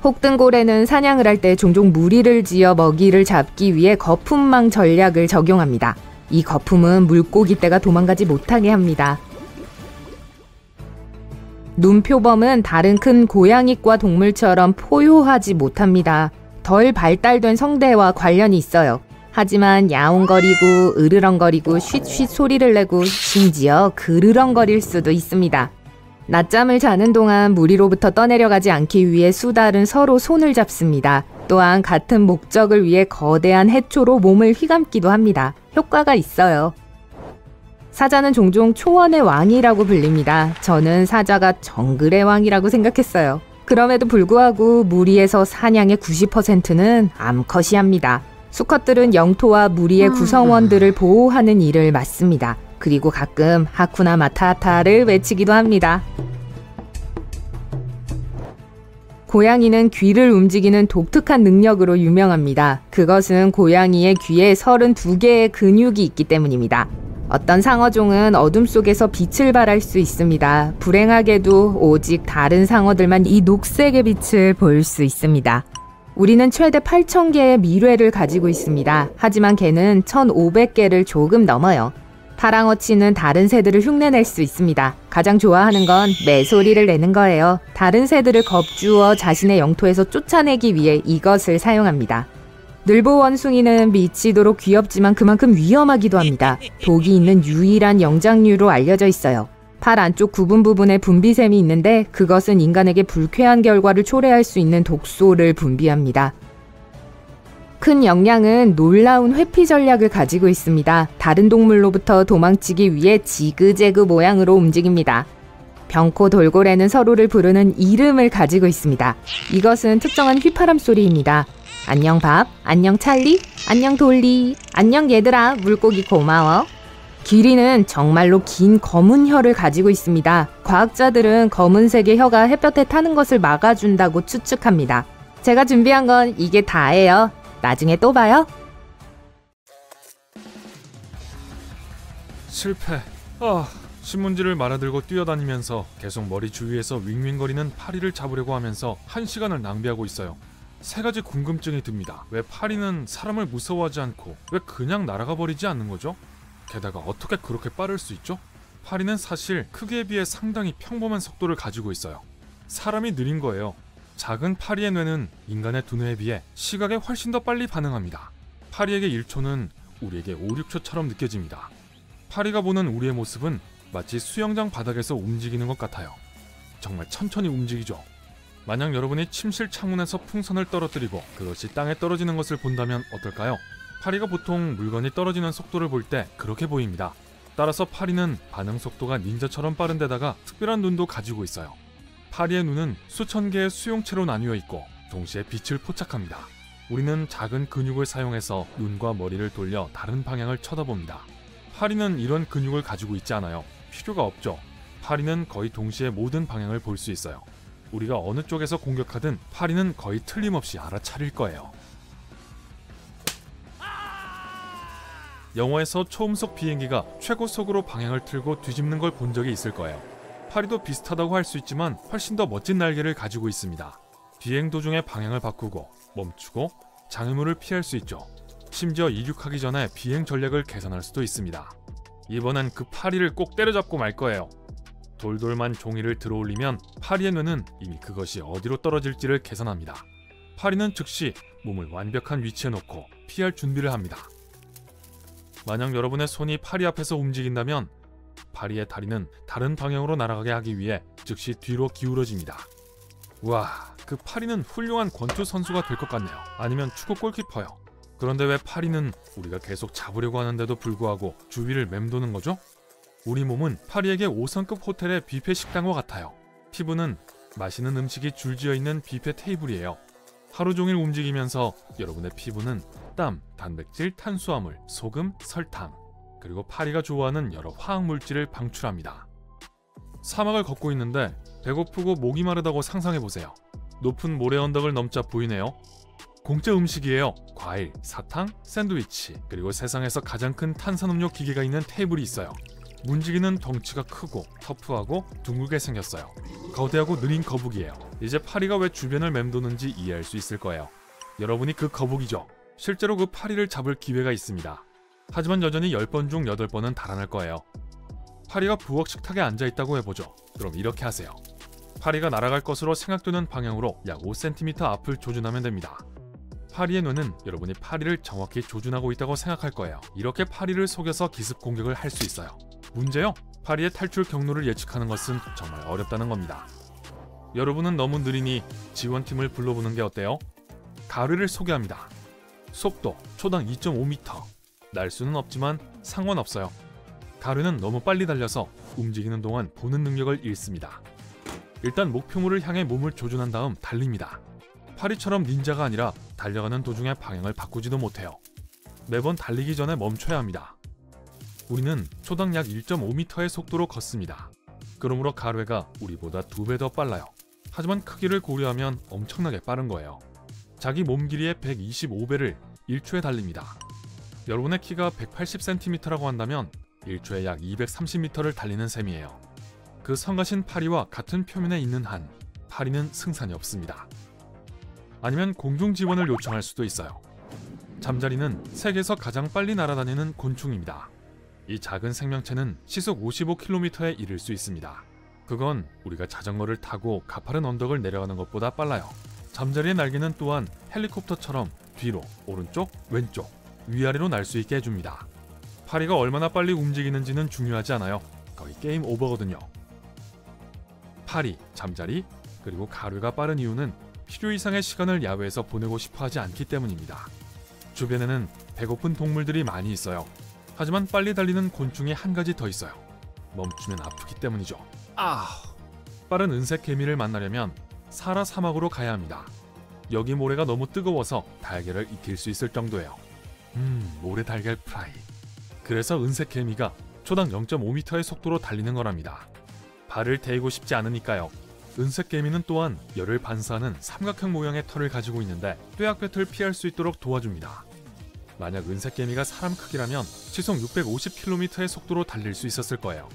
혹등고래는 사냥을 할 때 종종 무리를 지어 먹이를 잡기 위해 거품망 전략을 적용합니다. 이 거품은 물고기 떼가 도망가지 못하게 합니다. 눈표범은 다른 큰 고양이과 동물처럼 포효하지 못합니다. 덜 발달된 성대와 관련이 있어요. 하지만 야옹거리고 으르렁거리고 쉿쉿 소리를 내고 심지어 그르렁거릴 수도 있습니다. 낮잠을 자는 동안 무리로부터 떠내려가지 않기 위해 수달은 서로 손을 잡습니다. 또한 같은 목적을 위해 거대한 해초로 몸을 휘감기도 합니다. 효과가 있어요. 사자는 종종 초원의 왕이라고 불립니다. 저는 사자가 정글의 왕이라고 생각했어요. 그럼에도 불구하고 무리에서 사냥의 90%는 암컷이 합니다. 수컷들은 영토와 무리의 구성원들을 보호하는 일을 맡습니다. 그리고 가끔 하쿠나 마타타를 외치기도 합니다. 고양이는 귀를 움직이는 독특한 능력으로 유명합니다. 그것은 고양이의 귀에 32개의 근육이 있기 때문입니다. 어떤 상어종은 어둠 속에서 빛을 발할 수 있습니다. 불행하게도 오직 다른 상어들만 이 녹색의 빛을 볼 수 있습니다. 우리는 최대 8,000개의 미뢰를 가지고 있습니다. 하지만 개는 1,500개를 조금 넘어요. 파랑어치는 다른 새들을 흉내낼 수 있습니다. 가장 좋아하는 건 매소리를 내는 거예요. 다른 새들을 겁주어 자신의 영토에서 쫓아내기 위해 이것을 사용합니다. 늘보원숭이는 미치도록 귀엽지만 그만큼 위험하기도 합니다. 독이 있는 유일한 영장류로 알려져 있어요. 팔 안쪽 구분 부분에 분비샘이 있는데 그것은 인간에게 불쾌한 결과를 초래할 수 있는 독소를 분비합니다. 큰 영양은 놀라운 회피 전략을 가지고 있습니다. 다른 동물로부터 도망치기 위해 지그재그 모양으로 움직입니다. 병코 돌고래는 서로를 부르는 이름을 가지고 있습니다. 이것은 특정한 휘파람 소리입니다. 안녕 밥, 안녕 찰리, 안녕 돌리, 안녕 얘들아, 물고기 고마워. 기린은 정말로 긴 검은 혀를 가지고 있습니다. 과학자들은 검은색의 혀가 햇볕에 타는 것을 막아준다고 추측합니다. 제가 준비한 건 이게 다예요. 나중에 또 봐요. 실패. 신문지를 말아들고 뛰어다니면서 계속 머리 주위에서 윙윙거리는 파리를 잡으려고 하면서 1시간을 낭비하고 있어요. 3가지 궁금증이 듭니다. 왜 파리는 사람을 무서워하지 않고 왜 그냥 날아가 버리지 않는 거죠? 게다가 어떻게 그렇게 빠를 수 있죠? 파리는 사실 크기에 비해 상당히 평범한 속도를 가지고 있어요. 사람이 느린 거예요. 작은 파리의 뇌는 인간의 두뇌에 비해 시각에 훨씬 더 빨리 반응합니다. 파리에게 1초는 우리에게 5, 6초처럼 느껴집니다. 파리가 보는 우리의 모습은 마치 수영장 바닥에서 움직이는 것 같아요. 정말 천천히 움직이죠. 만약 여러분이 침실 창문에서 풍선을 떨어뜨리고 그것이 땅에 떨어지는 것을 본다면 어떨까요? 파리가 보통 물건이 떨어지는 속도를 볼 때 그렇게 보입니다. 따라서 파리는 반응 속도가 닌자처럼 빠른 데다가 특별한 눈도 가지고 있어요. 파리의 눈은 수천 개의 수용체로 나뉘어 있고 동시에 빛을 포착합니다. 우리는 작은 근육을 사용해서 눈과 머리를 돌려 다른 방향을 쳐다봅니다. 파리는 이런 근육을 가지고 있지 않아요. 필요가 없죠. 파리는 거의 동시에 모든 방향을 볼 수 있어요. 우리가 어느 쪽에서 공격하든 파리는 거의 틀림없이 알아차릴 거예요. 영화에서 초음속 비행기가 최고속으로 방향을 틀고 뒤집는 걸 본 적이 있을 거예요. 파리도 비슷하다고 할 수 있지만 훨씬 더 멋진 날개를 가지고 있습니다. 비행 도중에 방향을 바꾸고 멈추고 장애물을 피할 수 있죠. 심지어 이륙하기 전에 비행 전략을 계산할 수도 있습니다. 이번엔 그 파리를 꼭 때려잡고 말 거예요. 돌돌만 종이를 들어올리면 파리의 뇌는 이미 그것이 어디로 떨어질지를 계산합니다. 파리는 즉시 몸을 완벽한 위치에 놓고 피할 준비를 합니다. 만약 여러분의 손이 파리 앞에서 움직인다면 파리의 다리는 다른 방향으로 날아가게 하기 위해 즉시 뒤로 기울어집니다. 와, 그 파리는 훌륭한 권투 선수가 될 것 같네요. 아니면 축구 골키퍼요. 그런데 왜 파리는 우리가 계속 잡으려고 하는데도 불구하고 주위를 맴도는 거죠? 우리 몸은 파리에게 5성급 호텔의 뷔페 식당과 같아요. 피부는 맛있는 음식이 줄지어 있는 뷔페 테이블이에요. 하루 종일 움직이면서 여러분의 피부는 땀, 단백질, 탄수화물, 소금, 설탕, 그리고 파리가 좋아하는 여러 화학물질을 방출합니다. 사막을 걷고 있는데 배고프고 목이 마르다고 상상해보세요. 높은 모래 언덕을 넘자 보이네요. 공짜 음식이에요. 과일, 사탕, 샌드위치, 그리고 세상에서 가장 큰 탄산음료 기계가 있는 테이블이 있어요. 문지기는 덩치가 크고 터프하고 둥글게 생겼어요. 거대하고 느린 거북이에요. 이제 파리가 왜 주변을 맴도는지 이해할 수 있을 거예요. 여러분이 그 거북이죠. 실제로 그 파리를 잡을 기회가 있습니다. 하지만 여전히 10번 중 8번은 달아날 거예요. 파리가 부엌 식탁에 앉아있다고 해보죠. 그럼 이렇게 하세요. 파리가 날아갈 것으로 생각되는 방향으로 약 5cm 앞을 조준하면 됩니다. 파리의 뇌는 여러분이 파리를 정확히 조준하고 있다고 생각할 거예요. 이렇게 파리를 속여서 기습 공격을 할 수 있어요. 문제요? 파리의 탈출 경로를 예측하는 것은 정말 어렵다는 겁니다. 여러분은 너무 느리니 지원팀을 불러보는 게 어때요? 가루를 소개합니다. 속도 초당 2.5m. 날 수는 없지만 상관없어요. 가루는 너무 빨리 달려서 움직이는 동안 보는 능력을 잃습니다. 일단 목표물을 향해 몸을 조준한 다음 달립니다. 파리처럼 닌자가 아니라 달려가는 도중에 방향을 바꾸지도 못해요. 매번 달리기 전에 멈춰야 합니다. 우리는 초당 약 1.5m의 속도로 걷습니다. 그러므로 가루가 우리보다 2배 더 빨라요. 하지만 크기를 고려하면 엄청나게 빠른 거예요. 자기 몸 길이의 125배를 1초에 달립니다. 여러분의 키가 180cm라고 한다면 1초에 약 230m를 달리는 셈이에요. 그 성가신 파리와 같은 표면에 있는 한 파리는 승산이 없습니다. 아니면 공중 지원을 요청할 수도 있어요. 잠자리는 세계에서 가장 빨리 날아다니는 곤충입니다. 이 작은 생명체는 시속 55km에 이를 수 있습니다. 그건 우리가 자전거를 타고 가파른 언덕을 내려가는 것보다 빨라요. 잠자리의 날개는 또한 헬리콥터처럼 뒤로, 오른쪽, 왼쪽, 위아래로 날 수 있게 해줍니다. 파리가 얼마나 빨리 움직이는지는 중요하지 않아요. 거의 게임 오버거든요. 파리, 잠자리, 그리고 가루가 빠른 이유는 필요 이상의 시간을 야외에서 보내고 싶어 하지 않기 때문입니다. 주변에는 배고픈 동물들이 많이 있어요. 하지만 빨리 달리는 곤충이 한 가지 더 있어요. 멈추면 아프기 때문이죠. 빠른 은색 개미를 만나려면 사라 사막으로 가야 합니다. 여기 모래가 너무 뜨거워서 달걀을 익힐 수 있을 정도예요. 모래 달걀 프라이. 그래서 은색 개미가 초당 0.5m의 속도로 달리는 거랍니다. 발을 데이고 싶지 않으니까요. 은색 개미는 또한 열을 반사하는 삼각형 모양의 털을 가지고 있는데 뙤약볕을 피할 수 있도록 도와줍니다. 만약 은색 개미가 사람 크기라면 시속 650km의 속도로 달릴 수 있었을 거예요.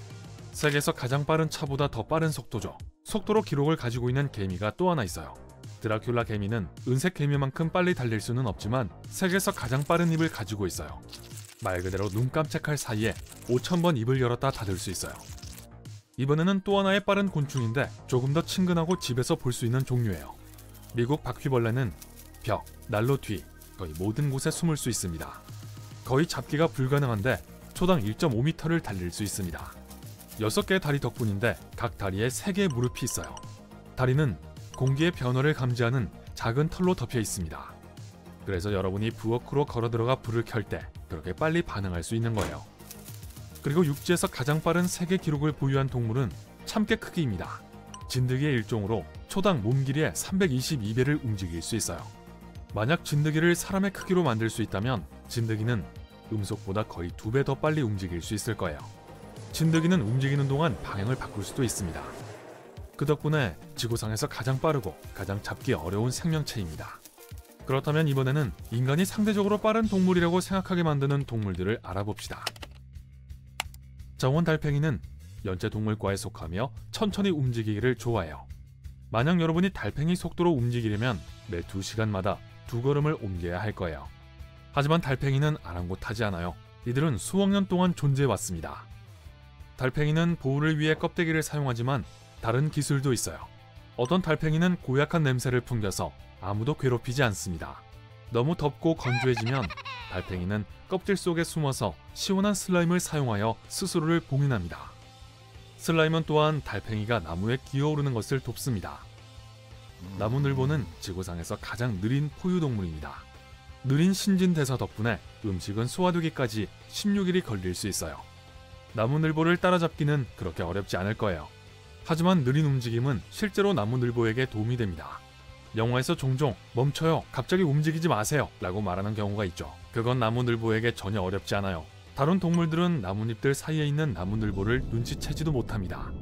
세계에서 가장 빠른 차보다 더 빠른 속도죠. 속도로 기록을 가지고 있는 개미가 또 하나 있어요. 드라큘라 개미는 은색 개미만큼 빨리 달릴 수는 없지만 세계에서 가장 빠른 입을 가지고 있어요. 말 그대로 눈 깜짝할 사이에 5000번 입을 열었다 닫을 수 있어요. 이번에는 또 하나의 빠른 곤충인데 조금 더 친근하고 집에서 볼 수 있는 종류예요. 미국 바퀴벌레는 벽, 난로 뒤, 거의 모든 곳에 숨을 수 있습니다. 거의 잡기가 불가능한데 초당 1.5m를 달릴 수 있습니다. 6개의 다리 덕분인데 각 다리에 3개의 무릎이 있어요. 다리는 공기의 변화를 감지하는 작은 털로 덮여 있습니다. 그래서 여러분이 부엌으로 걸어 들어가 불을 켤 때 그렇게 빨리 반응할 수 있는 거예요. 그리고 육지에서 가장 빠른 세계 기록을 보유한 동물은 참깨 크기입니다. 진드기의 일종으로 초당 몸 길이의 322배를 움직일 수 있어요. 만약 진드기를 사람의 크기로 만들 수 있다면 진드기는 음속보다 거의 2배 더 빨리 움직일 수 있을 거예요. 진드기는 움직이는 동안 방향을 바꿀 수도 있습니다. 그 덕분에 지구상에서 가장 빠르고 가장 잡기 어려운 생명체입니다. 그렇다면 이번에는 인간이 상대적으로 빠른 동물이라고 생각하게 만드는 동물들을 알아봅시다. 정원 달팽이는 연체동물과에 속하며 천천히 움직이기를 좋아해요. 만약 여러분이 달팽이 속도로 움직이려면 매 2시간마다 2걸음을 옮겨야 할 거예요. 하지만 달팽이는 아랑곳하지 않아요. 이들은 수억 년 동안 존재해왔습니다. 달팽이는 보호를 위해 껍데기를 사용하지만 다른 기술도 있어요. 어떤 달팽이는 고약한 냄새를 풍겨서 아무도 괴롭히지 않습니다. 너무 덥고 건조해지면 달팽이는 껍질 속에 숨어서 시원한 슬라임을 사용하여 스스로를 봉인합니다. 슬라임은 또한 달팽이가 나무에 기어오르는 것을 돕습니다. 나무늘보는 지구상에서 가장 느린 포유동물입니다. 느린 신진대사 덕분에 음식은 소화되기까지 16일이 걸릴 수 있어요. 나무늘보를 따라잡기는 그렇게 어렵지 않을 거예요. 하지만 느린 움직임은 실제로 나무늘보에게 도움이 됩니다. 영화에서 종종 멈춰요, 갑자기 움직이지 마세요 라고 말하는 경우가 있죠. 그건 나무늘보에게 전혀 어렵지 않아요. 다른 동물들은 나뭇잎들 사이에 있는 나무늘보를 눈치채지도 못합니다.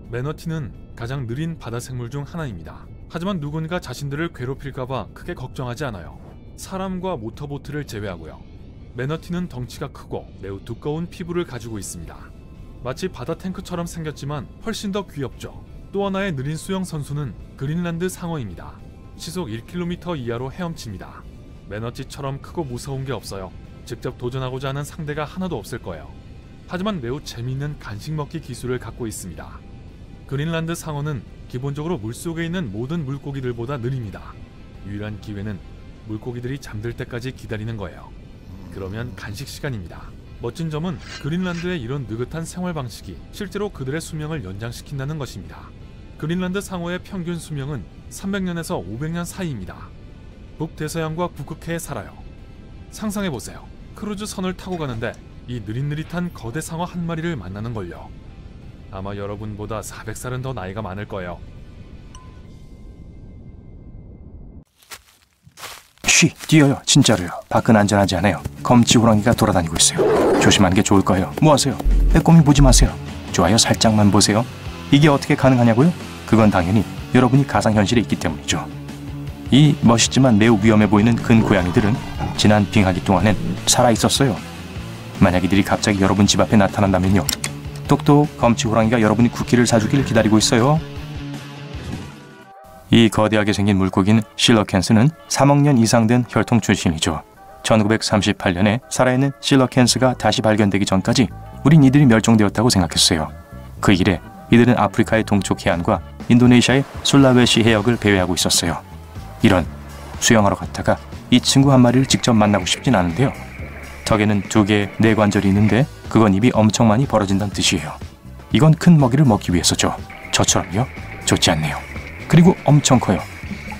매너티는 가장 느린 바다생물 중 하나입니다. 하지만 누군가 자신들을 괴롭힐까봐 크게 걱정하지 않아요. 사람과 모터보트를 제외하고요. 매너티는 덩치가 크고 매우 두꺼운 피부를 가지고 있습니다. 마치 바다 탱크처럼 생겼지만 훨씬 더 귀엽죠. 또 하나의 느린 수영 선수는 그린란드 상어입니다. 시속 1km 이하로 헤엄칩니다. 매너티처럼 크고 무서운 게 없어요. 직접 도전하고자 하는 상대가 하나도 없을 거예요. 하지만 매우 재미있는 간식 먹기 기술을 갖고 있습니다. 그린란드 상어는 기본적으로 물속에 있는 모든 물고기들보다 느립니다. 유일한 기회는 물고기들이 잠들 때까지 기다리는 거예요. 그러면 간식 시간입니다. 멋진 점은 그린란드의 이런 느긋한 생활 방식이 실제로 그들의 수명을 연장시킨다는 것입니다. 그린란드 상어의 평균 수명은 300년에서 500년 사이입니다. 북대서양과 북극해에 살아요. 상상해보세요. 크루즈 선을 타고 가는데 이 느릿느릿한 거대 상어 한 마리를 만나는 걸요. 아마 여러분보다 400살은 더 나이가 많을 거예요. 쉬, 뛰어요. 진짜로요. 밖은 안전하지 않아요. 검지 호랑이가 돌아다니고 있어요. 조심하는 게 좋을 거예요. 뭐 하세요? 빼꼼히 보지 마세요. 좋아요, 살짝만 보세요. 이게 어떻게 가능하냐고요? 그건 당연히 여러분이 가상현실에 있기 때문이죠. 이 멋있지만 매우 위험해 보이는 큰 고양이들은 지난 빙하기 동안엔 살아있었어요. 만약 이들이 갑자기 여러분 집 앞에 나타난다면요. 똑똑, 검지 호랑이가 여러분이 쿠키를 사주길 기다리고 있어요. 이 거대하게 생긴 물고기는 실러캔스는 3억 년 이상 된 혈통 출신이죠. 1938년에 살아있는 실러캔스가 다시 발견되기 전까지 우린 이들이 멸종되었다고 생각했어요. 그 이래 이들은 아프리카의 동쪽 해안과 인도네시아의 술라웨시 해역을 배회하고 있었어요. 이런, 수영하러 갔다가 이 친구 한 마리를 직접 만나고 싶진 않은데요. 턱에는 2개의 뇌관절이 있는데 그건 입이 엄청 많이 벌어진다는 뜻이에요. 이건 큰 먹이를 먹기 위해서죠. 저처럼요? 좋지 않네요. 그리고 엄청 커요.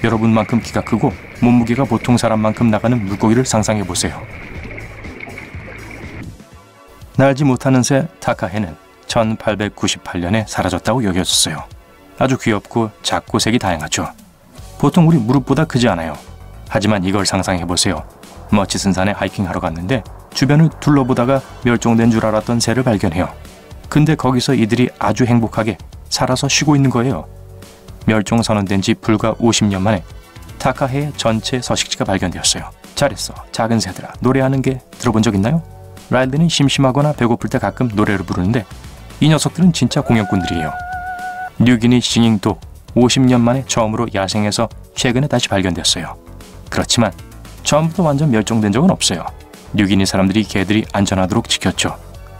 여러분만큼 키가 크고 몸무게가 보통 사람만큼 나가는 물고기를 상상해보세요. 날지 못하는 새 타카해는 1898년에 사라졌다고 여겨졌어요. 아주 귀엽고 작고 색이 다양하죠. 보통 우리 무릎보다 크지 않아요. 하지만 이걸 상상해보세요. 머치슨 산에 하이킹하러 갔는데 주변을 둘러보다가 멸종된 줄 알았던 새를 발견해요. 근데 거기서 이들이 아주 행복하게 살아서 쉬고 있는 거예요. 멸종 선언된 지 불과 50년 만에 타카해의 전체 서식지가 발견되었어요. 잘했어, 작은 새들아. 노래하는 게 들어본 적 있나요? 라일드는 심심하거나 배고플 때 가끔 노래를 부르는데 이 녀석들은 진짜 공연꾼들이에요. 뉴기니 싱잉도 50년 만에 처음으로 야생에서 최근에 다시 발견됐어요. 그렇지만 처음부터 완전 멸종된 적은 없어요. 뉴기니 사람들이 개들이 안전하도록 지켰죠.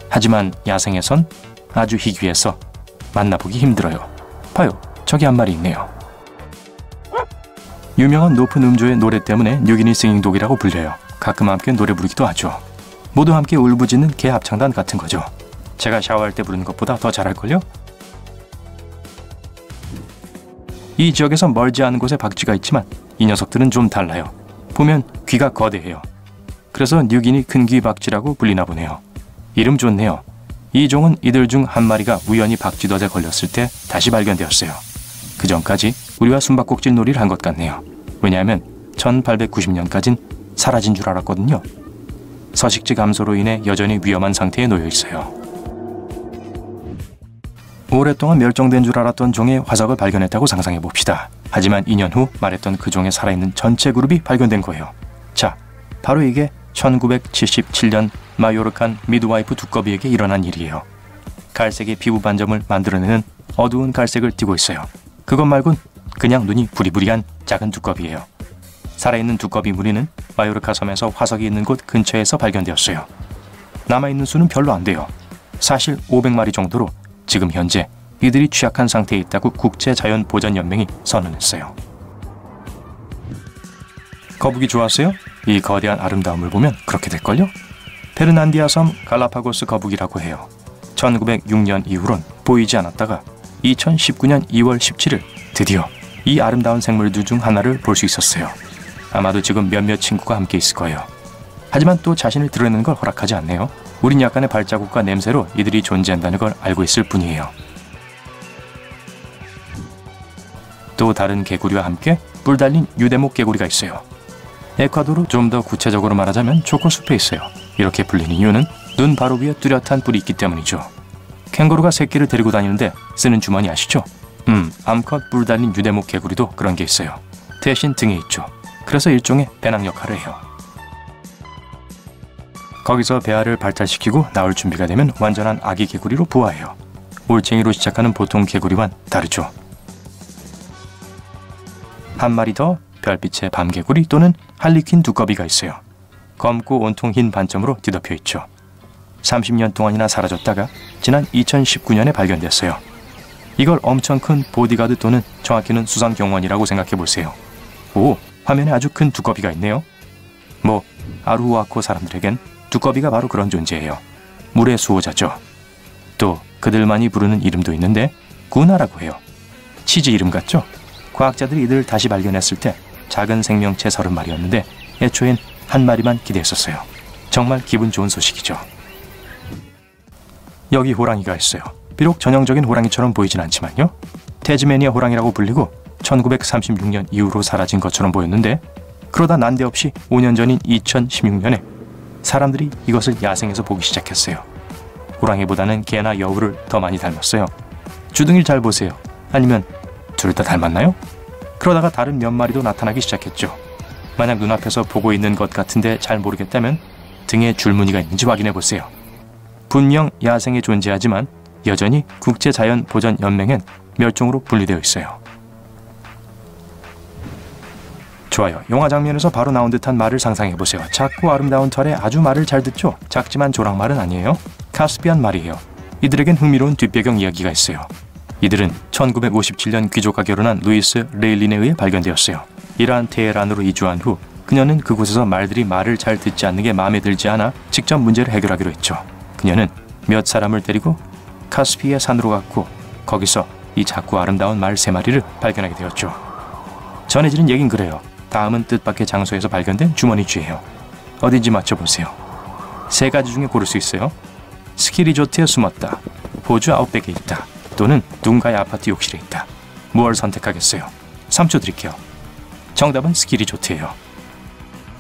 하지만 야생에선 아주 희귀해서 만나보기 힘들어요. 봐요, 저기 한 마리 있네요. 유명한 높은 음조의 노래 때문에 뉴기니 싱잉독이라고 불려요. 가끔 함께 노래 부르기도 하죠. 모두 함께 울부짖는 개 합창단 같은 거죠. 제가 샤워할 때 부르는 것보다 더 잘할걸요? 이 지역에서 멀지 않은 곳에 박쥐가 있지만 이 녀석들은 좀 달라요. 보면 귀가 거대해요. 그래서 뉴기니 큰귀 박쥐라고 불리나 보네요. 이름 좋네요. 이 종은 이들 중 한 마리가 우연히 박쥐덫에 걸렸을 때 다시 발견되었어요. 그 전까지 우리와 숨바꼭질 놀이를 한 것 같네요. 왜냐하면 1890년까진 사라진 줄 알았거든요. 서식지 감소로 인해 여전히 위험한 상태에 놓여 있어요. 오랫동안 멸종된 줄 알았던 종의 화석을 발견했다고 상상해 봅시다. 하지만 2년 후 말했던 그 종에 살아있는 전체 그룹이 발견된 거예요. 자, 바로 이게 1977년 마요르칸 미드와이프 두꺼비에게 일어난 일이에요. 갈색의 피부 반점을 만들어내는 어두운 갈색을 띠고 있어요. 그것 말곤 그냥 눈이 부리부리한 작은 두꺼비예요. 살아있는 두꺼비 무리는 마요르카 섬에서 화석이 있는 곳 근처에서 발견되었어요. 남아있는 수는 별로 안 돼요. 사실 500마리 정도로 지금 현재 이들이 취약한 상태에 있다고 국제자연보전연맹이 선언했어요. 거북이 좋았어요? 이 거대한 아름다움을 보면 그렇게 될걸요? 페르난디아 섬 갈라파고스 거북이라고 해요. 1906년 이후론 보이지 않았다가 2019년 2월 17일 드디어 이 아름다운 생물들 중 하나를 볼 수 있었어요. 아마도 지금 몇몇 친구가 함께 있을 거예요. 하지만 또 자신을 드러내는 걸 허락하지 않네요. 우린 약간의 발자국과 냄새로 이들이 존재한다는 걸 알고 있을 뿐이에요. 또 다른 개구리와 함께 뿔 달린 유대목 개구리가 있어요. 에콰도르 좀 더 구체적으로 말하자면 초코숲에 있어요. 이렇게 불리는 이유는 눈 바로 위에 뚜렷한 뿔이 있기 때문이죠. 캥거루가 새끼를 데리고 다니는데 쓰는 주머니 아시죠? 암컷 뿔 달린 유대목 개구리도 그런 게 있어요. 대신 등에 있죠. 그래서 일종의 배낭 역할을 해요. 거기서 배알을 발달시키고 나올 준비가 되면 완전한 아기 개구리로 부화해요. 올챙이로 시작하는 보통 개구리와는 다르죠. 한 마리 더 별빛의 밤개구리 또는 할리퀸 두꺼비가 있어요. 검고 온통 흰 반점으로 뒤덮여 있죠. 30년 동안이나 사라졌다가 지난 2019년에 발견됐어요. 이걸 엄청 큰 보디가드 또는 정확히는 수상경원이라고 생각해보세요. 오, 화면에 아주 큰 두꺼비가 있네요. 뭐 아루후아코 사람들에겐 두꺼비가 바로 그런 존재예요. 물의 수호자죠. 또 그들만이 부르는 이름도 있는데 구나라고 해요. 치즈 이름 같죠? 과학자들이 이들을 다시 발견했을 때 작은 생명체 30마리였는데 애초엔 한 마리만 기대했었어요. 정말 기분 좋은 소식이죠. 여기 호랑이가 있어요. 비록 전형적인 호랑이처럼 보이진 않지만요. 태즈메니아 호랑이라고 불리고 1936년 이후로 사라진 것처럼 보였는데 그러다 난데없이 5년 전인 2016년에 사람들이 이것을 야생에서 보기 시작했어요. 호랑이보다는 개나 여우를 더 많이 닮았어요. 주둥이를 잘 보세요. 아니면 둘 다 닮았나요? 그러다가 다른 몇 마리도 나타나기 시작했죠. 만약 눈앞에서 보고 있는 것 같은데 잘 모르겠다면 등에 줄무늬가 있는지 확인해 보세요. 분명 야생에 존재하지만 여전히 국제자연보전연맹엔 멸종으로 분리되어 있어요. 좋아요. 영화 장면에서 바로 나온 듯한 말을 상상해보세요. 작고 아름다운 털에 아주 말을 잘 듣죠? 작지만 조랑말은 아니에요. 카스피안 말이에요. 이들에겐 흥미로운 뒷배경 이야기가 있어요. 이들은 1957년 귀족과 결혼한 루이스 레일린에 의해 발견되었어요. 이란 테헤란으로 이주한 후 그녀는 그곳에서 말들이 말을 잘 듣지 않는 게 마음에 들지 않아 직접 문제를 해결하기로 했죠. 그녀는 몇 사람을 데리고 카스피의 산으로 갔고 거기서 이 작고 아름다운 말 3마리를 발견하게 되었죠. 전해지는 얘긴 그래요. 다음은 뜻밖의 장소에서 발견된 주머니 쥐예요. 어딘지 맞춰보세요. 3가지 중에 고를 수 있어요. 스키 리조트에 숨었다, 호주 아웃백에 있다, 또는 누군가의 아파트 욕실에 있다. 무엇을 선택하겠어요? 3초 드릴게요. 정답은 스키 리조트예요.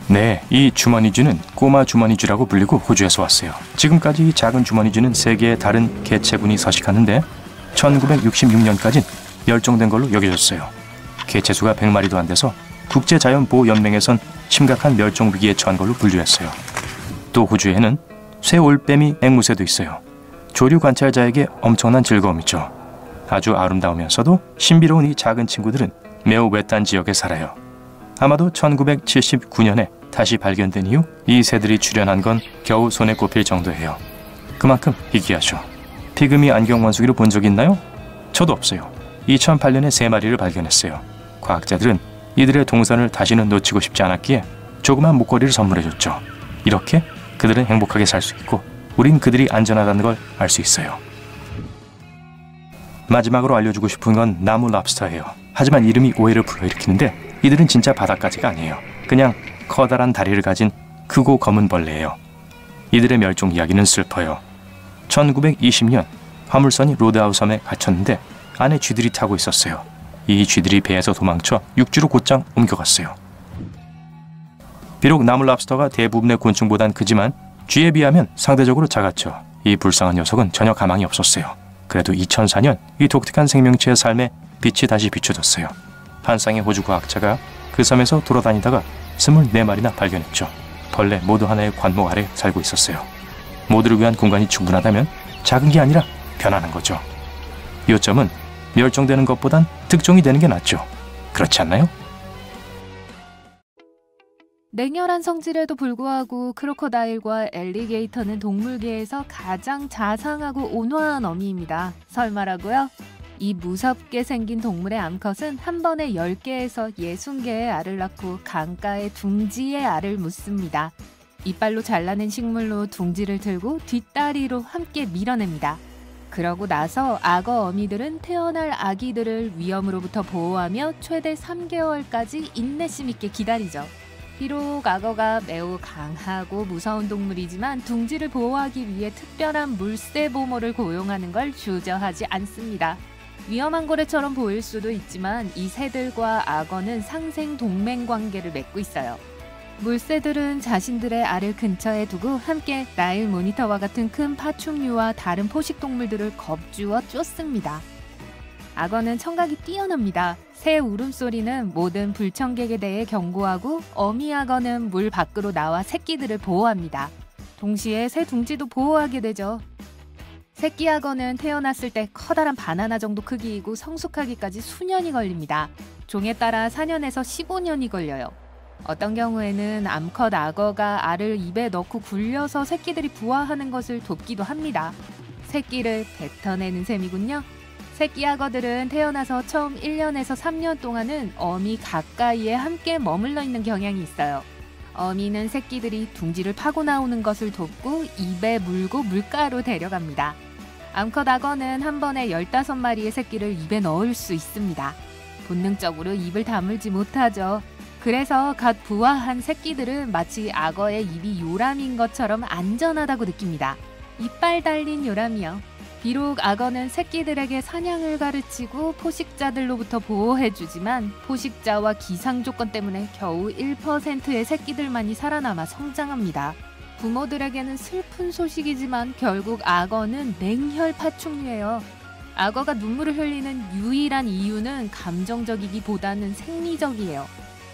네, 이 주머니쥐는 꼬마 주머니쥐라고 불리고 호주에서 왔어요. 지금까지 이 작은 주머니쥐는 세계의 다른 개체군이 서식하는데 1966년까진 멸종된 걸로 여겨졌어요. 개체수가 100마리도 안 돼서 국제자연보호연맹에선 심각한 멸종 위기에 처한 걸로 분류했어요. 또 호주에는 쇠올빼미 앵무새도 있어요. 조류 관찰자에게 엄청난 즐거움이죠. 아주 아름다우면서도 신비로운 이 작은 친구들은 매우 외딴 지역에 살아요. 아마도 1979년에 다시 발견된 이후 이 새들이 출현한 건 겨우 손에 꼽힐 정도예요. 그만큼 희귀하죠. 피그미 안경원숭이를 본 적 있나요? 저도 없어요. 2008년에 3마리를 발견했어요. 과학자들은 이들의 동선을 다시는 놓치고 싶지 않았기에 조그만 목걸이를 선물해줬죠. 이렇게 그들은 행복하게 살 수 있고 우린 그들이 안전하다는 걸 알 수 있어요. 마지막으로 알려주고 싶은 건 나무 랍스터예요. 하지만 이름이 오해를 불러일으키는데 이들은 진짜 바닷가지가 아니에요. 그냥 커다란 다리를 가진 크고 검은 벌레예요. 이들의 멸종 이야기는 슬퍼요. 1920년 화물선이 로드아웃 섬에 갇혔는데 안에 쥐들이 타고 있었어요. 이 쥐들이 배에서 도망쳐 육지로 곧장 옮겨갔어요. 비록 나무 랍스터가 대부분의 곤충보단 크지만 쥐에 비하면 상대적으로 작았죠. 이 불쌍한 녀석은 전혀 가망이 없었어요. 그래도 2004년 이 독특한 생명체의 삶에 빛이 다시 비춰졌어요. 한 쌍의 호주 과학자가 그 섬에서 돌아다니다가 24마리나 발견했죠. 벌레 모두 하나의 관목 아래 살고 있었어요. 모두를 위한 공간이 충분하다면 작은 게 아니라 변하는 거죠. 요점은 멸종되는 것보단 특종이 되는 게 낫죠. 그렇지 않나요? 냉혈한 성질에도 불구하고 크로커다일과 엘리게이터는 동물계에서 가장 자상하고 온화한 어미입니다. 설마라고요? 이 무섭게 생긴 동물의 암컷은 한 번에 10개에서 60개의 알을 낳고 강가에 둥지의 알을 묻습니다. 이빨로 잘라낸 식물로 둥지를 들고 뒷다리로 함께 밀어냅니다. 그러고 나서 악어 어미들은 태어날 아기들을 위험으로부터 보호하며 최대 3개월까지 인내심 있게 기다리죠. 비록 악어가 매우 강하고 무서운 동물이지만 둥지를 보호하기 위해 특별한 물새보모를 고용하는 걸 주저하지 않습니다. 위험한 고래처럼 보일 수도 있지만 이 새들과 악어는 상생 동맹 관계를 맺고 있어요. 물새들은 자신들의 알을 근처에 두고 함께 나일 모니터와 같은 큰 파충류와 다른 포식동물들을 겁주어 쫓습니다. 악어는 청각이 뛰어납니다. 새 울음소리는 모든 불청객에 대해 경고하고 어미 악어는 물 밖으로 나와 새끼들을 보호합니다. 동시에 새 둥지도 보호하게 되죠. 새끼 악어는 태어났을 때 커다란 바나나 정도 크기이고 성숙하기까지 수년이 걸립니다. 종에 따라 4년에서 15년이 걸려요. 어떤 경우에는 암컷 악어가 알을 입에 넣고 굴려서 새끼들이 부화하는 것을 돕기도 합니다. 새끼를 뱉어내는 셈이군요. 새끼 악어들은 태어나서 처음 1년에서 3년 동안은 어미 가까이에 함께 머물러 있는 경향이 있어요. 어미는 새끼들이 둥지를 파고 나오는 것을 돕고 입에 물고 물가로 데려갑니다. 암컷 악어는 한 번에 15마리의 새끼를 입에 넣을 수 있습니다. 본능적으로 입을 다물지 못하죠. 그래서 갓 부화한 새끼들은 마치 악어의 입이 요람인 것처럼 안전하다고 느낍니다. 이빨 달린 요람이요. 비록 악어는 새끼들에게 사냥을 가르치고 포식자들로부터 보호해주지만 포식자와 기상 조건 때문에 겨우 1%의 새끼들만이 살아남아 성장합니다. 부모들에게는 슬픈 소식이지만 결국 악어는 냉혈 파충류예요. 악어가 눈물을 흘리는 유일한 이유는 감정적이기보다는 생리적이에요.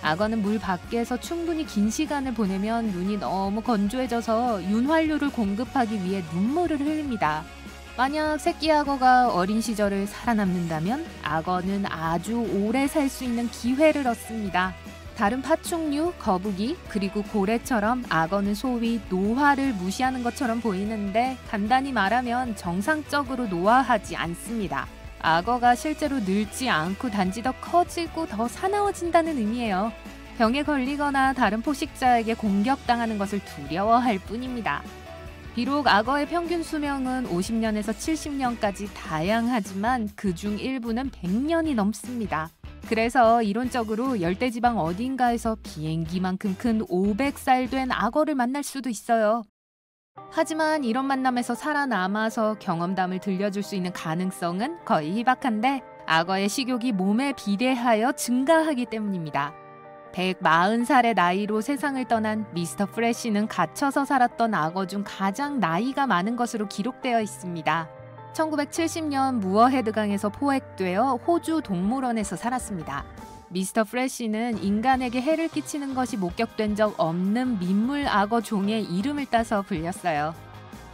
악어는 물 밖에서 충분히 긴 시간을 보내면 눈이 너무 건조해져서 윤활유를 공급하기 위해 눈물을 흘립니다. 만약 새끼 악어가 어린 시절을 살아남는다면 악어는 아주 오래 살 수 있는 기회를 얻습니다. 다른 파충류, 거북이, 그리고 고래처럼 악어는 소위 노화를 무시하는 것처럼 보이는데 간단히 말하면 정상적으로 노화하지 않습니다. 악어가 실제로 늙지 않고 단지 더 커지고 더 사나워진다는 의미예요. 병에 걸리거나 다른 포식자에게 공격당하는 것을 두려워할 뿐입니다. 비록 악어의 평균 수명은 50년에서 70년까지 다양하지만 그중 일부는 100년이 넘습니다. 그래서 이론적으로 열대지방 어딘가에서 비행기만큼 큰 500살 된 악어를 만날 수도 있어요. 하지만 이런 만남에서 살아남아서 경험담을 들려줄 수 있는 가능성은 거의 희박한데 악어의 식욕이 몸에 비례하여 증가하기 때문입니다. 140살의 나이로 세상을 떠난 미스터 프레쉬는 갇혀서 살았던 악어 중 가장 나이가 많은 것으로 기록되어 있습니다. 1970년 무어헤드강에서 포획되어 호주 동물원에서 살았습니다. 미스터 프레쉬는 인간에게 해를 끼치는 것이 목격된 적 없는 민물 악어 종의 이름을 따서 불렸어요.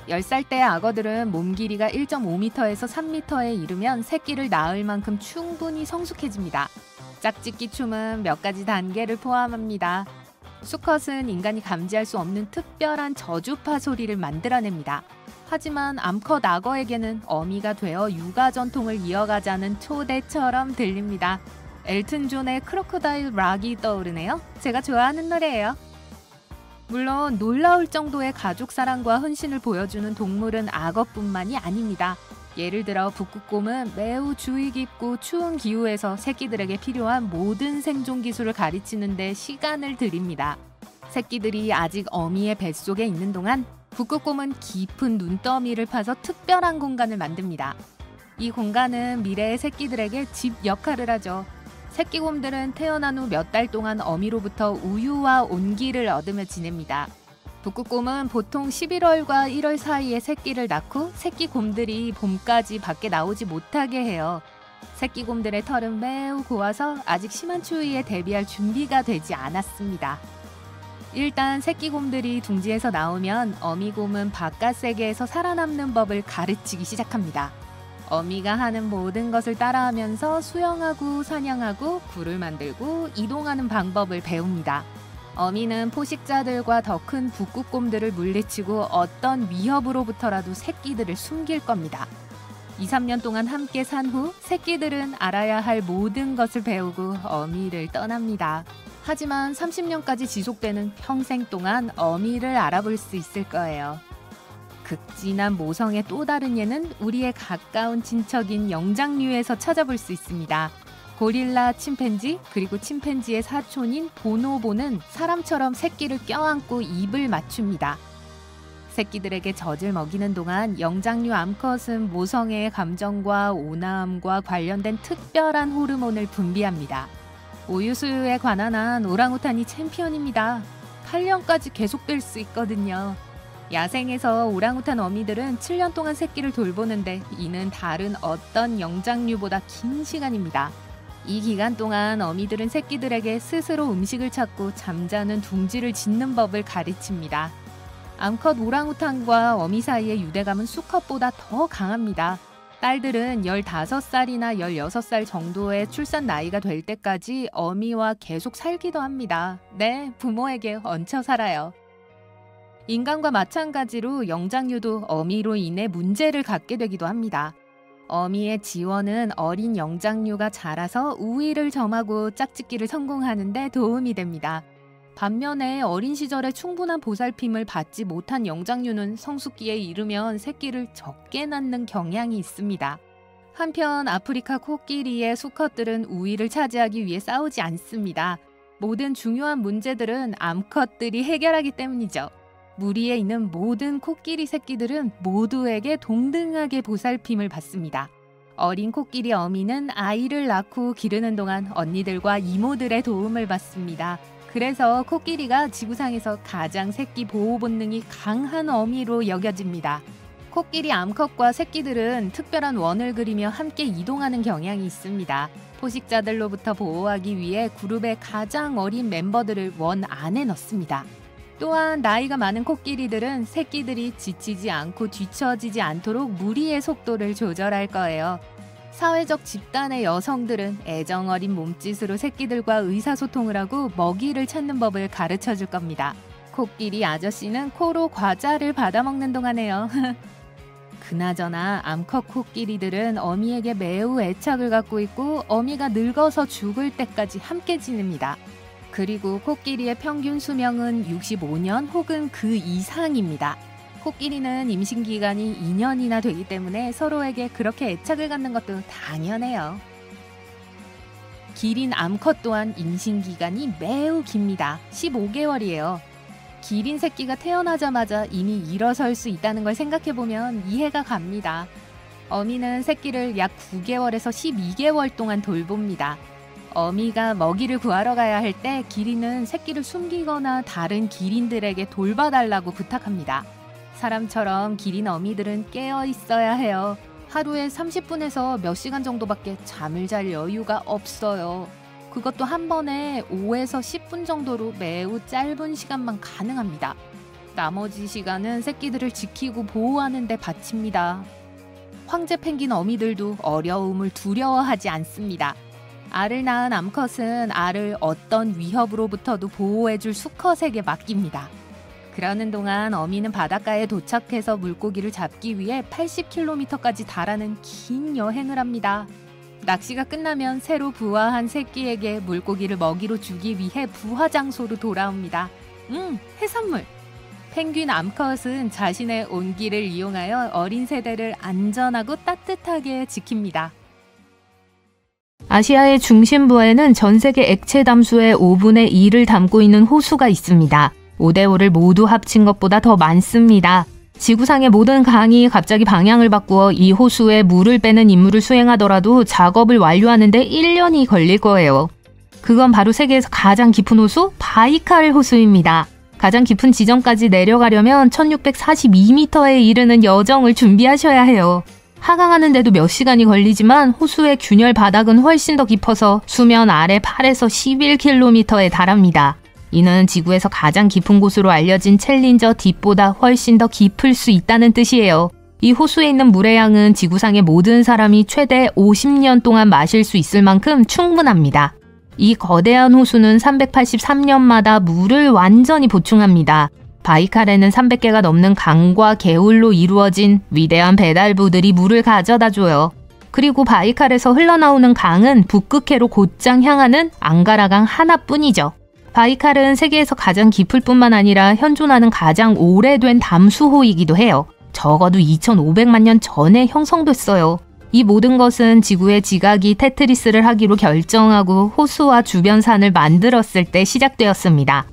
10살 때 악어들은 몸 길이가 1.5m에서 3m에 이르면 새끼를 낳을 만큼 충분히 성숙해집니다. 짝짓기 춤은 몇 가지 단계를 포함합니다. 수컷은 인간이 감지할 수 없는 특별한 저주파 소리를 만들어냅니다. 하지만 암컷 악어에게는 어미가 되어 육아 전통을 이어가자는 초대처럼 들립니다. 엘튼 존의 크로커다일 락이 떠오르네요. 제가 좋아하는 노래예요. 물론 놀라울 정도의 가족 사랑과 헌신을 보여주는 동물은 악어뿐만이 아닙니다. 예를 들어 북극곰은 매우 주의 깊고 추운 기후에서 새끼들에게 필요한 모든 생존 기술을 가르치는 데 시간을 들입니다. 새끼들이 아직 어미의 뱃속에 있는 동안 북극곰은 깊은 눈더미를 파서 특별한 공간을 만듭니다. 이 공간은 미래의 새끼들에게 집 역할을 하죠. 새끼곰들은 태어난 후 몇 달 동안 어미로부터 우유와 온기를 얻으며 지냅니다. 북극곰은 보통 11월과 1월 사이에 새끼를 낳고 새끼곰들이 봄까지 밖에 나오지 못하게 해요. 새끼곰들의 털은 매우 고와서 아직 심한 추위에 대비할 준비가 되지 않았습니다. 일단 새끼곰들이 둥지에서 나오면 어미곰은 바깥 세계에서 살아남는 법을 가르치기 시작합니다. 어미가 하는 모든 것을 따라하면서 수영하고 사냥하고 굴을 만들고 이동하는 방법을 배웁니다. 어미는 포식자들과 더 큰 북극곰들을 물리치고 어떤 위협으로부터라도 새끼들을 숨길 겁니다. 2, 3년 동안 함께 산 후 새끼들은 알아야 할 모든 것을 배우고 어미를 떠납니다. 하지만 30년까지 지속되는 평생 동안 어미를 알아볼 수 있을 거예요. 극진한 모성의 또 다른 예는 우리의 가까운 친척인 영장류에서 찾아볼 수 있습니다. 고릴라 침팬지 그리고 침팬지의 사촌인 보노보는 사람처럼 새끼를 껴안고 입을 맞춥니다. 새끼들에게 젖을 먹이는 동안 영장류 암컷은 모성애의 감정과 온화함과 관련된 특별한 호르몬을 분비합니다. 우유 수유에 관한 한 오랑우탄이 챔피언입니다. 8년까지 계속될 수 있거든요. 야생에서 오랑우탄 어미들은 7년 동안 새끼를 돌보는데 이는 다른 어떤 영장류보다 긴 시간입니다. 이 기간 동안 어미들은 새끼들에게 스스로 음식을 찾고 잠자는 둥지를 짓는 법을 가르칩니다. 암컷 오랑우탄과 어미 사이의 유대감은 수컷보다 더 강합니다. 딸들은 15살이나 16살 정도의 출산 나이가 될 때까지 어미와 계속 살기도 합니다. 네, 부모에게 얹혀 살아요. 인간과 마찬가지로 영장류도 어미로 인해 문제를 갖게 되기도 합니다. 어미의 지원은 어린 영장류가 자라서 우위를 점하고 짝짓기를 성공하는 데 도움이 됩니다. 반면에 어린 시절에 충분한 보살핌을 받지 못한 영장류는 성숙기에 이르면 새끼를 적게 낳는 경향이 있습니다. 한편 아프리카 코끼리의 수컷들은 우위를 차지하기 위해 싸우지 않습니다. 모든 중요한 문제들은 암컷들이 해결하기 때문이죠. 무리에 있는 모든 코끼리 새끼들은 모두에게 동등하게 보살핌을 받습니다. 어린 코끼리 어미는 아이를 낳고 기르는 동안 언니들과 이모들의 도움을 받습니다. 그래서 코끼리가 지구상에서 가장 새끼 보호 본능이 강한 어미로 여겨집니다. 코끼리 암컷과 새끼들은 특별한 원을 그리며 함께 이동하는 경향이 있습니다. 포식자들로부터 보호하기 위해 그룹의 가장 어린 멤버들을 원 안에 넣습니다. 또한 나이가 많은 코끼리들은 새끼들이 지치지 않고 뒤처지지 않도록 무리의 속도를 조절할 거예요. 사회적 집단의 여성들은 애정 어린 몸짓으로 새끼들과 의사소통을 하고 먹이를 찾는 법을 가르쳐 줄 겁니다. 코끼리 아저씨는 코로 과자를 받아먹는 동안에요. 그나저나 암컷 코끼리들은 어미에게 매우 애착을 갖고 있고 어미가 늙어서 죽을 때까지 함께 지냅니다. 그리고 코끼리의 평균 수명은 65년 혹은 그 이상입니다. 코끼리는 임신기간이 2년이나 되기 때문에 서로에게 그렇게 애착을 갖는 것도 당연해요. 기린 암컷 또한 임신기간이 매우 깁니다. 15개월이에요. 기린 새끼가 태어나자마자 이미 일어설 수 있다는 걸 생각해보면 이해가 갑니다. 어미는 새끼를 약 9개월에서 12개월 동안 돌봅니다. 어미가 먹이를 구하러 가야 할 때 기린은 새끼를 숨기거나 다른 기린들에게 돌봐달라고 부탁합니다. 사람처럼 기린 어미들은 깨어 있어야 해요. 하루에 30분에서 몇 시간 정도밖에 잠을 잘 여유가 없어요. 그것도 한 번에 5에서 10분 정도로 매우 짧은 시간만 가능합니다. 나머지 시간은 새끼들을 지키고 보호하는 데 바칩니다. 황제 펭귄 어미들도 어려움을 두려워하지 않습니다. 알을 낳은 암컷은 알을 어떤 위협으로부터도 보호해줄 수컷에게 맡깁니다. 그러는 동안 어미는 바닷가에 도착해서 물고기를 잡기 위해 80km까지 달하는 긴 여행을 합니다. 낚시가 끝나면 새로 부화한 새끼에게 물고기를 먹이로 주기 위해 부화 장소로 돌아옵니다. 해산물. 펭귄 암컷은 자신의 온기를 이용하여 어린 세대를 안전하고 따뜻하게 지킵니다. 아시아의 중심부에는 전 세계 액체 담수의 5분의 1을 담고 있는 호수가 있습니다. 5대5를 모두 합친 것보다 더 많습니다. 지구상의 모든 강이 갑자기 방향을 바꾸어 이 호수에 물을 빼는 임무를 수행하더라도 작업을 완료하는 데 1년이 걸릴 거예요. 그건 바로 세계에서 가장 깊은 호수, 바이칼 호수입니다. 가장 깊은 지점까지 내려가려면 1642m에 이르는 여정을 준비하셔야 해요. 하강하는데도 몇 시간이 걸리지만 호수의 균열 바닥은 훨씬 더 깊어서 수면 아래 8에서 11km에 달합니다. 이는 지구에서 가장 깊은 곳으로 알려진 챌린저 딥보다 훨씬 더 깊을 수 있다는 뜻이에요. 이 호수에 있는 물의 양은 지구상의 모든 사람이 최대 50년 동안 마실 수 있을 만큼 충분합니다. 이 거대한 호수는 383년마다 물을 완전히 보충합니다. 바이칼에는 300개가 넘는 강과 개울로 이루어진 위대한 배달부들이 물을 가져다 줘요. 그리고 바이칼에서 흘러나오는 강은 북극해로 곧장 향하는 앙가라강 하나뿐이죠. 바이칼은 세계에서 가장 깊을 뿐만 아니라 현존하는 가장 오래된 담수호이기도 해요. 적어도 2500만 년 전에 형성됐어요. 이 모든 것은 지구의 지각이 테트리스를 하기로 결정하고 호수와 주변 산을 만들었을 때 시작되었습니다.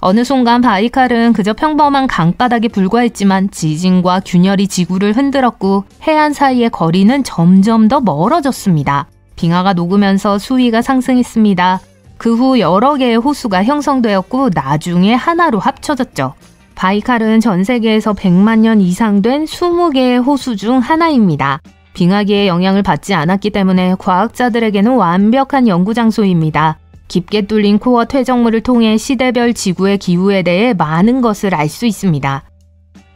어느 순간 바이칼은 그저 평범한 강바닥에 불과했지만 지진과 균열이 지구를 흔들었고 해안 사이의 거리는 점점 더 멀어졌습니다. 빙하가 녹으면서 수위가 상승했습니다. 그 후 여러 개의 호수가 형성되었고 나중에 하나로 합쳐졌죠. 바이칼은 전 세계에서 100만 년 이상 된 20개의 호수 중 하나입니다. 빙하기의 영향을 받지 않았기 때문에 과학자들에게는 완벽한 연구 장소입니다. 깊게 뚫린 코어 퇴적물을 통해 시대별 지구의 기후에 대해 많은 것을 알 수 있습니다.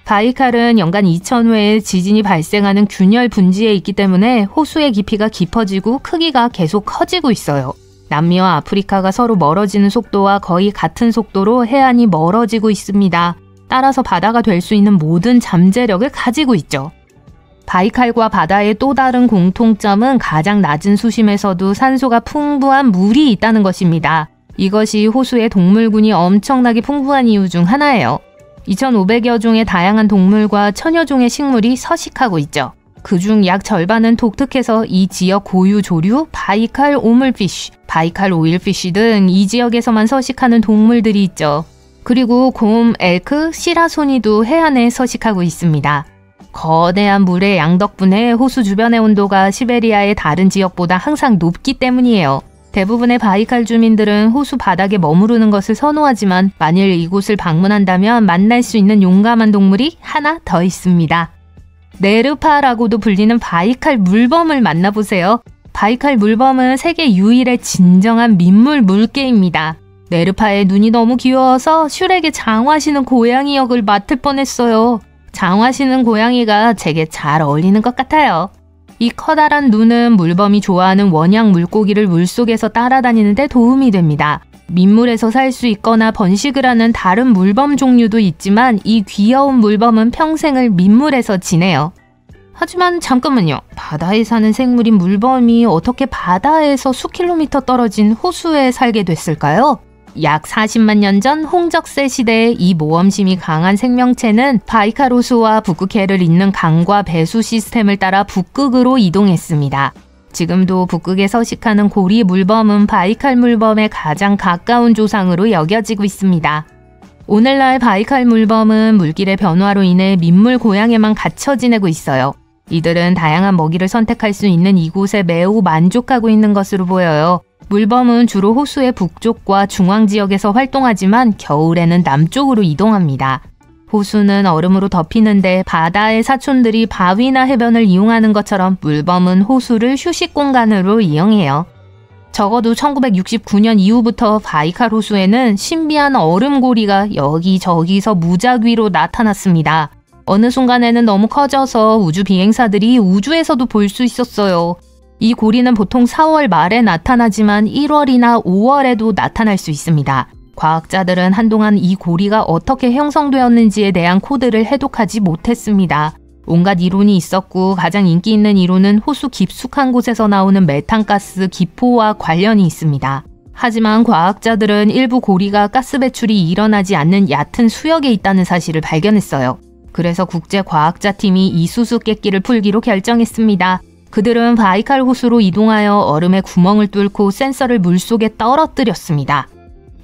바이칼은 연간 2000회의 지진이 발생하는 균열 분지에 있기 때문에 호수의 깊이가 깊어지고 크기가 계속 커지고 있어요. 남미와 아프리카가 서로 멀어지는 속도와 거의 같은 속도로 해안이 멀어지고 있습니다. 따라서 바다가 될 수 있는 모든 잠재력을 가지고 있죠. 바이칼과 바다의 또 다른 공통점은 가장 낮은 수심에서도 산소가 풍부한 물이 있다는 것입니다. 이것이 호수의 동물군이 엄청나게 풍부한 이유 중 하나예요. 2500여 종의 다양한 동물과 1000여 종의 식물이 서식하고 있죠. 그중 약 절반은 독특해서 이 지역 고유 조류 바이칼 오물피쉬, 바이칼 오일피쉬 등 이 지역에서만 서식하는 동물들이 있죠. 그리고 곰, 엘크, 시라소니도 해안에 서식하고 있습니다. 거대한 물의 양 덕분에 호수 주변의 온도가 시베리아의 다른 지역보다 항상 높기 때문이에요. 대부분의 바이칼 주민들은 호수 바닥에 머무르는 것을 선호하지만 만일 이곳을 방문한다면 만날 수 있는 용감한 동물이 하나 더 있습니다. 네르파라고도 불리는 바이칼 물범을 만나보세요. 바이칼 물범은 세계 유일의 진정한 민물 물개입니다. 네르파의 눈이 너무 귀여워서 슈렉의 장화시는 고양이 역을 맡을 뻔했어요. 장화시는 고양이가 제게 잘 어울리는 것 같아요. 이 커다란 눈은 물범이 좋아하는 원양 물고기를 물속에서 따라다니는 데 도움이 됩니다. 민물에서 살 수 있거나 번식을 하는 다른 물범 종류도 있지만 이 귀여운 물범은 평생을 민물에서 지내요. 하지만 잠깐만요. 바다에 사는 생물인 물범이 어떻게 바다에서 수킬로미터 떨어진 호수에 살게 됐을까요? 약 40만 년 전 홍적세 시대에 이 모험심이 강한 생명체는 바이칼 호수와 북극해를 잇는 강과 배수 시스템을 따라 북극으로 이동했습니다. 지금도 북극에 서식하는 고리 물범은 바이칼 물범의 가장 가까운 조상으로 여겨지고 있습니다. 오늘날 바이칼 물범은 물길의 변화로 인해 민물 고양에만 갇혀 지내고 있어요. 이들은 다양한 먹이를 선택할 수 있는 이곳에 매우 만족하고 있는 것으로 보여요. 물범은 주로 호수의 북쪽과 중앙 지역에서 활동하지만 겨울에는 남쪽으로 이동합니다. 호수는 얼음으로 덮이는데 바다의 사촌들이 바위나 해변을 이용하는 것처럼 물범은 호수를 휴식 공간으로 이용해요. 적어도 1969년 이후부터 바이칼 호수에는 신비한 얼음고리가 여기저기서 무작위로 나타났습니다. 어느 순간에는 너무 커져서 우주 비행사들이 우주에서도 볼 수 있었어요. 이 고리는 보통 4월 말에 나타나지만 1월이나 5월에도 나타날 수 있습니다. 과학자들은 한동안 이 고리가 어떻게 형성되었는지에 대한 코드를 해독하지 못했습니다. 온갖 이론이 있었고 가장 인기 있는 이론은 호수 깊숙한 곳에서 나오는 메탄가스 기포와 관련이 있습니다. 하지만 과학자들은 일부 고리가 가스 배출이 일어나지 않는 얕은 수역에 있다는 사실을 발견했어요. 그래서 국제과학자팀이 이 수수께끼를 풀기로 결정했습니다. 그들은 바이칼 호수로 이동하여 얼음의 구멍을 뚫고 센서를 물속에 떨어뜨렸습니다.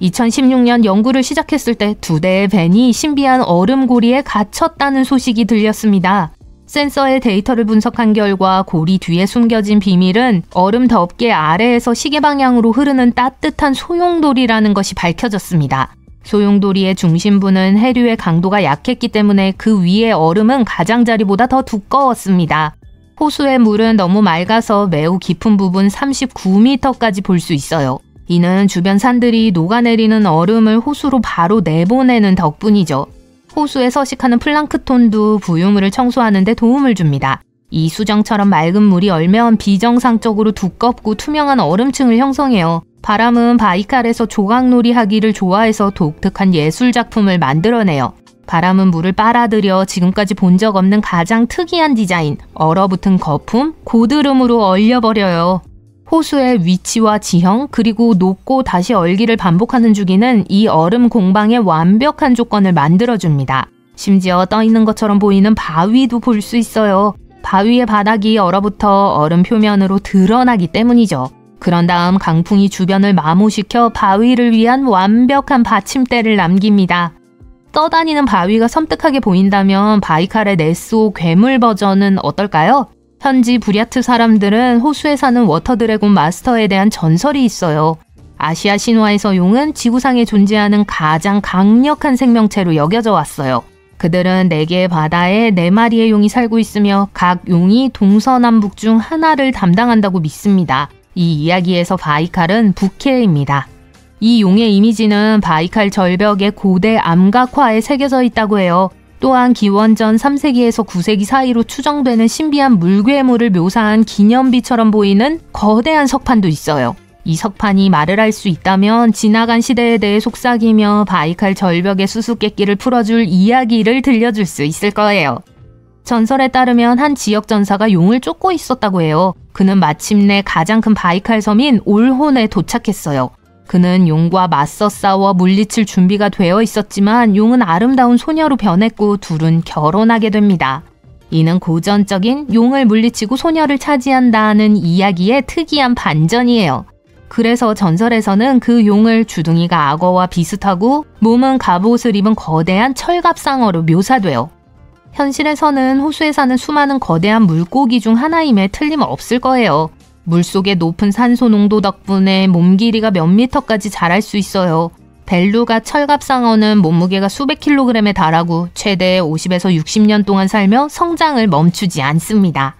2016년 연구를 시작했을 때 2대의 밴이 신비한 얼음 고리에 갇혔다는 소식이 들렸습니다. 센서의 데이터를 분석한 결과 고리 뒤에 숨겨진 비밀은 얼음 덮개 아래에서 시계 방향으로 흐르는 따뜻한 소용돌이라는 것이 밝혀졌습니다. 소용돌이의 중심부는 해류의 강도가 약했기 때문에 그 위의 얼음은 가장자리보다 더 두꺼웠습니다. 호수의 물은 너무 맑아서 매우 깊은 부분 39m까지 볼 수 있어요. 이는 주변 산들이 녹아내리는 얼음을 호수로 바로 내보내는 덕분이죠. 호수에 서식하는 플랑크톤도 부유물을 청소하는 데 도움을 줍니다. 이 수정처럼 맑은 물이 얼면 비정상적으로 두껍고 투명한 얼음층을 형성해요. 바람은 바이칼에서 조각놀이 하기를 좋아해서 독특한 예술작품을 만들어내요. 바람은 물을 빨아들여 지금까지 본 적 없는 가장 특이한 디자인, 얼어붙은 거품, 고드름으로 얼려버려요. 호수의 위치와 지형, 그리고 녹고 다시 얼기를 반복하는 주기는 이 얼음 공방의 완벽한 조건을 만들어줍니다. 심지어 떠있는 것처럼 보이는 바위도 볼 수 있어요. 바위의 바닥이 얼어붙어 얼음 표면으로 드러나기 때문이죠. 그런 다음 강풍이 주변을 마모시켜 바위를 위한 완벽한 받침대를 남깁니다. 떠다니는 바위가 섬뜩하게 보인다면 바이칼의 네스호 괴물 버전은 어떨까요? 현지 부랴트 사람들은 호수에 사는 워터드래곤 마스터에 대한 전설이 있어요. 아시아 신화에서 용은 지구상에 존재하는 가장 강력한 생명체로 여겨져 왔어요. 그들은 4개의 바다에 4마리의 용이 살고 있으며 각 용이 동서남북 중 하나를 담당한다고 믿습니다. 이 이야기에서 바이칼은 부캐입니다. 이 용의 이미지는 바이칼 절벽의 고대 암각화에 새겨져 있다고 해요. 또한 기원전 3세기에서 9세기 사이로 추정되는 신비한 물괴물을 묘사한 기념비처럼 보이는 거대한 석판도 있어요. 이 석판이 말을 할 수 있다면 지나간 시대에 대해 속삭이며 바이칼 절벽의 수수께끼를 풀어줄 이야기를 들려줄 수 있을 거예요. 전설에 따르면 한 지역 전사가 용을 쫓고 있었다고 해요. 그는 마침내 가장 큰 바이칼 섬인 올혼에 도착했어요. 그는 용과 맞서 싸워 물리칠 준비가 되어 있었지만 용은 아름다운 소녀로 변했고 둘은 결혼하게 됩니다. 이는 고전적인 용을 물리치고 소녀를 차지한다는 이야기의 특이한 반전이에요. 그래서 전설에서는 그 용을 주둥이가 악어와 비슷하고 몸은 갑옷을 입은 거대한 철갑상어로 묘사돼요. 현실에서는 호수에 사는 수많은 거대한 물고기 중 하나임에 틀림없을 거예요. 물속의 높은 산소 농도 덕분에 몸 길이가 몇 미터까지 자랄 수 있어요. 벨루가 철갑상어는 몸무게가 수백 킬로그램에 달하고 최대 50에서 60년 동안 살며 성장을 멈추지 않습니다.